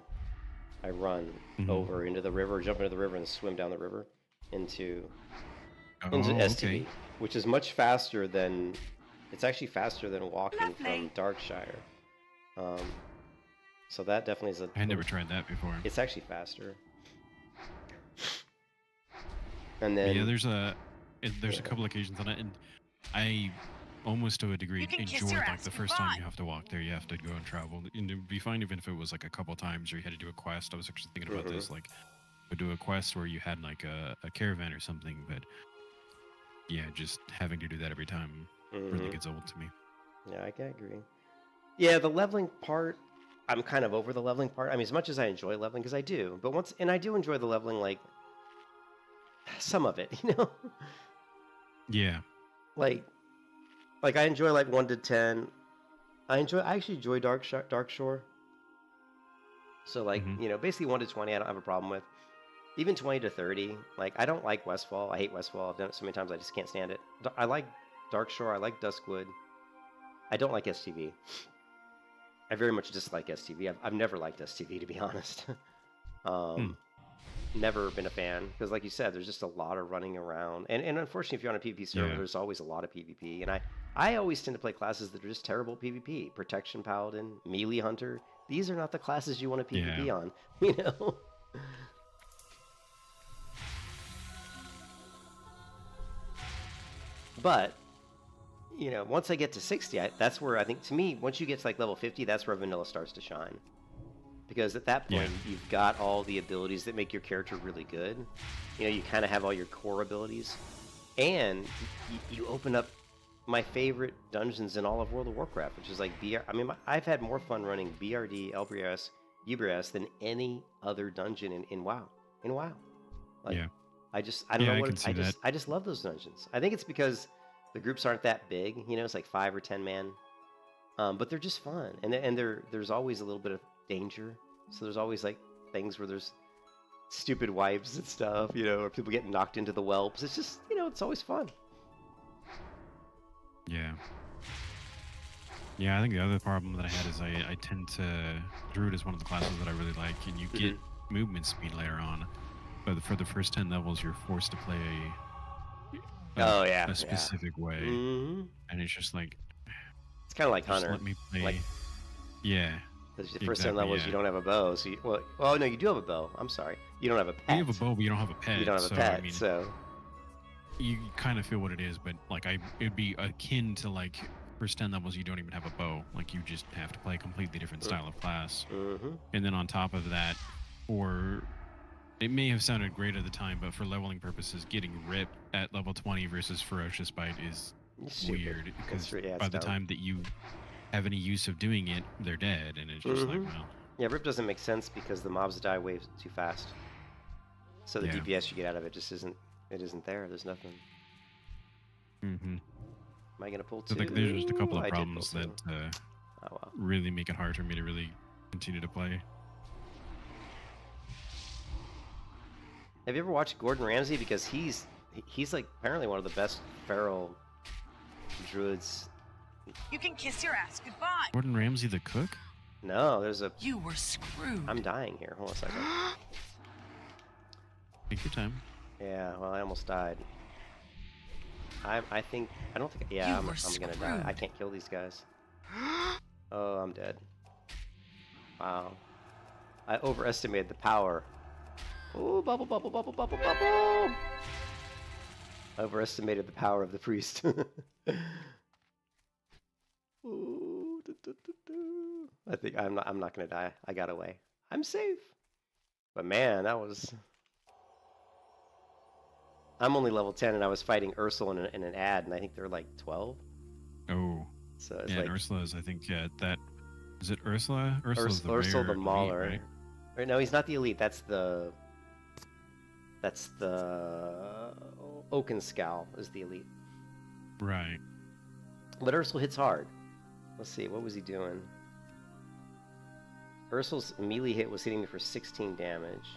over into the river, jump into the river, and swim down the river into STV, which is much faster than. It's actually faster than walking from Darkshire. So that definitely is I never tried that before. It's actually faster. And then yeah, there's a couple occasions on it, and I almost to a degree enjoyed like the first time you have to walk there, you have to go and travel, and it'd be fine even if it was like a couple times or you had to do a quest. I was actually thinking about this, like would do a quest where you had like a caravan or something, but yeah, just having to do that every time really gets old to me. Yeah, I can agree. Yeah, the leveling part, I'm kind of over the leveling part. I mean, as much as I enjoy leveling, because I do, but I do enjoy the leveling, like some of it, you know. Yeah. Like I enjoy like 1 to 10. I actually enjoy Dark Shore. So like you know, basically 1 to 20, I don't have a problem with. Even 20 to 30, like I don't like Westfall. I hate Westfall. I've done it so many times, I just can't stand it. I like Dark Shore. I like Duskwood. I don't like STV. I very much dislike STV. I've never liked STV, to be honest. Never been a fan, because like you said, there's just a lot of running around, and unfortunately, if you're on a PvP server, there's always a lot of PvP, and I always tend to play classes that are just terrible PvP. Protection Paladin, Melee Hunter. These are not the classes you want to PvP on, you know. But you know, once I get to 60, that's where I think, to me, once you get to like level 50, that's where vanilla starts to shine. Because at that point, you've got all the abilities that make your character really good. You know, you kind of have all your core abilities. And you open up my favorite dungeons in all of World of Warcraft, which is like I mean, I've had more fun running BRD, LBRS, UBRS than any other dungeon in WoW. Like, I don't know what I just love those dungeons. I think it's because the groups aren't that big, you know, it's like 5 or 10 man. But they're just fun. And there's always a little bit of danger. So there's always like things where there's stupid wipes and stuff, you know, or people getting knocked into the whelps. It's just, you know, it's always fun. Yeah. Yeah, I think the other problem that I had is I tend to... Druid is one of the classes that I really like, and you get movement speed later on. But for the first 10 levels, you're forced to play a specific way. And it's just like... It's kind of like Hunter. Let me play... Yeah. Because the first 10 levels, you don't have a bow. So well, no, you do have a bow. I'm sorry. You don't have a pet. You have a bow, but you don't have a pet. You don't have a pet, I mean, so... You kind of feel what it is, but like it'd be akin to like first 10 levels, you don't even have a bow. Like you just have to play a completely different style of class. And then on top of that, it may have sounded great at the time, but for leveling purposes, getting ripped at level 20 versus Ferocious Bite is weird, because by the time that you have any use of doing it, they're dead, and it's just like, well... Yeah, rip doesn't make sense because the mobs die way too fast. So the DPS you get out of it just isn't there. There's nothing. Am I going to pull two? So there's just a couple of problems that really make it hard for me to really continue to play. Have you ever watched Gordon Ramsay? Because he's like apparently one of the best feral druids. You can kiss your ass goodbye. Gordon Ramsay the cook? No, there's a... You were screwed. I'm dying here. Hold on a second. Take your time. Yeah, well, I almost died. I don't think... Yeah, I'm gonna die. I can't kill these guys. Oh, I'm dead. Wow. I overestimated the power. Ooh, bubble, bubble, bubble, bubble, bubble! I overestimated the power of the priest. Ooh, I think I'm not gonna die. I got away. I'm safe. But man, that was... I'm only level 10, and I was fighting Ursula in an ad, and I think they're like 12. Oh. So it's yeah, like... Ursula's, I think, that... Is it Ursula? Ursula's Ursula the Mauler. Elite, right? No, he's not the elite. That's the Oakenscowl is the elite. Right. But Ursula hits hard. Let's see, what was he doing? Ursula's melee hit was hitting me for 16 damage.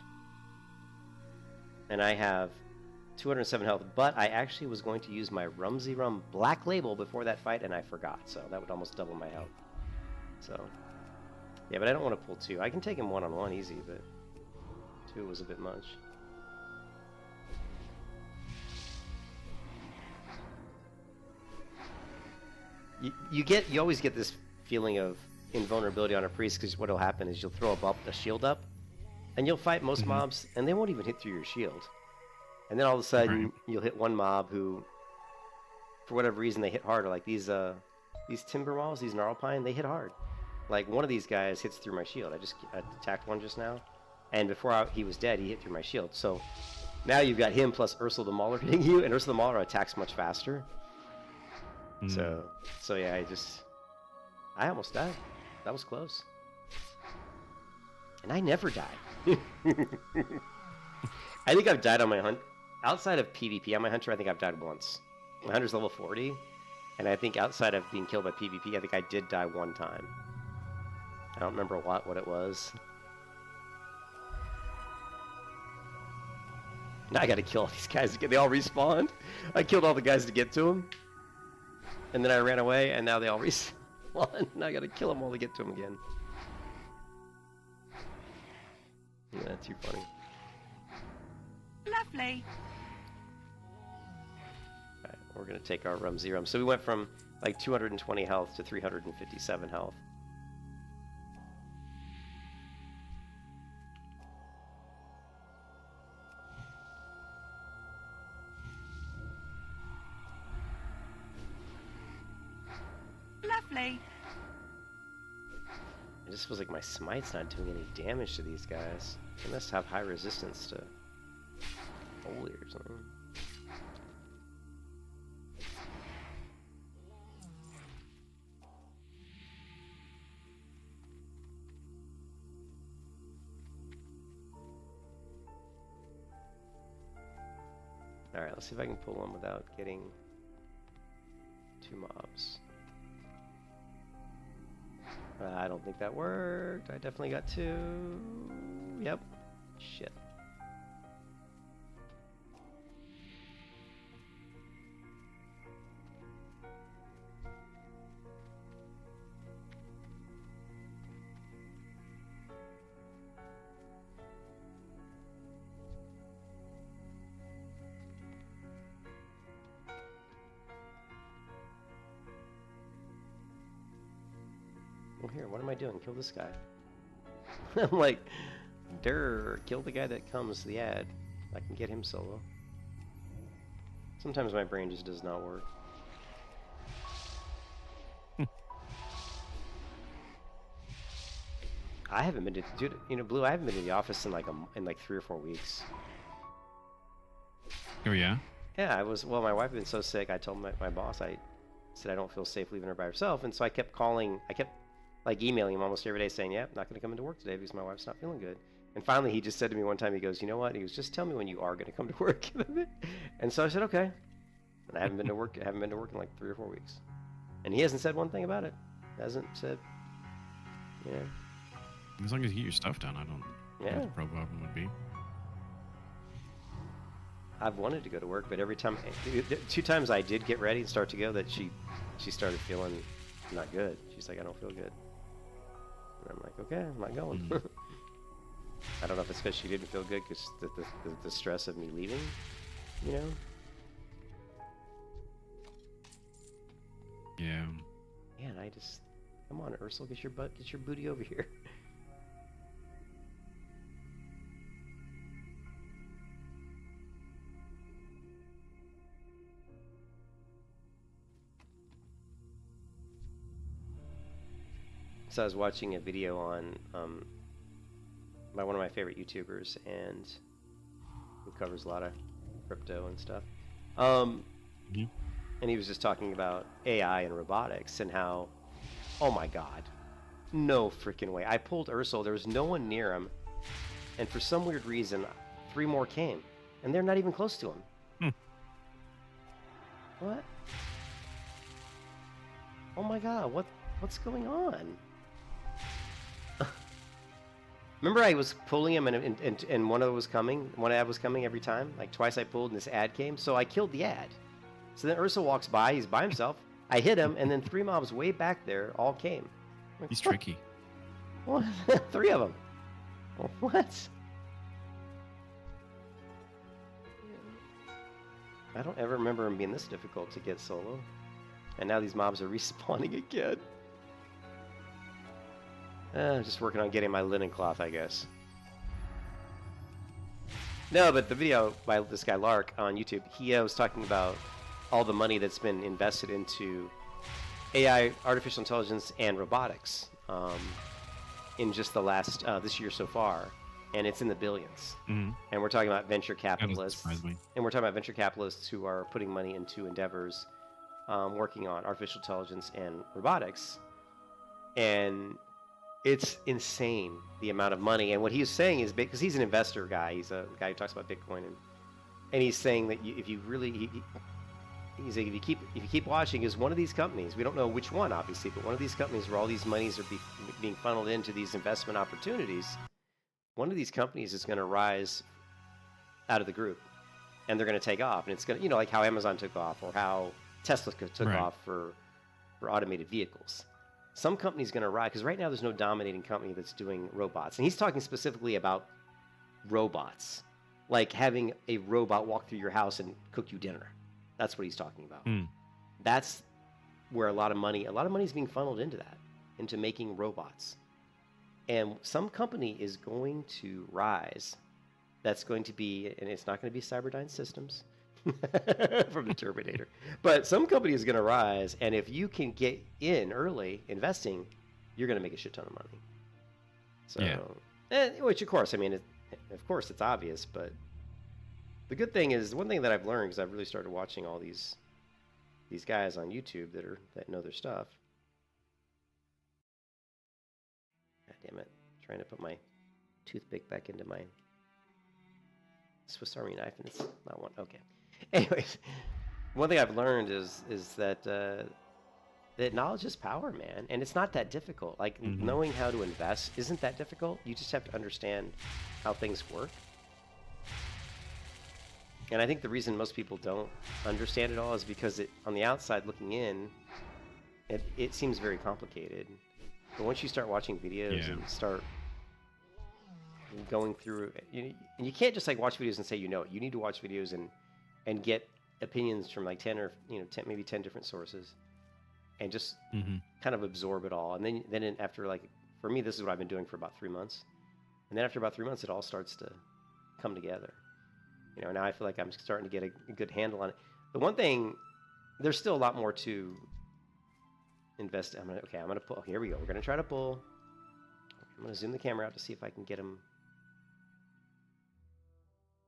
And I have 207 health, but I actually was going to use my Rumsey Rum Black Label before that fight, and I forgot, so that would almost double my health. So, yeah, but I don't want to pull 2. I can take him one-on-one easy, but 2 was a bit much. You always get this feeling of invulnerability on a priest, because what will happen is you'll throw a shield up, and you'll fight most mobs, and they won't even hit through your shield. And then all of a sudden, you'll hit one mob who, for whatever reason, they hit harder. Like these timber walls, these gnarlpine, they hit hard. Like one of these guys hits through my shield. I attacked one just now, and before he was dead, he hit through my shield. So now you've got him plus Ursula the Mauler hitting you, and Ursula the Mauler attacks much faster. So yeah, I almost died. That was close. And I never die. I think I've died on my hunt. Outside of PvP on my hunter, I think I've died once. My hunter's level 40, and I think outside of being killed by PvP, I think I did die one time. I don't remember what it was. Now I gotta kill all these guys again. They all respawned. I killed all the guys to get to them. And then I ran away, and now they all respawn. Now I gotta kill them all to get to them again. Yeah, too funny. Lovely. Alright, we're gonna take our Rumsey Rum. So we went from like 220 health to 357 health. Lovely. It just feels like my smite's not doing any damage to these guys. They must have high resistance to holy or something. Alright, let's see if I can pull one without getting 2 mobs. I don't think that worked. I definitely got 2. Yep. Shit. Well, here, what am I doing? Kill this guy. I'm like, kill the guy that comes to the ad. I can get him solo. Sometimes my brain just does not work. I haven't been to, dude, Blue, I haven't been to the office in like 3 or 4 weeks. Oh yeah? Yeah, well, my wife had been so sick, I told my boss, I said I don't feel safe leaving her by herself, and so I kept calling, like emailing him almost every day saying, yeah, I'm not going to come into work today because my wife's not feeling good. And finally he just said to me one time, he goes, you know what? He goes, just tell me when you are going to come to work. And so I said, okay. And I haven't been to work in like 3 or 4 weeks. And he hasn't said one thing about it. Hasn't said, yeah. As long as you get your stuff done, I don't know what the problem would be. I've wanted to go to work, but every time, 2 times I did get ready and start to go, that she started feeling not good. She's like, I don't feel good. And I'm like, okay, I'm not going. I don't know if it's because she didn't feel good because the stress of me leaving, you know? Yeah. Yeah, and I just, come on, Ursula, get your booty over here. So I was watching a video on by one of my favorite YouTubers, and who covers a lot of crypto and stuff. And he was just talking about AI and robotics and how, oh my god, no freaking way. I pulled Ursula, there was no one near him, and for some weird reason, 3 more came, and they're not even close to him. What? Oh my god, what's going on? Remember, I was pulling him, and one ad was coming every time. Like twice I pulled, and this ad came, so I killed the ad. So then Ursa walks by. He's by himself. I hit him, and then 3 mobs way back there all came. Like, He's tricky. What? 3 of them. What? I don't ever remember him being this difficult to get solo. And now these mobs are respawning again. Just working on getting my linen cloth, I guess. No, but the video by this guy Lark on YouTube, he was talking about all the money that's been invested into AI, artificial intelligence, and robotics in just the last this year so far, and it's in the billions. Mm-hmm. And we're talking about venture capitalists, surprise me. and we're talking about venture capitalists who are putting money into endeavors working on artificial intelligence and robotics, and it's insane the amount of money. And what he was saying is, because he's an investor guy, he's a guy who talks about Bitcoin, and he's saying that if you really, he's like, if you keep watching, is one of these companies, we don't know which one obviously, but one of these companies where all these monies are being funneled into these investment opportunities, one of these companies is going to rise out of the group, and they're going to take off, and it's going to, like how Amazon took off, or how Tesla took off for automated vehicles. Some company's going to rise, because right now there's no dominating company that's doing robots. And he's talking specifically about robots, like having a robot walk through your house and cook you dinner. That's what he's talking about. That's where a lot of money is being funneled into that, into making robots. And some company is going to rise. That's going to be, and it's not going to be Cyberdyne Systems from the Terminator, but some company is going to rise, and if you can get in early investing, you're going to make a shit ton of money. So, yeah. Which of course, I mean, of course it's obvious, but the good thing is, one thing that I've learned, because I've really started watching all these guys on YouTube that know their stuff. God damn it! I'm trying to put my toothpick back into my Swiss Army knife, and it's not one. Okay. Anyways, one thing I've learned is that that knowledge is power, man, and it's not that difficult. Like knowing how to invest isn't that difficult. You just have to understand how things work. And I think the reason most people don't understand it all is because on the outside looking in, it seems very complicated. But once you start watching videos and start going through, and you can't just like watch videos and say you know it. You need to watch videos and get opinions from like 10 or 10 different sources, and just kind of absorb it all. And then after, like, for me, this is what I've been doing for about 3 months. And then after about 3 months, it all starts to come together. Now I feel like I'm starting to get a good handle on it. The one thing, there's still a lot more to invest. I'm gonna pull. Here we go. We're gonna try to pull. I'm gonna zoom the camera out to see if I can get him.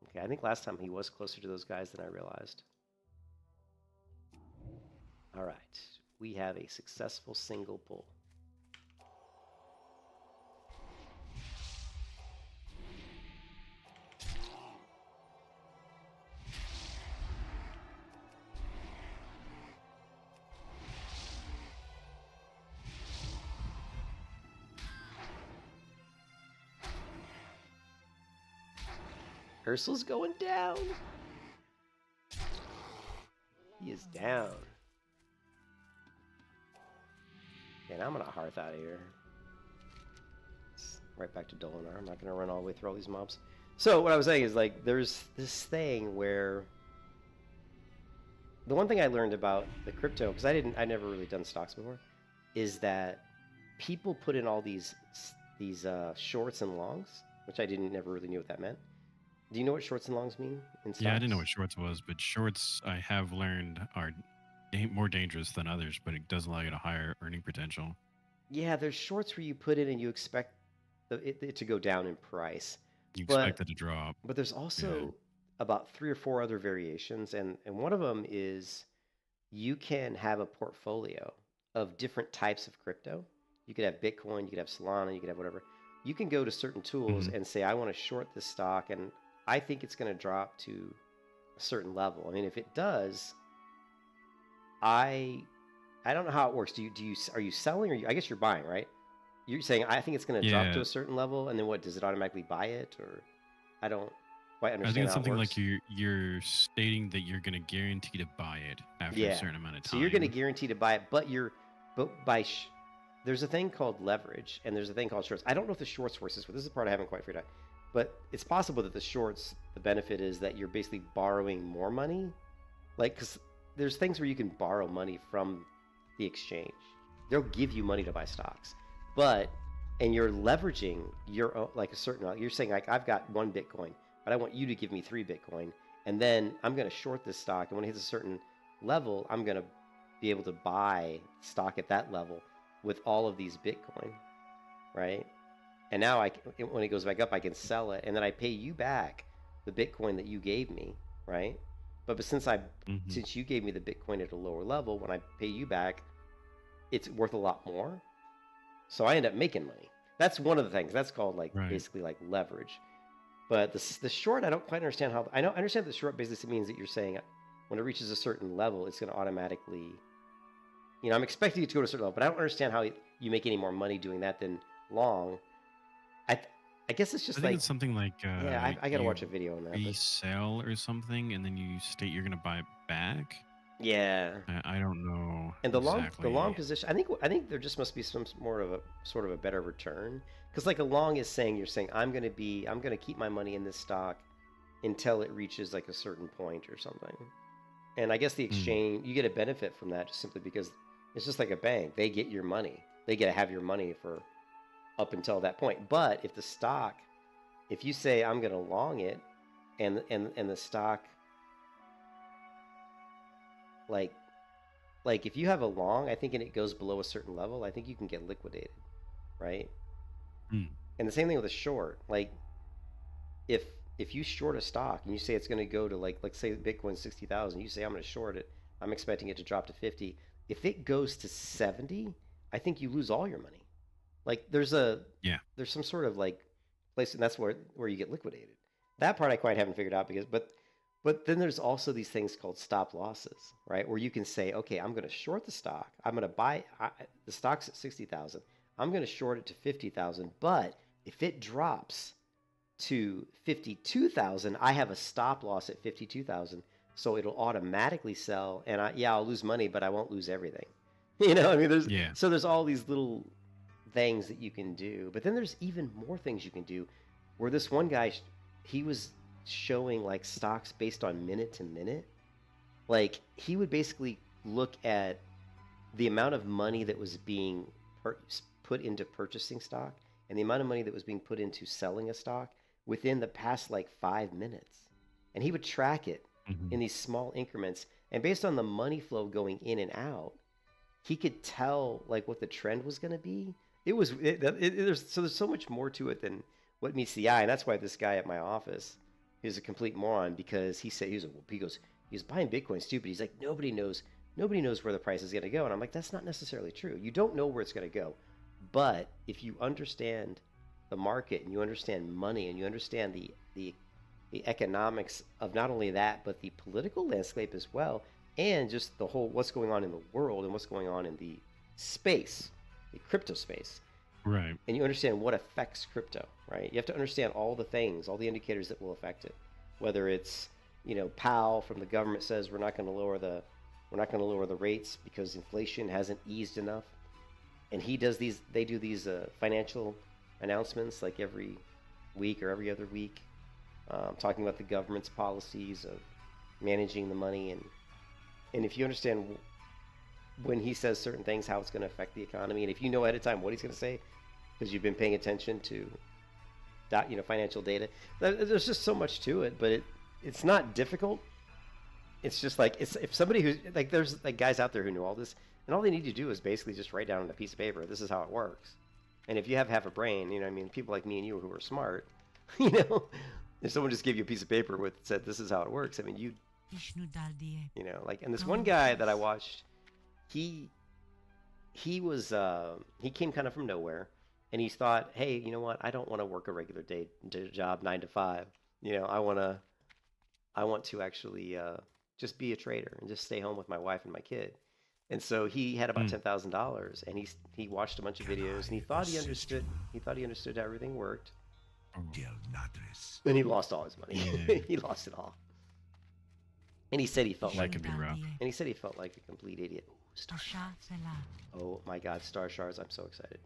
Okay, I think last time he was closer to those guys than I realized. All right, we have a successful single pull. Ursul's going down. He is down. And I'm gonna hearth out of here. Right back to Dolinar. I'm not gonna run all the way through all these mobs. So what I was saying is, like, there's this thing where the one thing I learned about the crypto, because I never really done stocks before, is that people put in all these shorts and longs, which I never really knew what that meant. Do you know what shorts and longs mean in stocks? Yeah, I didn't know what shorts was, but shorts I have learned are more dangerous than others, but it does allow you to higher earning potential. Yeah, there's shorts where you put in and you expect it to go down in price. You expect it to drop. But there's also about 3 or 4 other variations, and one of them is you can have a portfolio of different types of crypto. You could have Bitcoin, you could have Solana, you could have whatever. You can go to certain tools and say, I want to short this stock, and I think it's going to drop to a certain level. I mean, if it does, I don't know how it works. Are you selling, or I guess you're buying, right? you're saying I think it's going to drop to Yeah. a certain level, and then what? Does it automatically buy it, or I don't quite I understand think it's how something it like works. you're stating that you're going to guarantee to buy it after a Yeah. certain amount of time. So you're going to guarantee to buy it, but there's a thing called leverage, and there's a thing called shorts. I don't know if the shorts works this way. This is the part I haven't quite figured out. But it's possible that the shorts, the benefit is that you're basically borrowing more money. Like, because there's things where you can borrow money from the exchange. They'll give you money to buy stocks. And you're leveraging your own, like a certain amount. You're saying, like, I've got 1 Bitcoin, but I want you to give me 3 Bitcoin. And then I'm going to short this stock. And when it hits a certain level, I'm going to be able to buy stock at that level with all of these Bitcoin, right? And now when it goes back up, I can sell it, and then I pay you back the Bitcoin that you gave me, right? But since you gave me the Bitcoin at a lower level, when I pay you back, it's worth a lot more. So I end up making money. That's one of the things. That's called basically like leverage. But the short, I don't quite understand how. I understand that the short basically means that you're saying when it reaches a certain level, it's going to automatically. I'm expecting it to go to a certain level, but I don't understand how you make any more money doing that than long. I guess it's just I think it's something like yeah, I gotta you watch a video on that. resell or something, and then you state you're going to buy it back. Yeah, I don't know. and the exactly. long position, I think there just must be some more of a sort of a better return, because like a long is saying you're saying I'm going to keep my money in this stock until it reaches like a certain point or something. And I guess the exchange, you get a benefit from that just simply because it's just like a bank. They get your money. They get to have your money for up until that point. But if the stock, if you say I'm going to long it, and the stock, like if you have a long, I think, and it goes below a certain level, I think you can get liquidated, right? And the same thing with a short. Like if you short a stock and you say it's going to go to let's say Bitcoin's 60,000, you say I'm going to short it. I'm expecting it to drop to 50. If it goes to 70, I think you lose all your money. Like there's some sort of like place, and that's where you get liquidated. That part I quite haven't figured out but then there's also these things called stop losses, right? Where you can say, okay, I'm going to short the stock. I'm going to buy the stock's at 60,000. I'm going to short it to 50,000. But if it drops to 52,000, I have a stop loss at 52,000. So it'll automatically sell, and I'll lose money, but I won't lose everything. I mean, there's all these little things that you can do, but then there's even more things you can do. Where this one guy, he was showing like stocks based on minute to minute. Like he would basically look at the amount of money that was being put into purchasing stock and the amount of money that was being put into selling a stock within the past 5 minutes, and he would track it in these small increments, and based on the money flow going in and out, he could tell what the trend was going to be. There's so much more to it than what meets the eye, and that's why this guy at my office is a complete moron, because he said he was buying Bitcoin stupid. He's like, nobody knows where the price is going to go, and I'm like, that's not necessarily true. You don't know where it's going to go, but if you understand the market and you understand money and you understand the economics of not only that but the political landscape as well, and just the whole what's going on in the world and what's going on in the space, the crypto space. Right. And you understand what affects crypto, right? You have to understand all the things, all the indicators that will affect it. Whether it's, Powell from the government says we're not going to lower the rates because inflation hasn't eased enough. And they do these financial announcements like every week or every other week, talking about the government's policies of managing the money, and if you understand when he says certain things, how it's going to affect the economy, and if you know ahead of time what he's going to say because you've been paying attention to financial data, there's just so much to it. But it's not difficult. It's just if somebody who's there's guys out there who know all this, and all they need to do is basically just write down on a piece of paper, this is how it works. And if you have half a brain, people like me and you who are smart, if someone just gave you a piece of paper said this is how it works, and this one guy that I watched, he came kind of from nowhere, and he thought, hey, you know what? I don't want to work a regular day job 9 to 5. I want to actually just be a trader and just stay home with my wife and my kid. And so he had about $10,000, and he watched a bunch of videos, and he thought he understood. He thought he understood how everything worked. And he lost all his money. He lost it all. And he said he felt like That could be rough. And he said he felt like a complete idiot. Ooh, star shards. Oh my God, star shards! I'm so excited.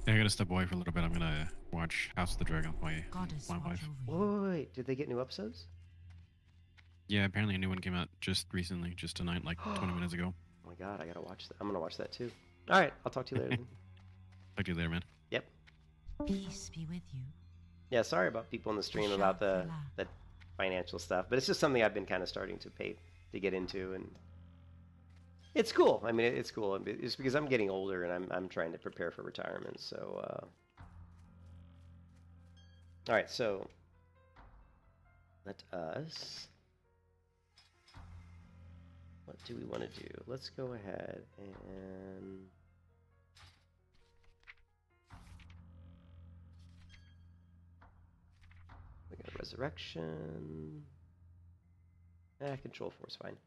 Yeah, I gotta step away for a little bit. I'm gonna watch House of the Dragon with my wife. Wait. Did they get new episodes? Yeah, apparently a new one came out just recently, just tonight, like 20 minutes ago. Oh my God, I gotta watch that. I'm gonna watch that too. All right, I'll talk to you later. Then. Talk to you later, man. Yep. Peace be with you. Yeah, sorry about people in the stream about the financial stuff, but it's just something I've been kind of starting to get into, and it's cool. I mean, it's cool. It's because I'm getting older and I'm trying to prepare for retirement. So, all right. So, let us. What do we want to do? Let's go ahead and. We got resurrection. Control 4 is fine.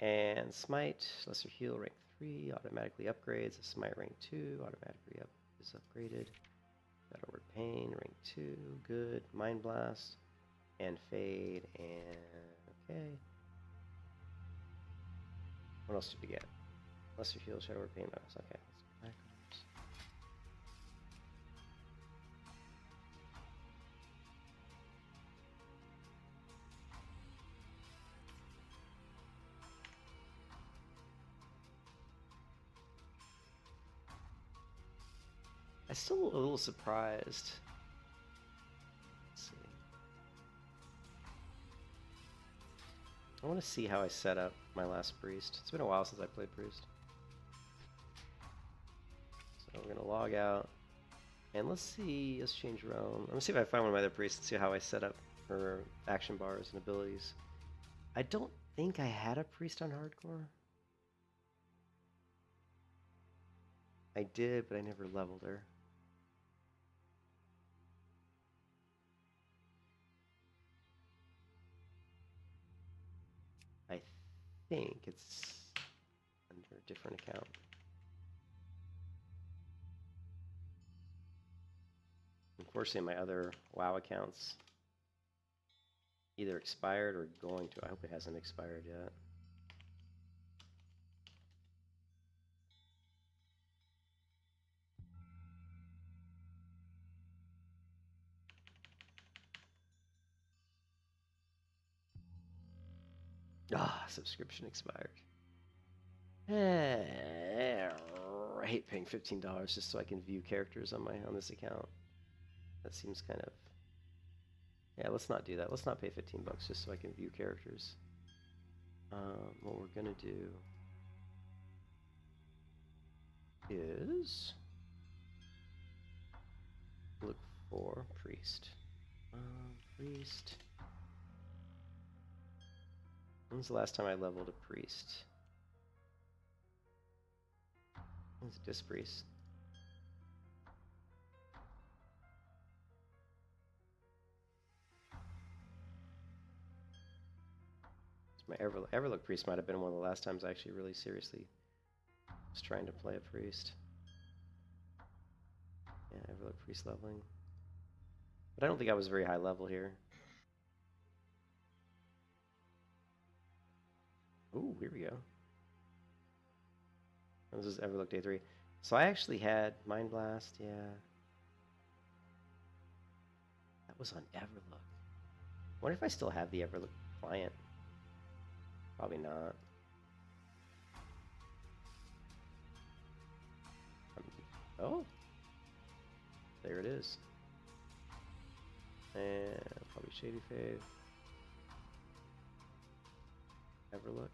And smite, lesser heal, rank 3, automatically upgrades. A smite rank 2, automatically is upgraded. Battle word pain, rank 2, good. Mind blast, and fade, and okay. What else did we get? Lesser heal, shadow word pain, okay. Let's go backwards. I'm still a little surprised. Let's see. I want to see how I set up my last priest. It's been a while since I played priest. So we're going to log out. And let's see, let's change realm. Let me see if I find one of my other priests and see how I set up her action bars and abilities. I don't think I had a priest on hardcore. I did, but I never leveled her. I think it's under a different account. Unfortunately, my other WoW accounts either expired or going to. I hope it hasn't expired yet. Subscription expired. I hate paying $15 just so I can view characters on this account. That seems kind of... Yeah, let's not do that. Let's not pay $15 just so I can view characters. What we're gonna do is look for priest. Priest. When's the last time I leveled a priest? When's a disc priest? My Everlook priest might have been one of the last times I actually really seriously was trying to play a priest. Yeah, Everlook priest leveling. But I don't think I was very high level here. Ooh, here we go. This is Everlook day 3. So I actually had Mind Blast, yeah. That was on Everlook. I wonder if I still have the Everlook client. Probably not. Oh, there it is. And probably Shady Fave. Everlook.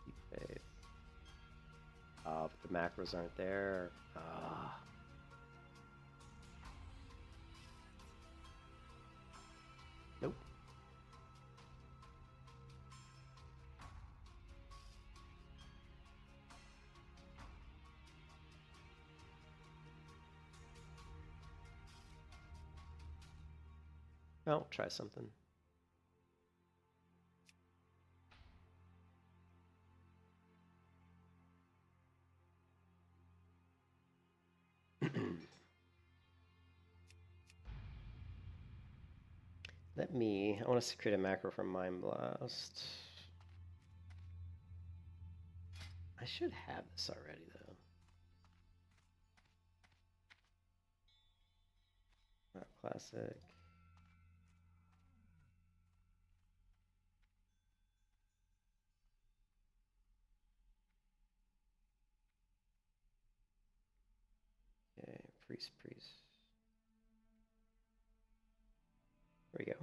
Deep Fave. Oh, but the macros aren't there. Ah. Nope. Well, try something. I want to create a macro for Mind Blast. I should have this already, though. Classic. Okay, priest. There we go.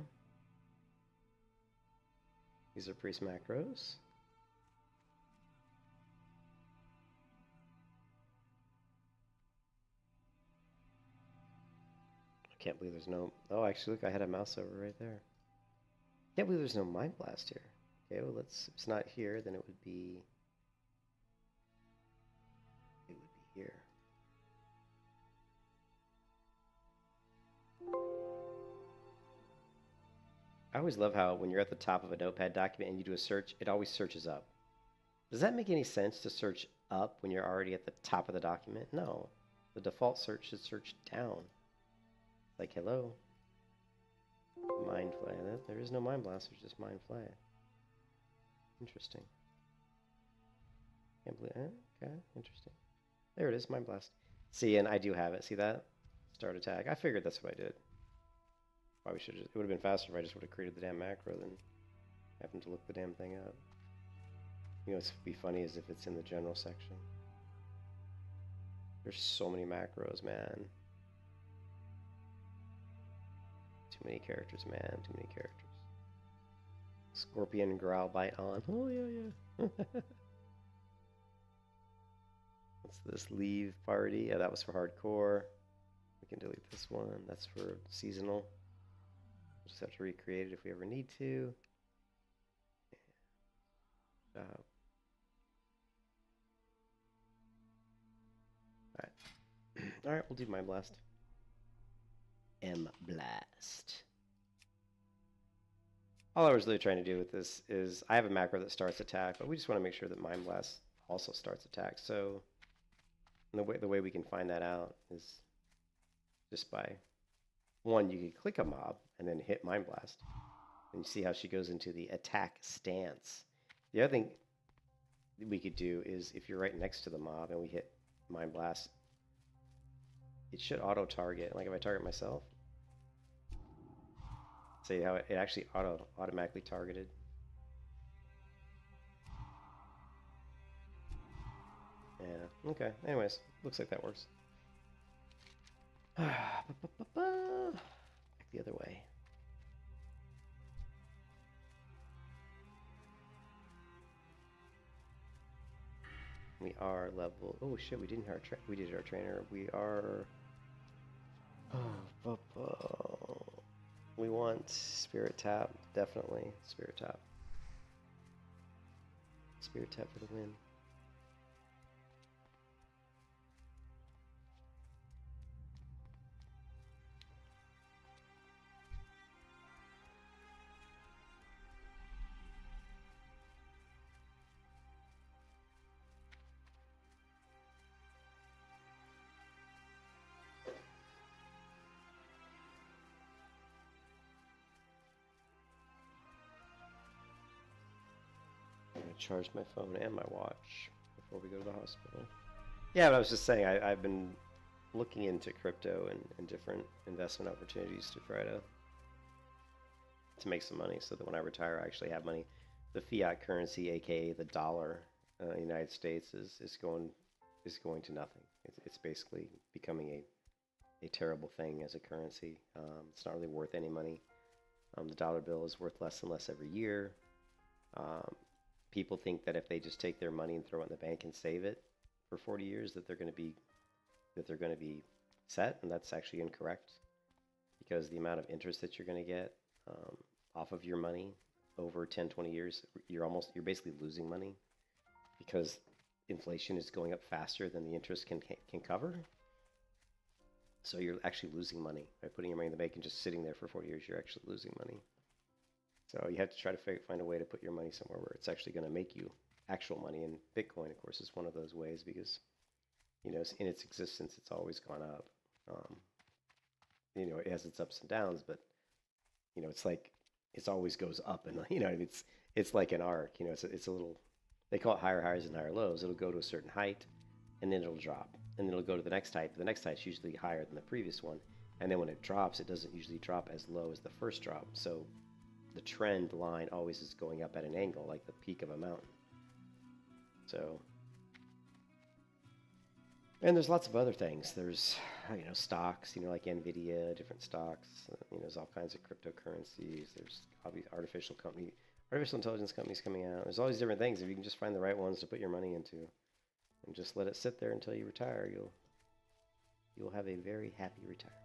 These are priest macros. I can't believe there's no... Oh, actually, look, I had a mouse over right there. Can't believe there's no Mind Blast here. Okay, well, if it's not here, then it would be... here. I always love how when you're at the top of a notepad document and you do a search, it always searches up. Does that make any sense to search up when you're already at the top of the document? No. The default search should search down. Like, hello. Mind Flay. There is no Mind Blast, there's just Mind Flay. Interesting. Can't believe okay, interesting. There it is, Mind Blast. See, and I do have it. See that? Start attack. I figured that's what I did. Probably should it would have been faster if I just would have created the damn macro than having to look the damn thing up. You know what's be funny is if it's in the general section. There's so many macros, man. Too many characters, man. Too many characters. Scorpion growl bite on. Oh yeah. What's this? Leave party. Yeah, that was for hardcore. We can delete this one. That's for seasonal. We'll just have to recreate it if we ever need to. Alright. Alright, we'll do Mind Blast. M-Blast. All I was really trying to do with this is I have a macro that starts attack, but we just want to make sure that Mind Blast also starts attack. So the way we can find that out is just by one, you could click a mob and then hit Mind Blast. And you see how she goes into the attack stance. The other thing we could do is if you're right next to the mob and we hit Mind Blast, it should auto target. Like if I target myself, see how it actually automatically targeted. Yeah, okay. Anyways, looks like that works. Back the other way. We are level. Oh shit! We didn't. We did our trainer. We are. We want Spirit Tap, definitely Spirit Tap. Spirit Tap for the win. Charge my phone and my watch before we go to the hospital. Yeah, but I was just saying I've been looking into crypto and different investment opportunities to try to make some money so that when I retire I actually have money. The fiat currency, aka the dollar, in the United States is going to nothing. It's basically becoming a terrible thing as a currency. It's not really worth any money. The dollar bill is worth less and less every year. People think that if they just take their money and throw it in the bank and save it for 40 years, that they're going to be set, and that's actually incorrect. Because the amount of interest that you're going to get off of your money over 10, 20 years, you're basically losing money because inflation is going up faster than the interest can cover. So you're actually losing money by putting your money in the bank and just sitting there for 40 years. You're actually losing money. So you have to try to find a way to put your money somewhere where it's actually going to make you actual money. And Bitcoin, of course, is one of those ways because you know, in its existence, it's always gone up. You know, it has its ups and downs, but you know, it's like it always goes up, and you know, it's like an arc. You know, it's a little. They call it higher highs and higher lows. It'll go to a certain height, and then it'll drop, and then it'll go to the next height. But the next height's usually higher than the previous one, and then when it drops, it doesn't usually drop as low as the first drop. So the trend line always is going up at an angle, like the peak of a mountain. So. And there's lots of other things. There's, you know, stocks, you know, like NVIDIA, different stocks. You know, there's all kinds of cryptocurrencies. There's obviously artificial intelligence companies coming out. There's all these different things. If you can just find the right ones to put your money into and just let it sit there until you retire, you'll have a very happy retirement.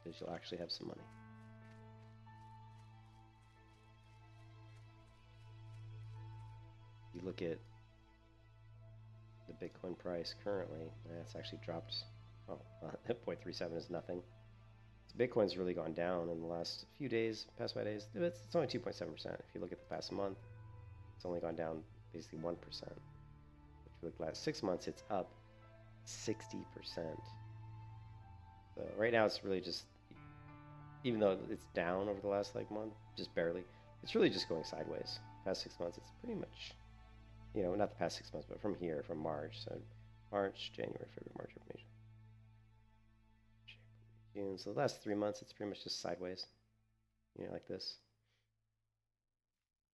Because you'll actually have some money. You look at the Bitcoin price currently, it's actually dropped. Oh, 0.37 is nothing. So Bitcoin's really gone down in the last few days, past 5 days. It's only 2.7%. If you look at the past month, it's only gone down basically 1%. If you look at the last 6 months, it's up 60%. So right now, it's really just, even though it's down over the last month, just barely, it's really just going sideways. Past 6 months, it's pretty much. You know, not the past 6 months, but from here, from March. So March, January, February, March, April, May, June. So the last 3 months, it's pretty much just sideways. You know, like this.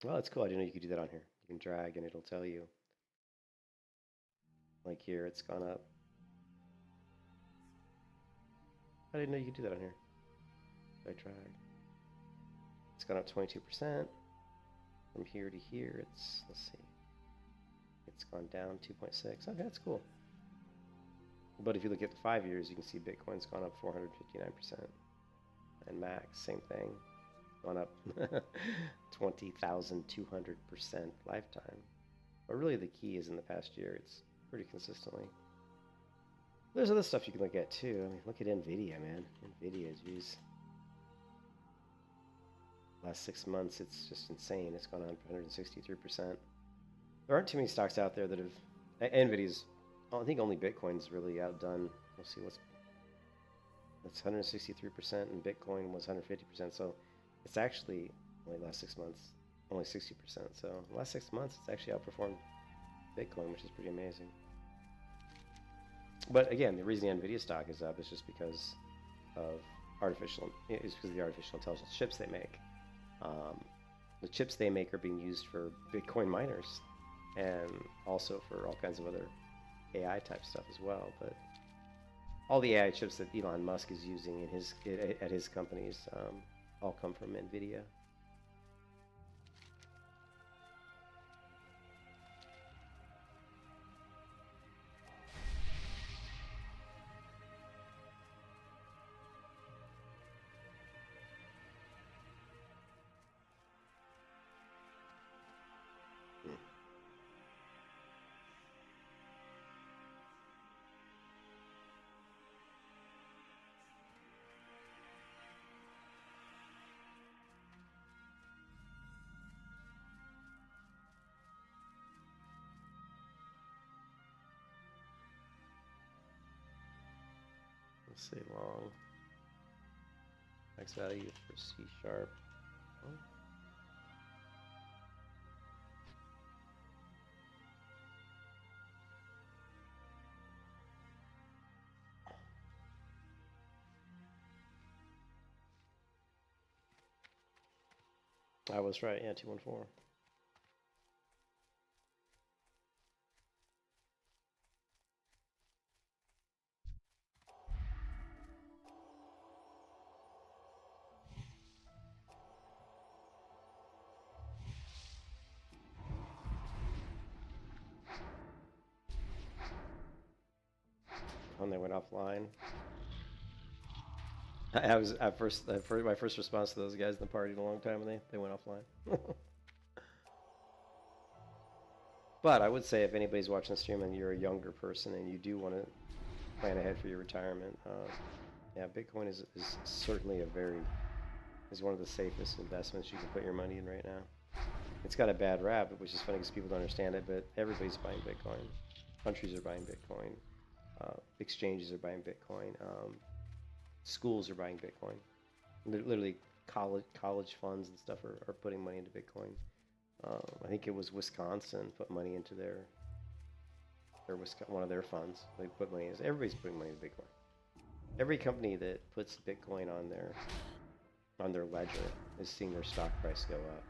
Well, it's cool. I didn't know you could do that on here. You can drag and it'll tell you. Like here, it's gone up. I didn't know you could do that on here. I drag. It's gone up 22%. From here to here, it's, let's see. It's gone down 2.6. Okay, that's cool. But if you look at the 5 years, you can see Bitcoin's gone up 459%. And Max, same thing. Gone up 20,200% lifetime. But really the key is in the past year, it's pretty consistently. There's other stuff you can look at too. I mean, look at NVIDIA, man. NVIDIA, geez. Last 6 months, it's just insane. It's gone on 163%. There aren't too many stocks out there that have. NVIDIA's. I think only Bitcoin's really outdone. We'll see what's. That's 163%, and Bitcoin was 150%. So it's actually only last 6 months, only 60%. So the last 6 months, it's actually outperformed Bitcoin, which is pretty amazing. But again, the reason the NVIDIA stock is up is just because of because of the artificial intelligence chips they make. The chips they make are being used for Bitcoin miners, and also for all kinds of other AI type stuff as well. But all the AI chips that Elon Musk is using at his companies all come from NVIDIA. Let's say long. Max value for C#. Oh. I was right, yeah, 214. When they went offline. I was my first response to those guys in the party in a long time, and they went offline. But I would say if anybody's watching the stream and you're a younger person and you do want to plan ahead for your retirement, yeah, Bitcoin is certainly is one of the safest investments you can put your money in right now. It's got a bad rap, which is funny because people don't understand it, but everybody's buying Bitcoin. Countries are buying Bitcoin. Exchanges are buying Bitcoin. Schools are buying Bitcoin. Literally, college funds and stuff are putting money into Bitcoin. I think it was Wisconsin put money into one of their funds. They put money. Everybody's putting money into Bitcoin. Every company that puts Bitcoin on their ledger is seeing their stock price go up.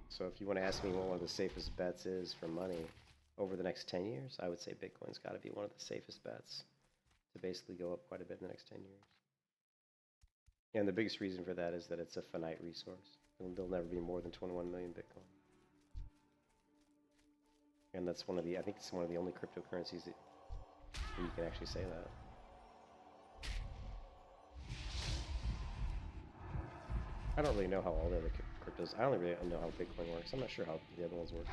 So if you want to ask me what one of the safest bets is for money over the next 10 years, I would say Bitcoin's got to be one of the safest bets to basically go up quite a bit in the next 10 years. And the biggest reason for that is that it's a finite resource. There'll never be more than 21 million Bitcoin. And that's I think it's one of the only cryptocurrencies that you can actually say that. I don't really know how all the other cryptos, I don't really know how Bitcoin works. I'm not sure how the other ones work.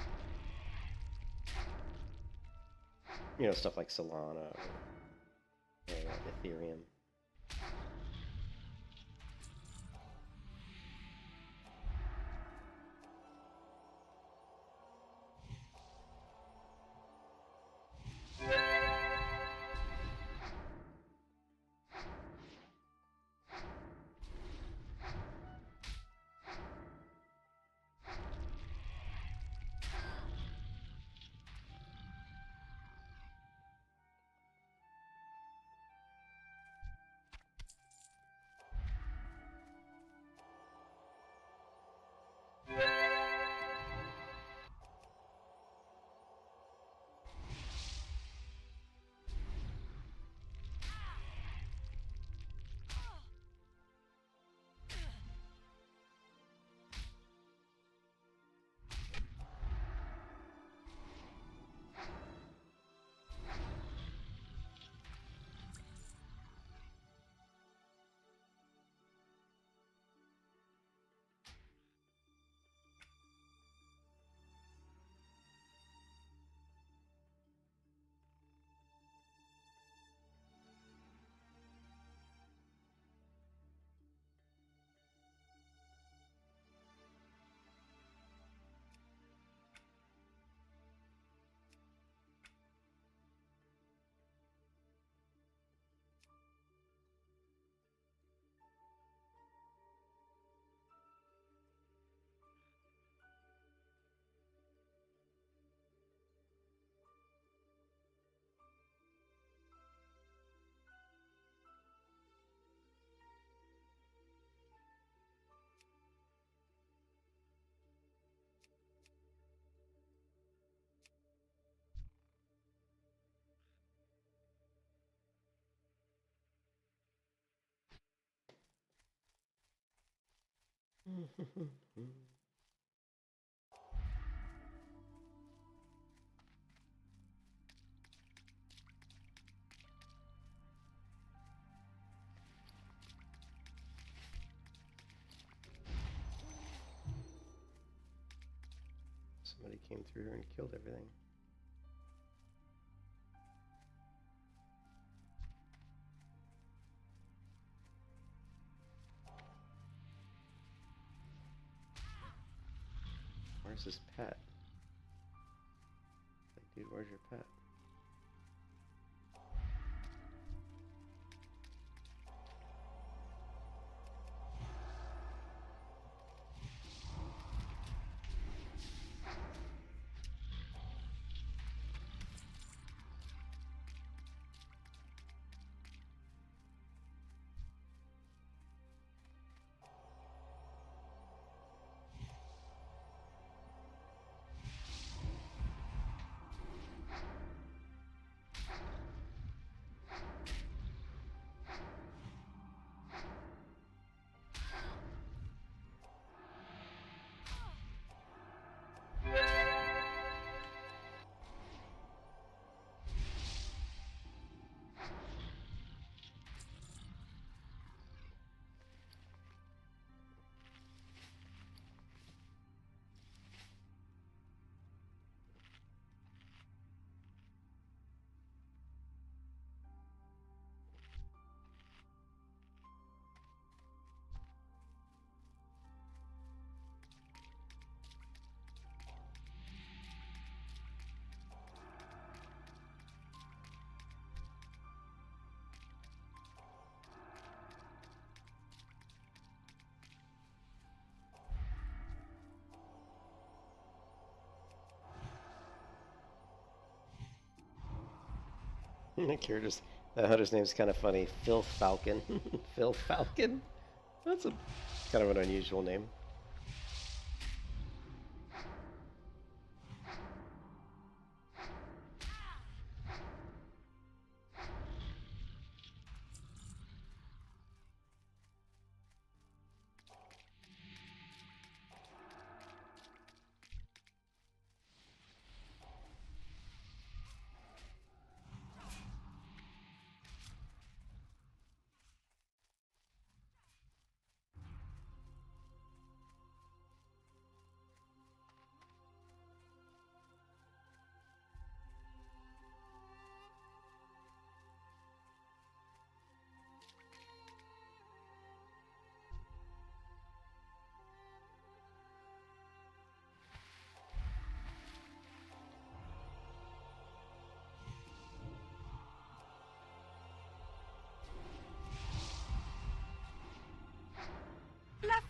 You know, stuff like Solana or Ethereum. Somebody came through here and killed everything. Where's his pet? Like, dude, where's your pet? The character's, the hunter's name's kind of funny. Phil Falcon. Phil Falcon? That's a kind of an unusual name.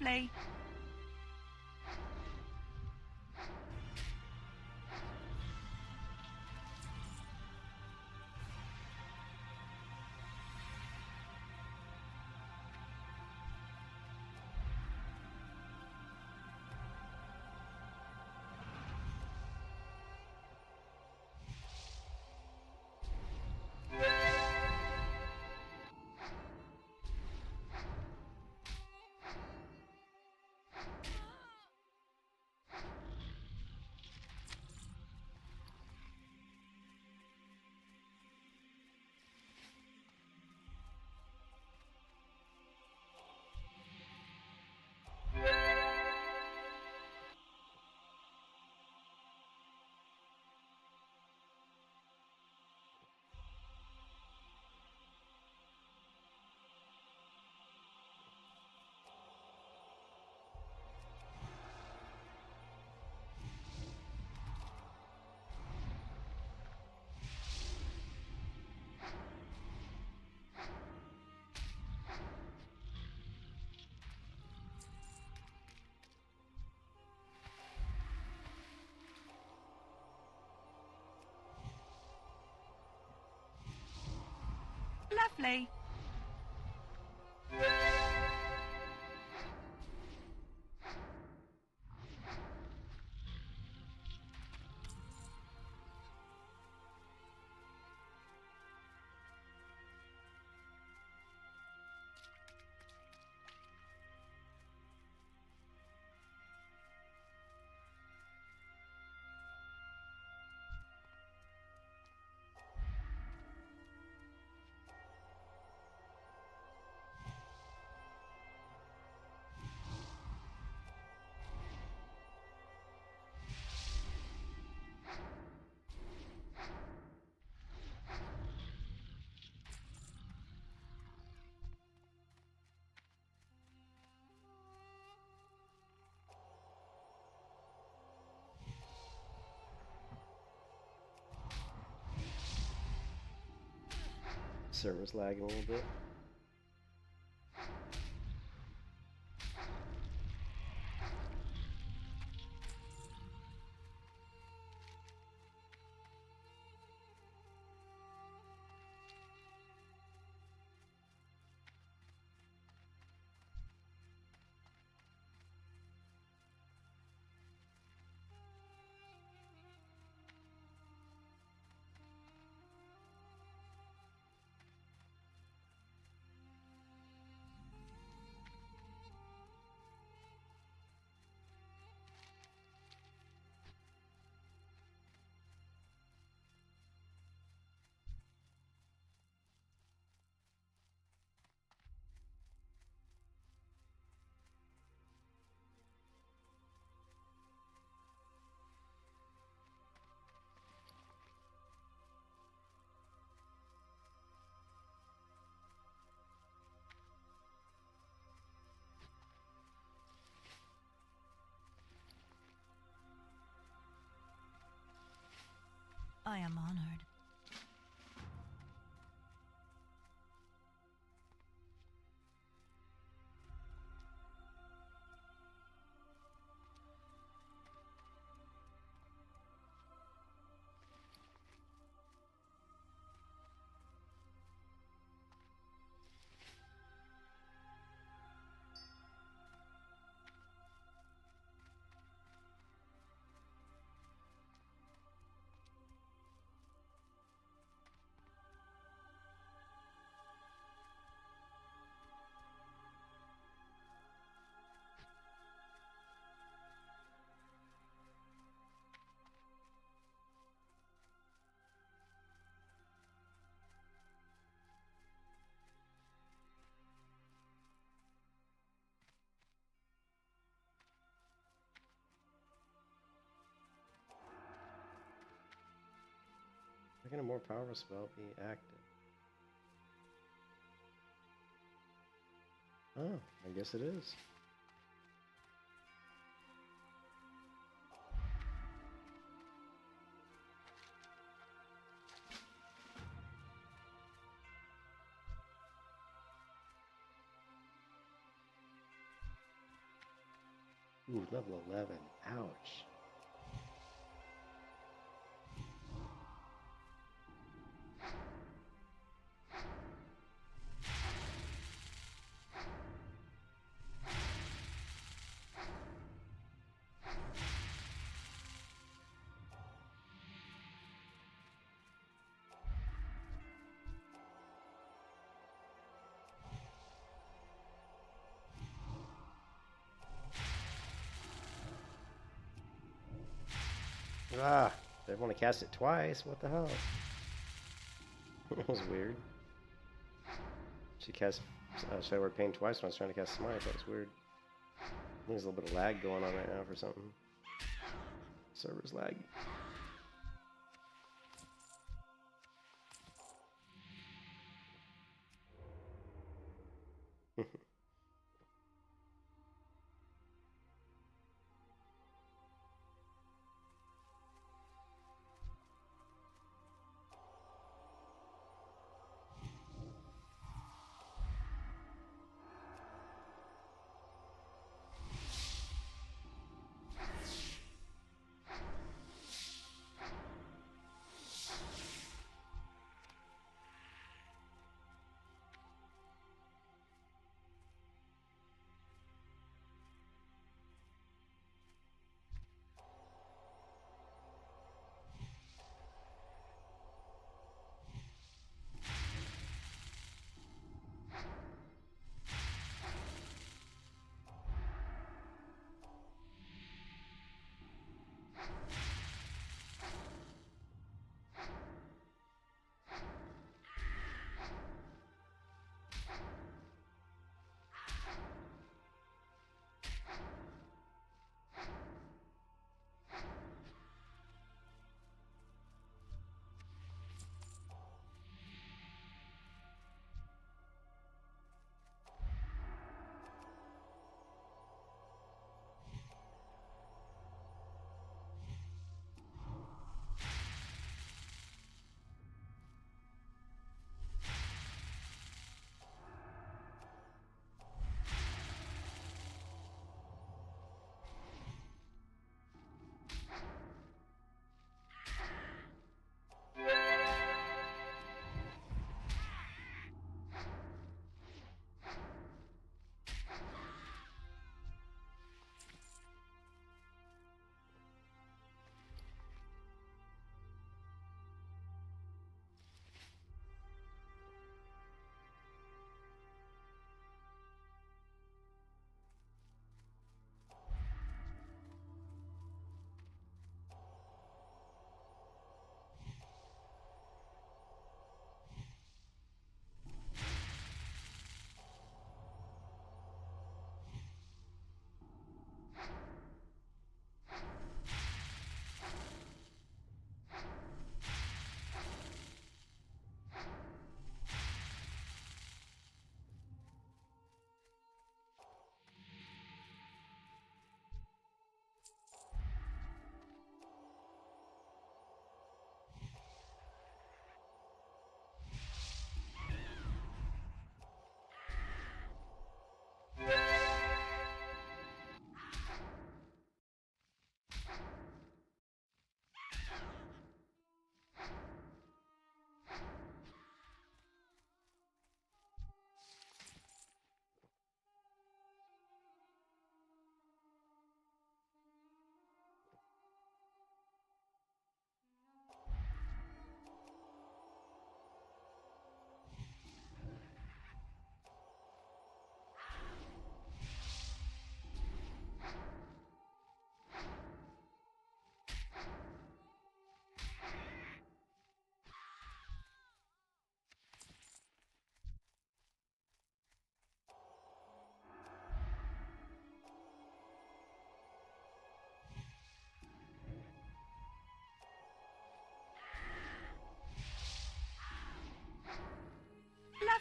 Lovely. Lovely. Server's lagging a little bit. I am honored. How can a more powerful spell be active? Oh, I guess it is. Ooh, level 11. Ouch. Ah, they want to cast it twice. What the hell? That was weird. She cast Shadowward Pain twice when I was trying to cast Smite. That was weird. I think there's a little bit of lag going on right now for something. Server's lag.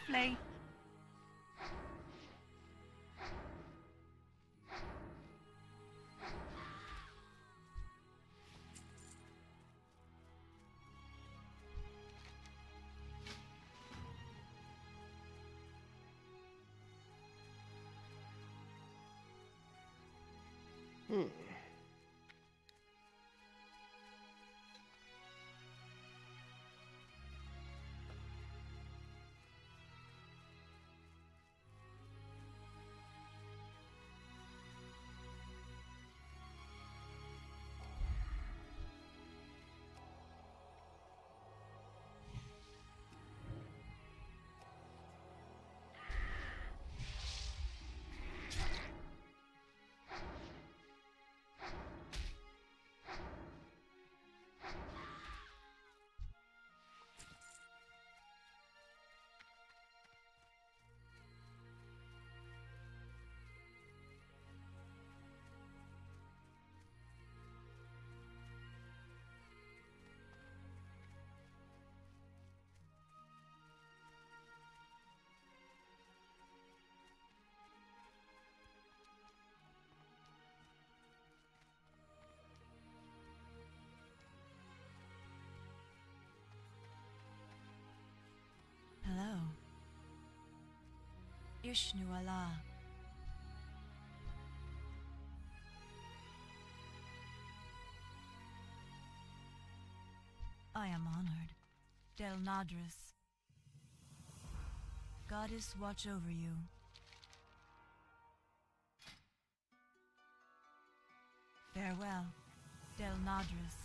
Lovely. Hello. Ishnu Allah. I am honored. Del Nadris. Goddess watch over you. Farewell, Del Nadris.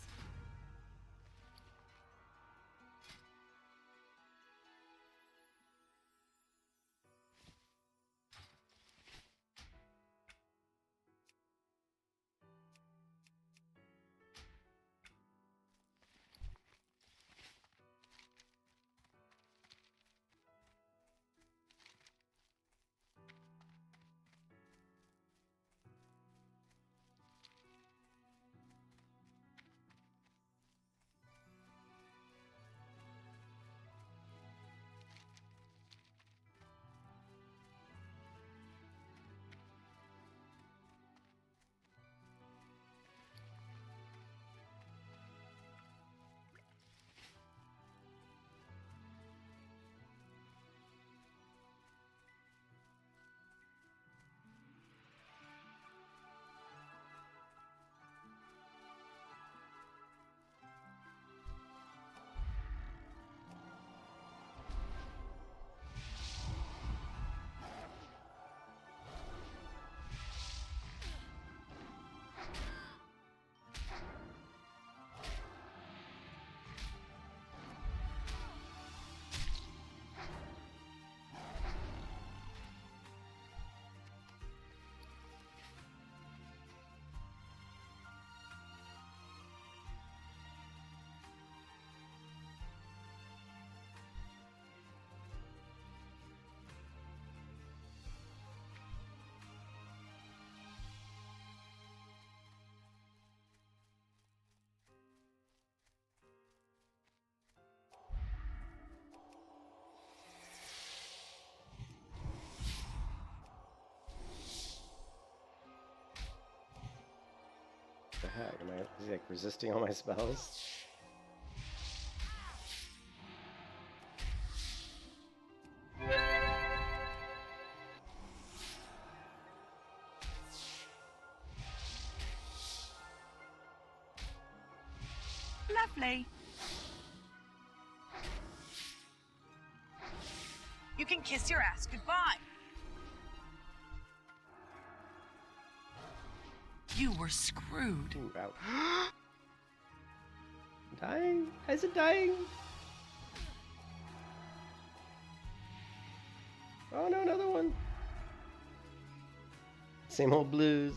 The heck? Is he like resisting all my spells? Lovely. You can kiss your ass goodbye. You were screwed. Ooh, ouch. Dying? Is it dying? Oh no, another one. Same old blues.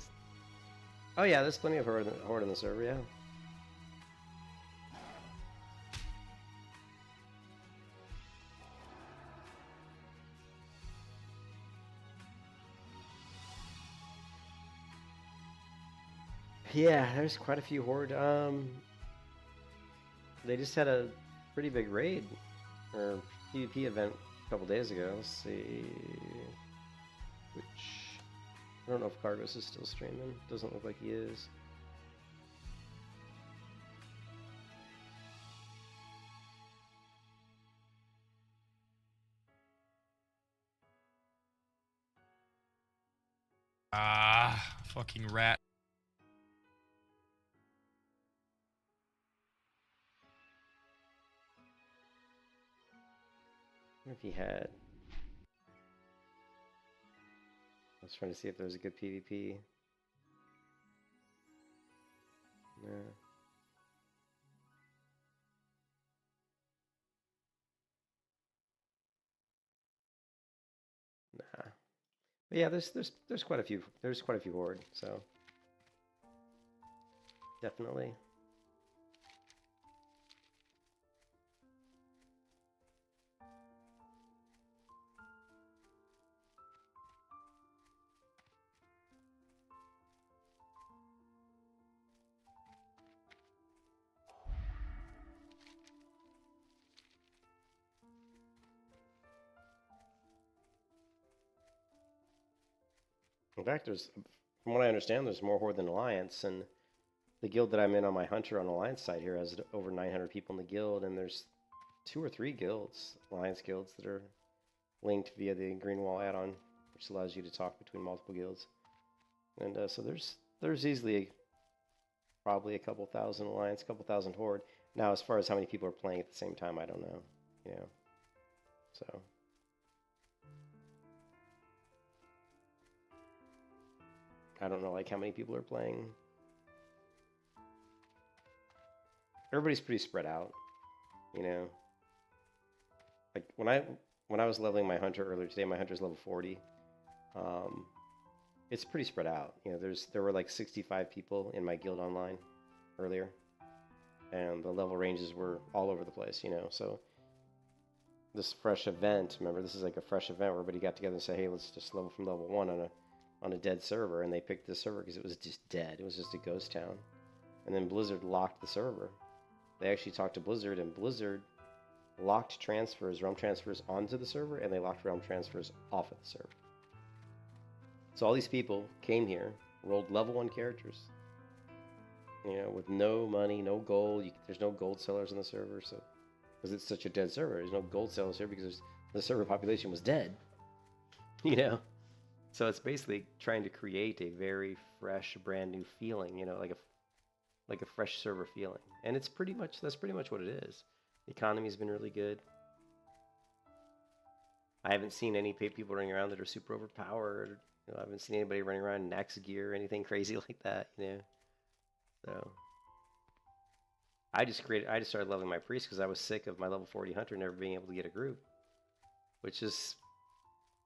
Oh yeah, there's plenty of horde in the server, yeah. Yeah, there's quite a few horde. They just had a pretty big raid or PvP event a couple days ago. Let's see. Which I don't know if Cargos is still streaming. Doesn't look like he is. Ah, fucking rat. I wonder if he had. I was trying to see if there was a good PvP. No. Nah. But yeah, there's quite a few. There's quite a few horde. So definitely. In fact, from what I understand, there's more horde than alliance, and the guild that I'm in on my hunter on alliance side here has over 900 people in the guild, and there's 2 or 3 guilds, alliance guilds, that are linked via the Greenwall add-on, which allows you to talk between multiple guilds. And so there's easily probably a couple thousand alliance, a couple thousand horde. Now, as far as how many people are playing at the same time, I don't know. You know, so. I don't know, like, how many people are playing. Everybody's pretty spread out, you know. Like, when I was leveling my hunter earlier today, my hunter's level 40. It's pretty spread out. You know, there were like 65 people in my guild online earlier, and the level ranges were all over the place, you know. So this fresh event, remember, this is like a fresh event where everybody got together and said, hey, let's just level from level 1 on a dead server, and they picked this server because it was just dead. It was just a ghost town. And then Blizzard locked the server. They actually talked to Blizzard, and Blizzard locked transfers, realm transfers onto the server, and they locked realm transfers off of the server. So all these people came here, rolled level 1 characters, you know, with no money, no gold. There's no gold sellers on the server, so because it's such a dead server. There's no gold sellers here because the server population was dead, you know. So it's basically trying to create a very fresh, brand new feeling, you know, like a fresh server feeling. And that's pretty much what it is. The economy's been really good. I haven't seen any people running around that are super overpowered. You know, I haven't seen anybody running around in Nax gear or anything crazy like that, you know. So I just started leveling my priest because I was sick of my level 40 hunter never being able to get a group. Which is,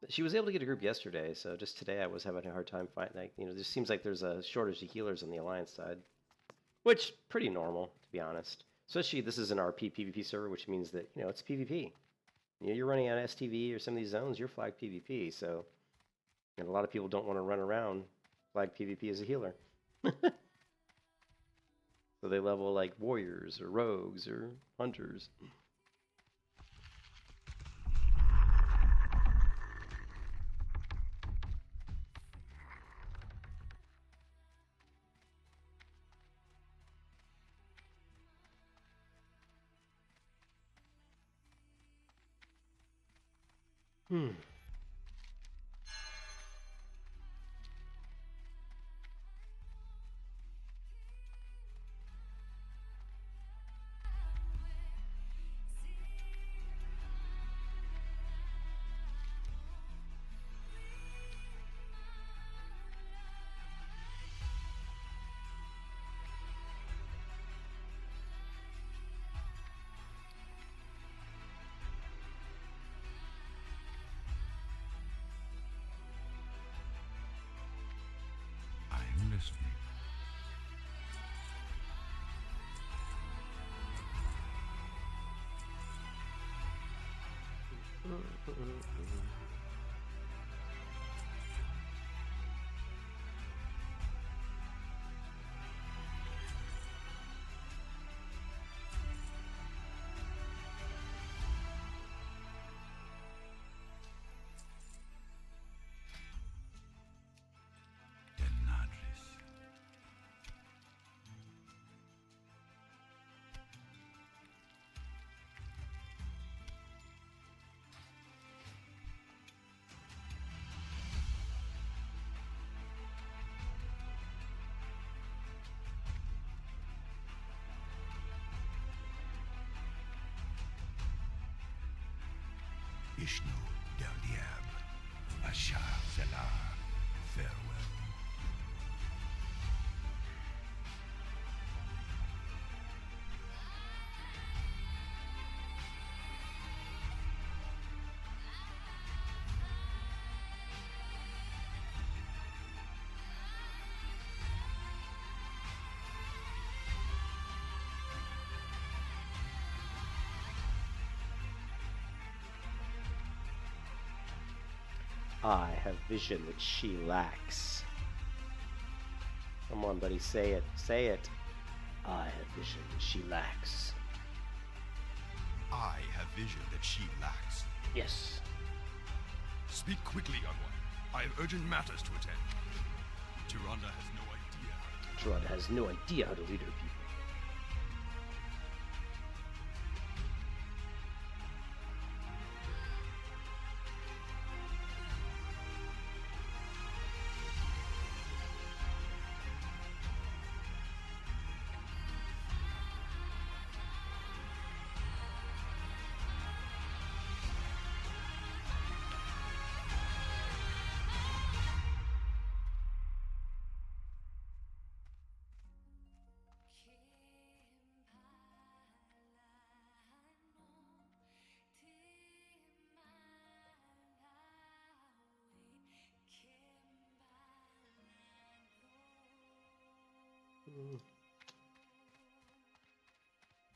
she was able to get a group yesterday, so just today I was having a hard time finding, like, you know, it seems like there's a shortage of healers on the alliance side. Which, pretty normal, to be honest. Especially, this is an RPPvP server, which means that, you know, it's PvP. You know, you're running on STV or some of these zones, you're flag PvP, so, and a lot of people don't want to run around flag PvP as a healer. So they level like warriors or rogues or hunters. I'm listening. Ishnu del Diab, Asha Zela, farewell. I have vision that she lacks. Come on, buddy, say it. Say it. I have vision that she lacks. I have vision that she lacks. Yes. Speak quickly, young one. I have urgent matters to attend. Tyrande has no idea. Tyrande has no idea how to lead her people.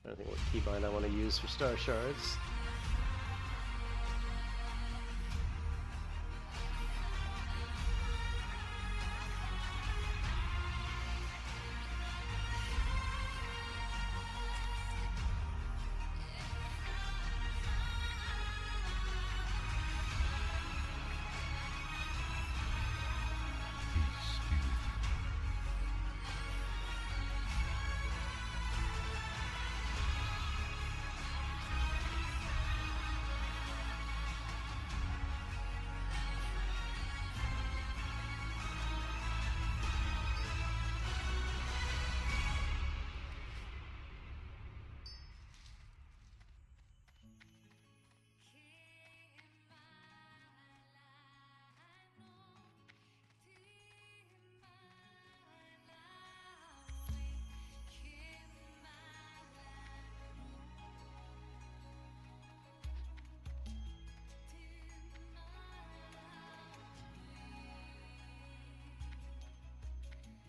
I don't think what keybind I want to use for star shards.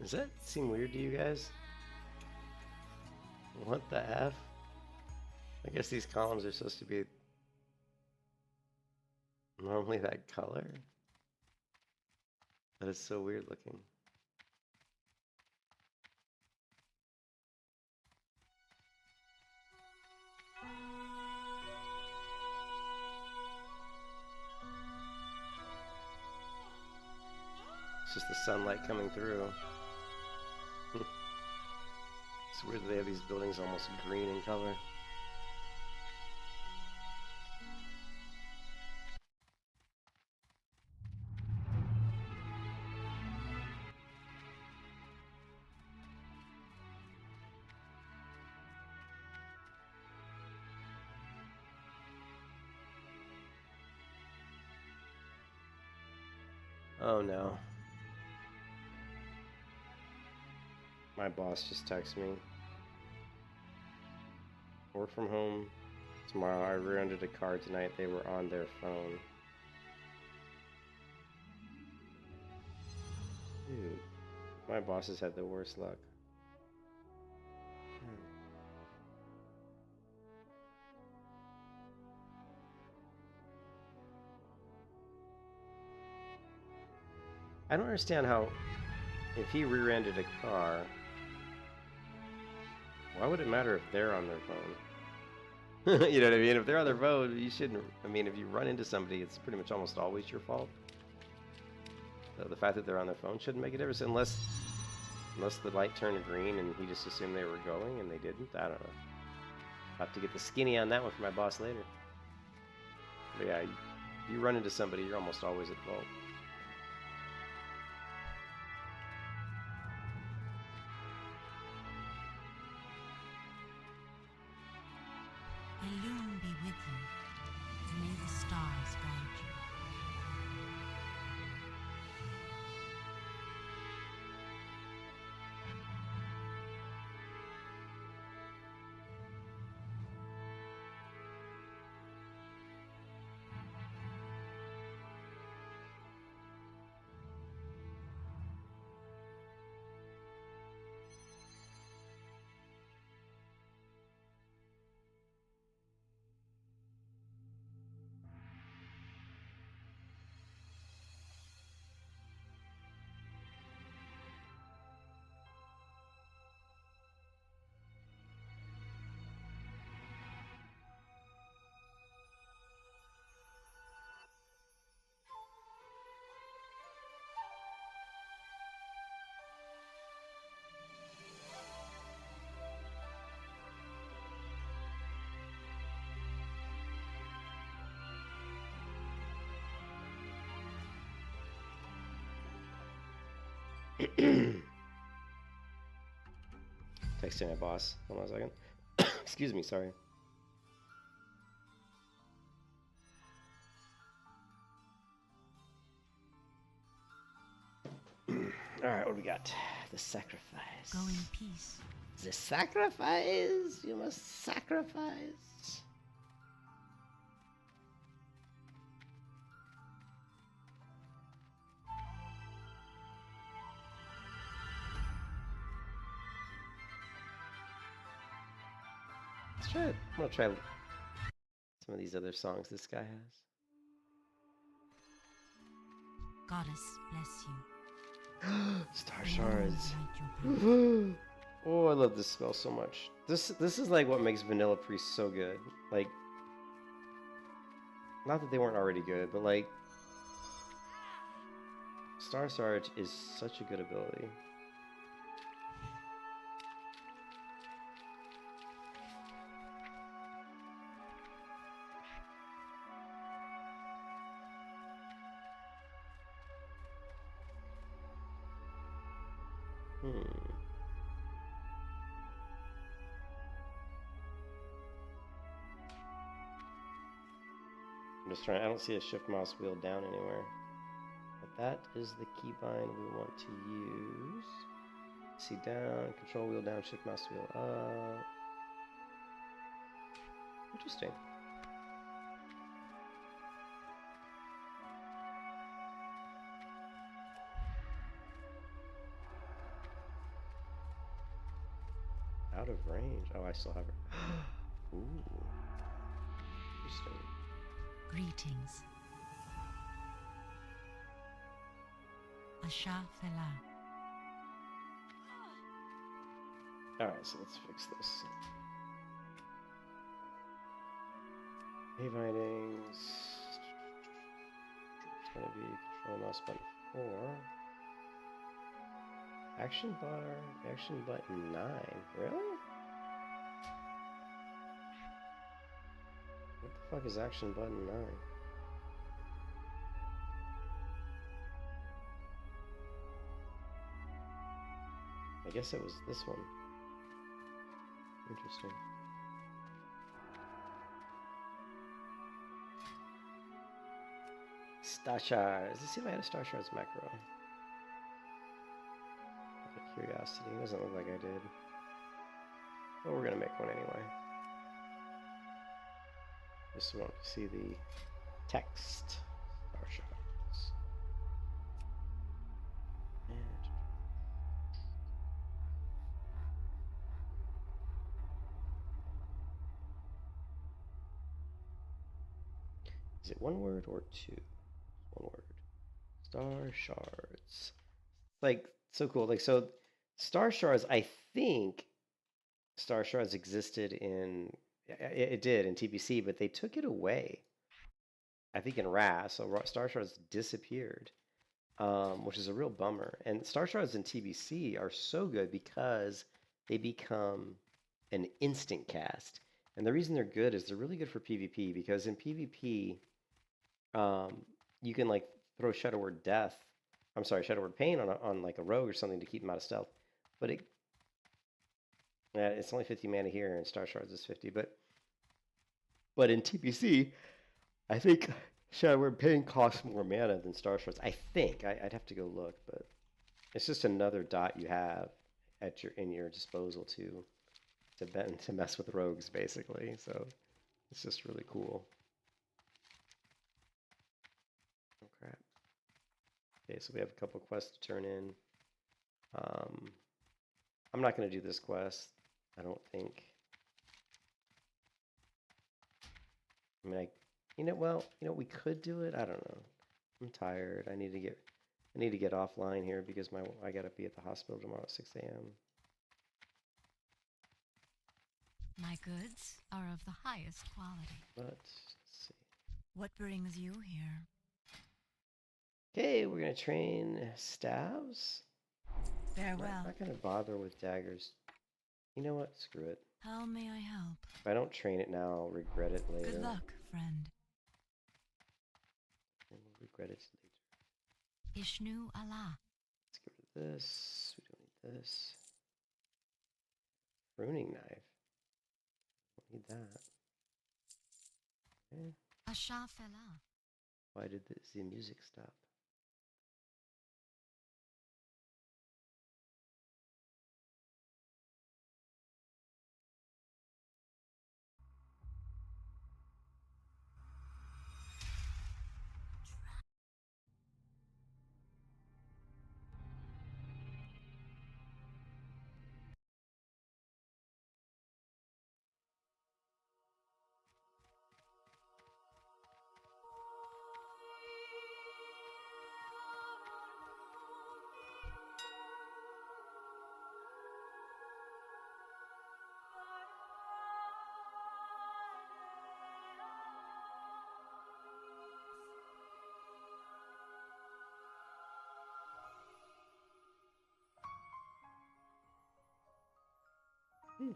Does that seem weird to you guys? What the F? I guess these columns are supposed to be normally that color, but it's so weird looking. It's just the sunlight coming through. It's weird that they have these buildings almost green in color. Oh no. My boss just texted me. Work from home tomorrow. I rented a car tonight. They were on their phone. Dude, my boss has had the worst luck. I don't understand how, if he rear-ended a car, why would it matter if they're on their phone? You know what I mean? If they're on their phone, you shouldn't. I mean, if you run into somebody, it's pretty much almost always your fault. So the fact that they're on their phone shouldn't make a difference, unless the light turned green and he just assumed they were going and they didn't. I don't know. I'll have to get the skinny on that one for my boss later. But yeah, if you run into somebody, you're almost always at fault. The loom be with you. May the stars guide you. Texting my boss. Hold on a second. Excuse me, sorry. Alright, what do we got? The sacrifice. Go in peace. The sacrifice! You must sacrifice. Let's try it. I'm gonna try some of these other songs this guy has. Goddess bless you. Star shards. Light your path. Oh, I love this spell so much. This is like what makes Vanilla Priest so good. Like, not that they weren't already good, but like, Star Sarge is such a good ability. I'm just trying. I don't see a shift mouse wheel down anywhere. But that is the keybind we want to use. See down, control wheel down, shift mouse wheel up. Interesting. Out of range. Oh, I still have her. Ooh. Interesting. Greetings. Asha Fela. Alright, so let's fix this. Bindings. It's going to be control mouse button 4. Action bar, action button 9. Really? What the fuck is action button 9? I guess it was this one. Interesting. Star Shards. Let's see if I had a Star Shards macro. Out of curiosity. It doesn't look like I did. But we're gonna make one anyway. Just want to see the text. Star Shards. And is it one word or two? One word. Star Shards. Like, so cool. Like, so Star Shards, I think Star Shards existed in, it did in TBC, but they took it away. I think in RAS, so Star Shards disappeared, which is a real bummer. And Star Shards in TBC are so good because they become an instant cast. And the reason they're good is they're really good for PvP, because in PvP, you can like throw Shadow Word Death, I'm sorry, Shadow Word Pain on like a rogue or something to keep him out of stealth. But it's only 50 mana here, and Star Shards is 50. But in TBC, I think Shadowward Pain costs more mana than Star Shards. I think. I'd have to go look, but it's just another dot you have at in your disposal to mess with rogues, basically. So it's just really cool. Oh crap. Okay, so we have a couple quests to turn in. I'm not going to do this quest. I don't think. I mean, we could do it. I don't know. I'm tired. I need to get offline here because I gotta be at the hospital tomorrow at 6 a.m. My goods are of the highest quality. But let's see. What brings you here? Okay, we're gonna train staves. Farewell. I'm not gonna bother with daggers. You know what? Screw it. How may I help? If I don't train it now, I'll regret it later. Good luck, friend. And we'll regret it later. Ishnu Allah. Let's get rid of this. We don't need this. Pruning knife. Don't need that. Okay. Asha Fela. Why did the music stop?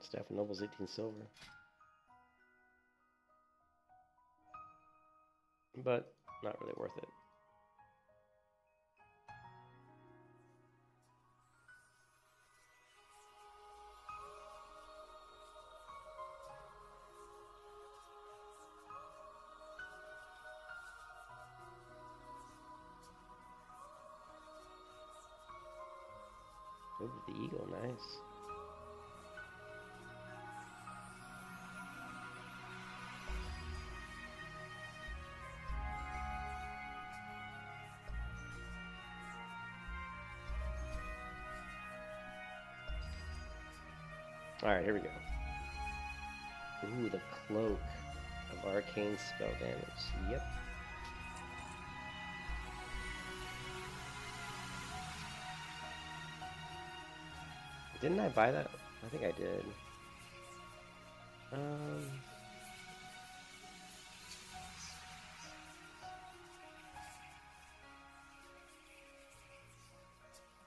Staff and Noble's 18 silver. But not really worth it. Ooh, the eagle, nice. Alright, here we go. Ooh, the cloak of arcane spell damage. Yep. Didn't I buy that? I think I did.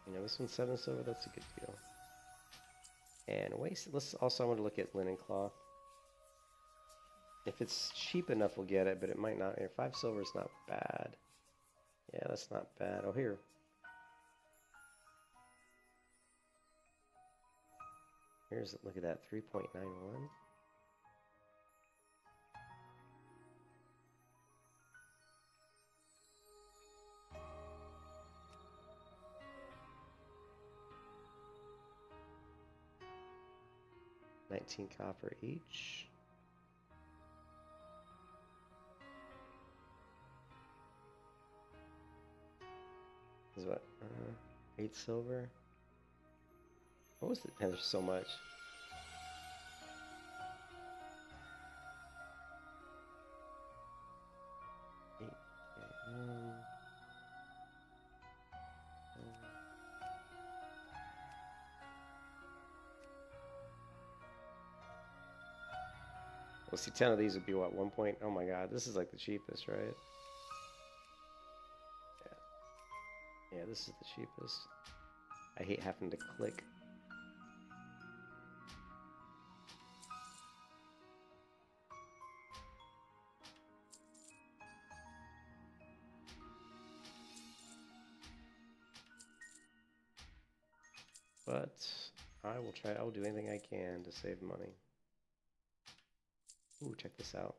You know, this one's 7 silver, that's a good deal. And let's also, I want to look at linen cloth. If it's cheap enough, we'll get it, but it might not. 5 silver is not bad. Yeah, that's not bad. Oh, here. Look at that, 3.91. $19 copper each. This is what? 8 silver. What was it? There's so much. Well, see, 10 of these would be what, 1 point? Oh my god, this is like the cheapest, right? Yeah. Yeah, this is the cheapest. I hate having to click. But I will do anything I can to save money. Ooh, check this out.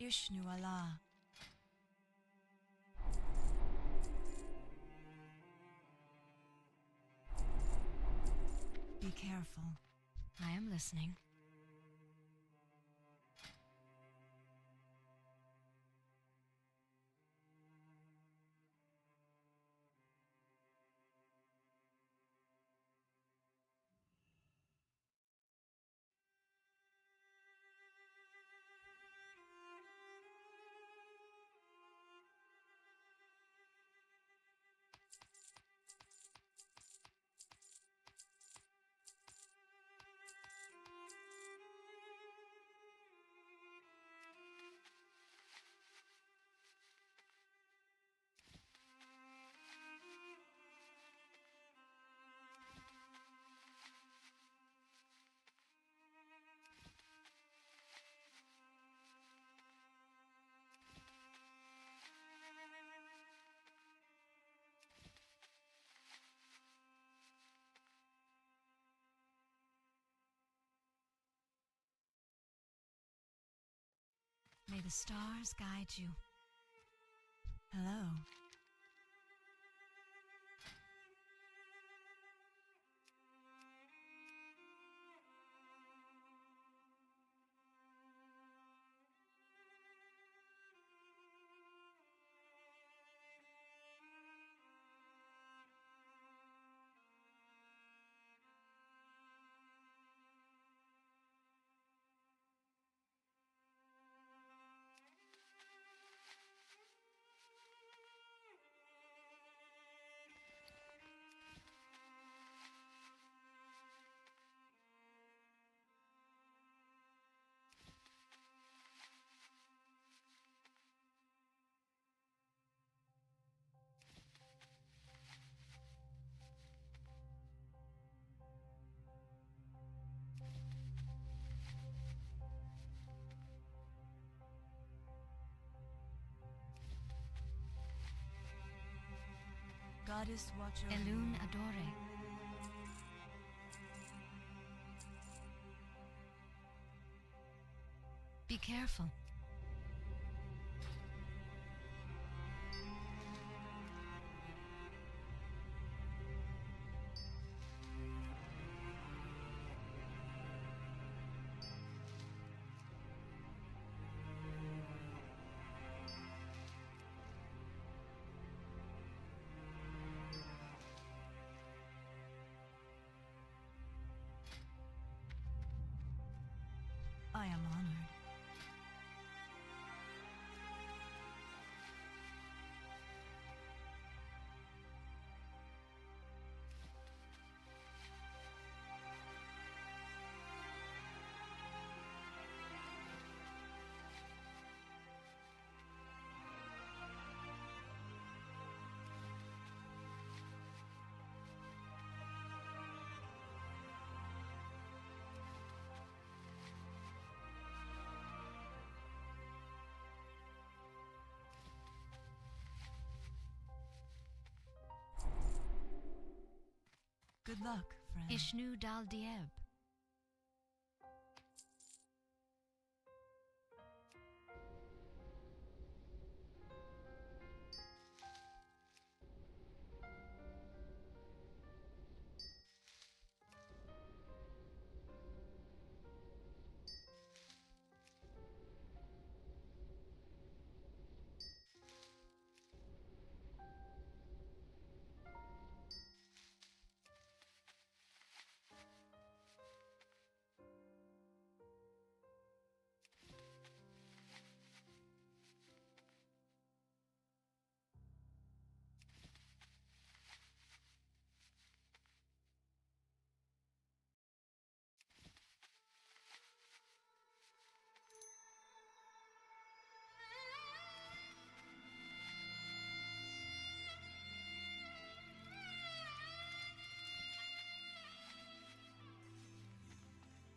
Ishnu Allah. Be careful. I am listening. May the stars guide you. Hello. Goddess watch over Elun you. Adore. Be careful. I am honored. Good luck, friend. Ishnu Dal Dieb.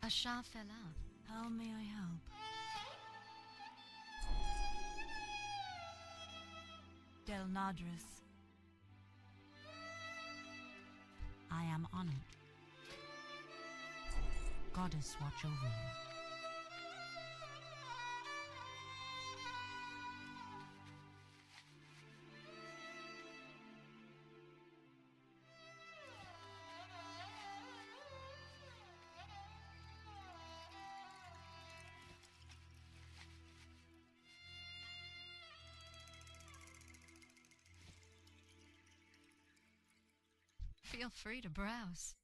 Asha Fela. How may I help? Del Nadris. I am honored. Goddess watch over you. Feel free to browse.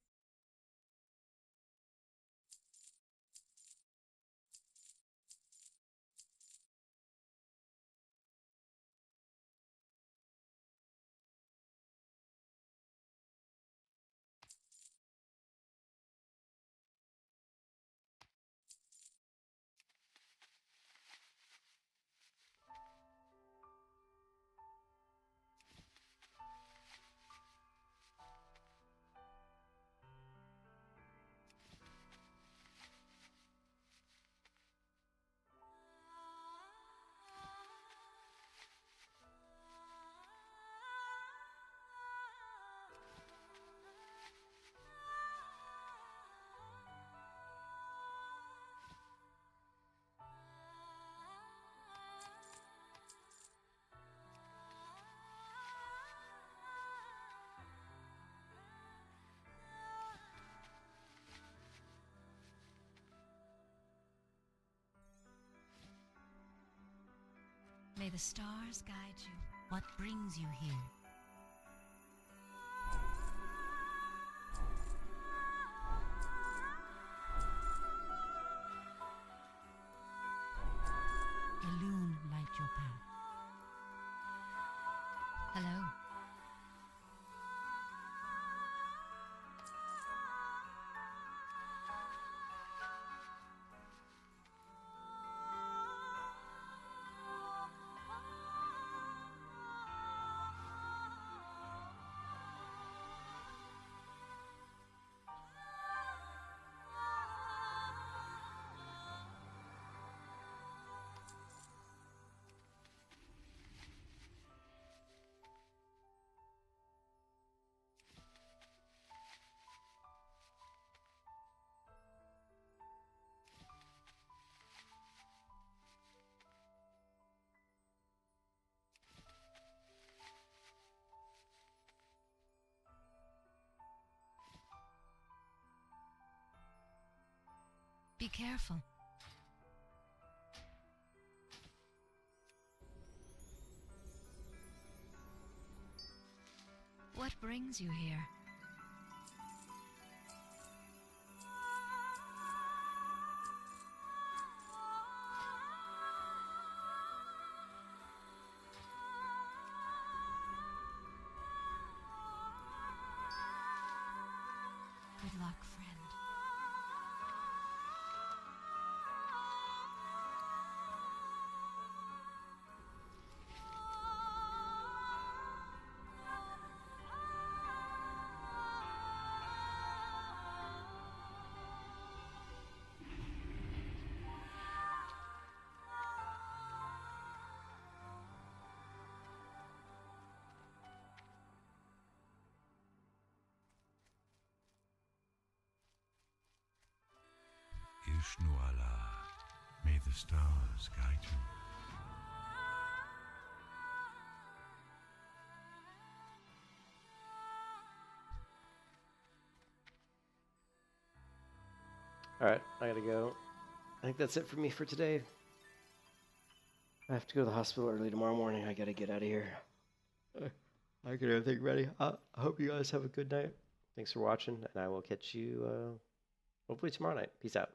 May the stars guide you. What brings you here? Illume light your path. Hello. Be careful. What brings you here? Good luck, friend. Ishnu Allah, may the stars guide you. Alright, I gotta go. I think that's it for me for today. I have to go to the hospital early tomorrow morning. I gotta get out of here. I get everything ready. I hope you guys have a good night. Thanks for watching, and I will catch you hopefully tomorrow night. Peace out.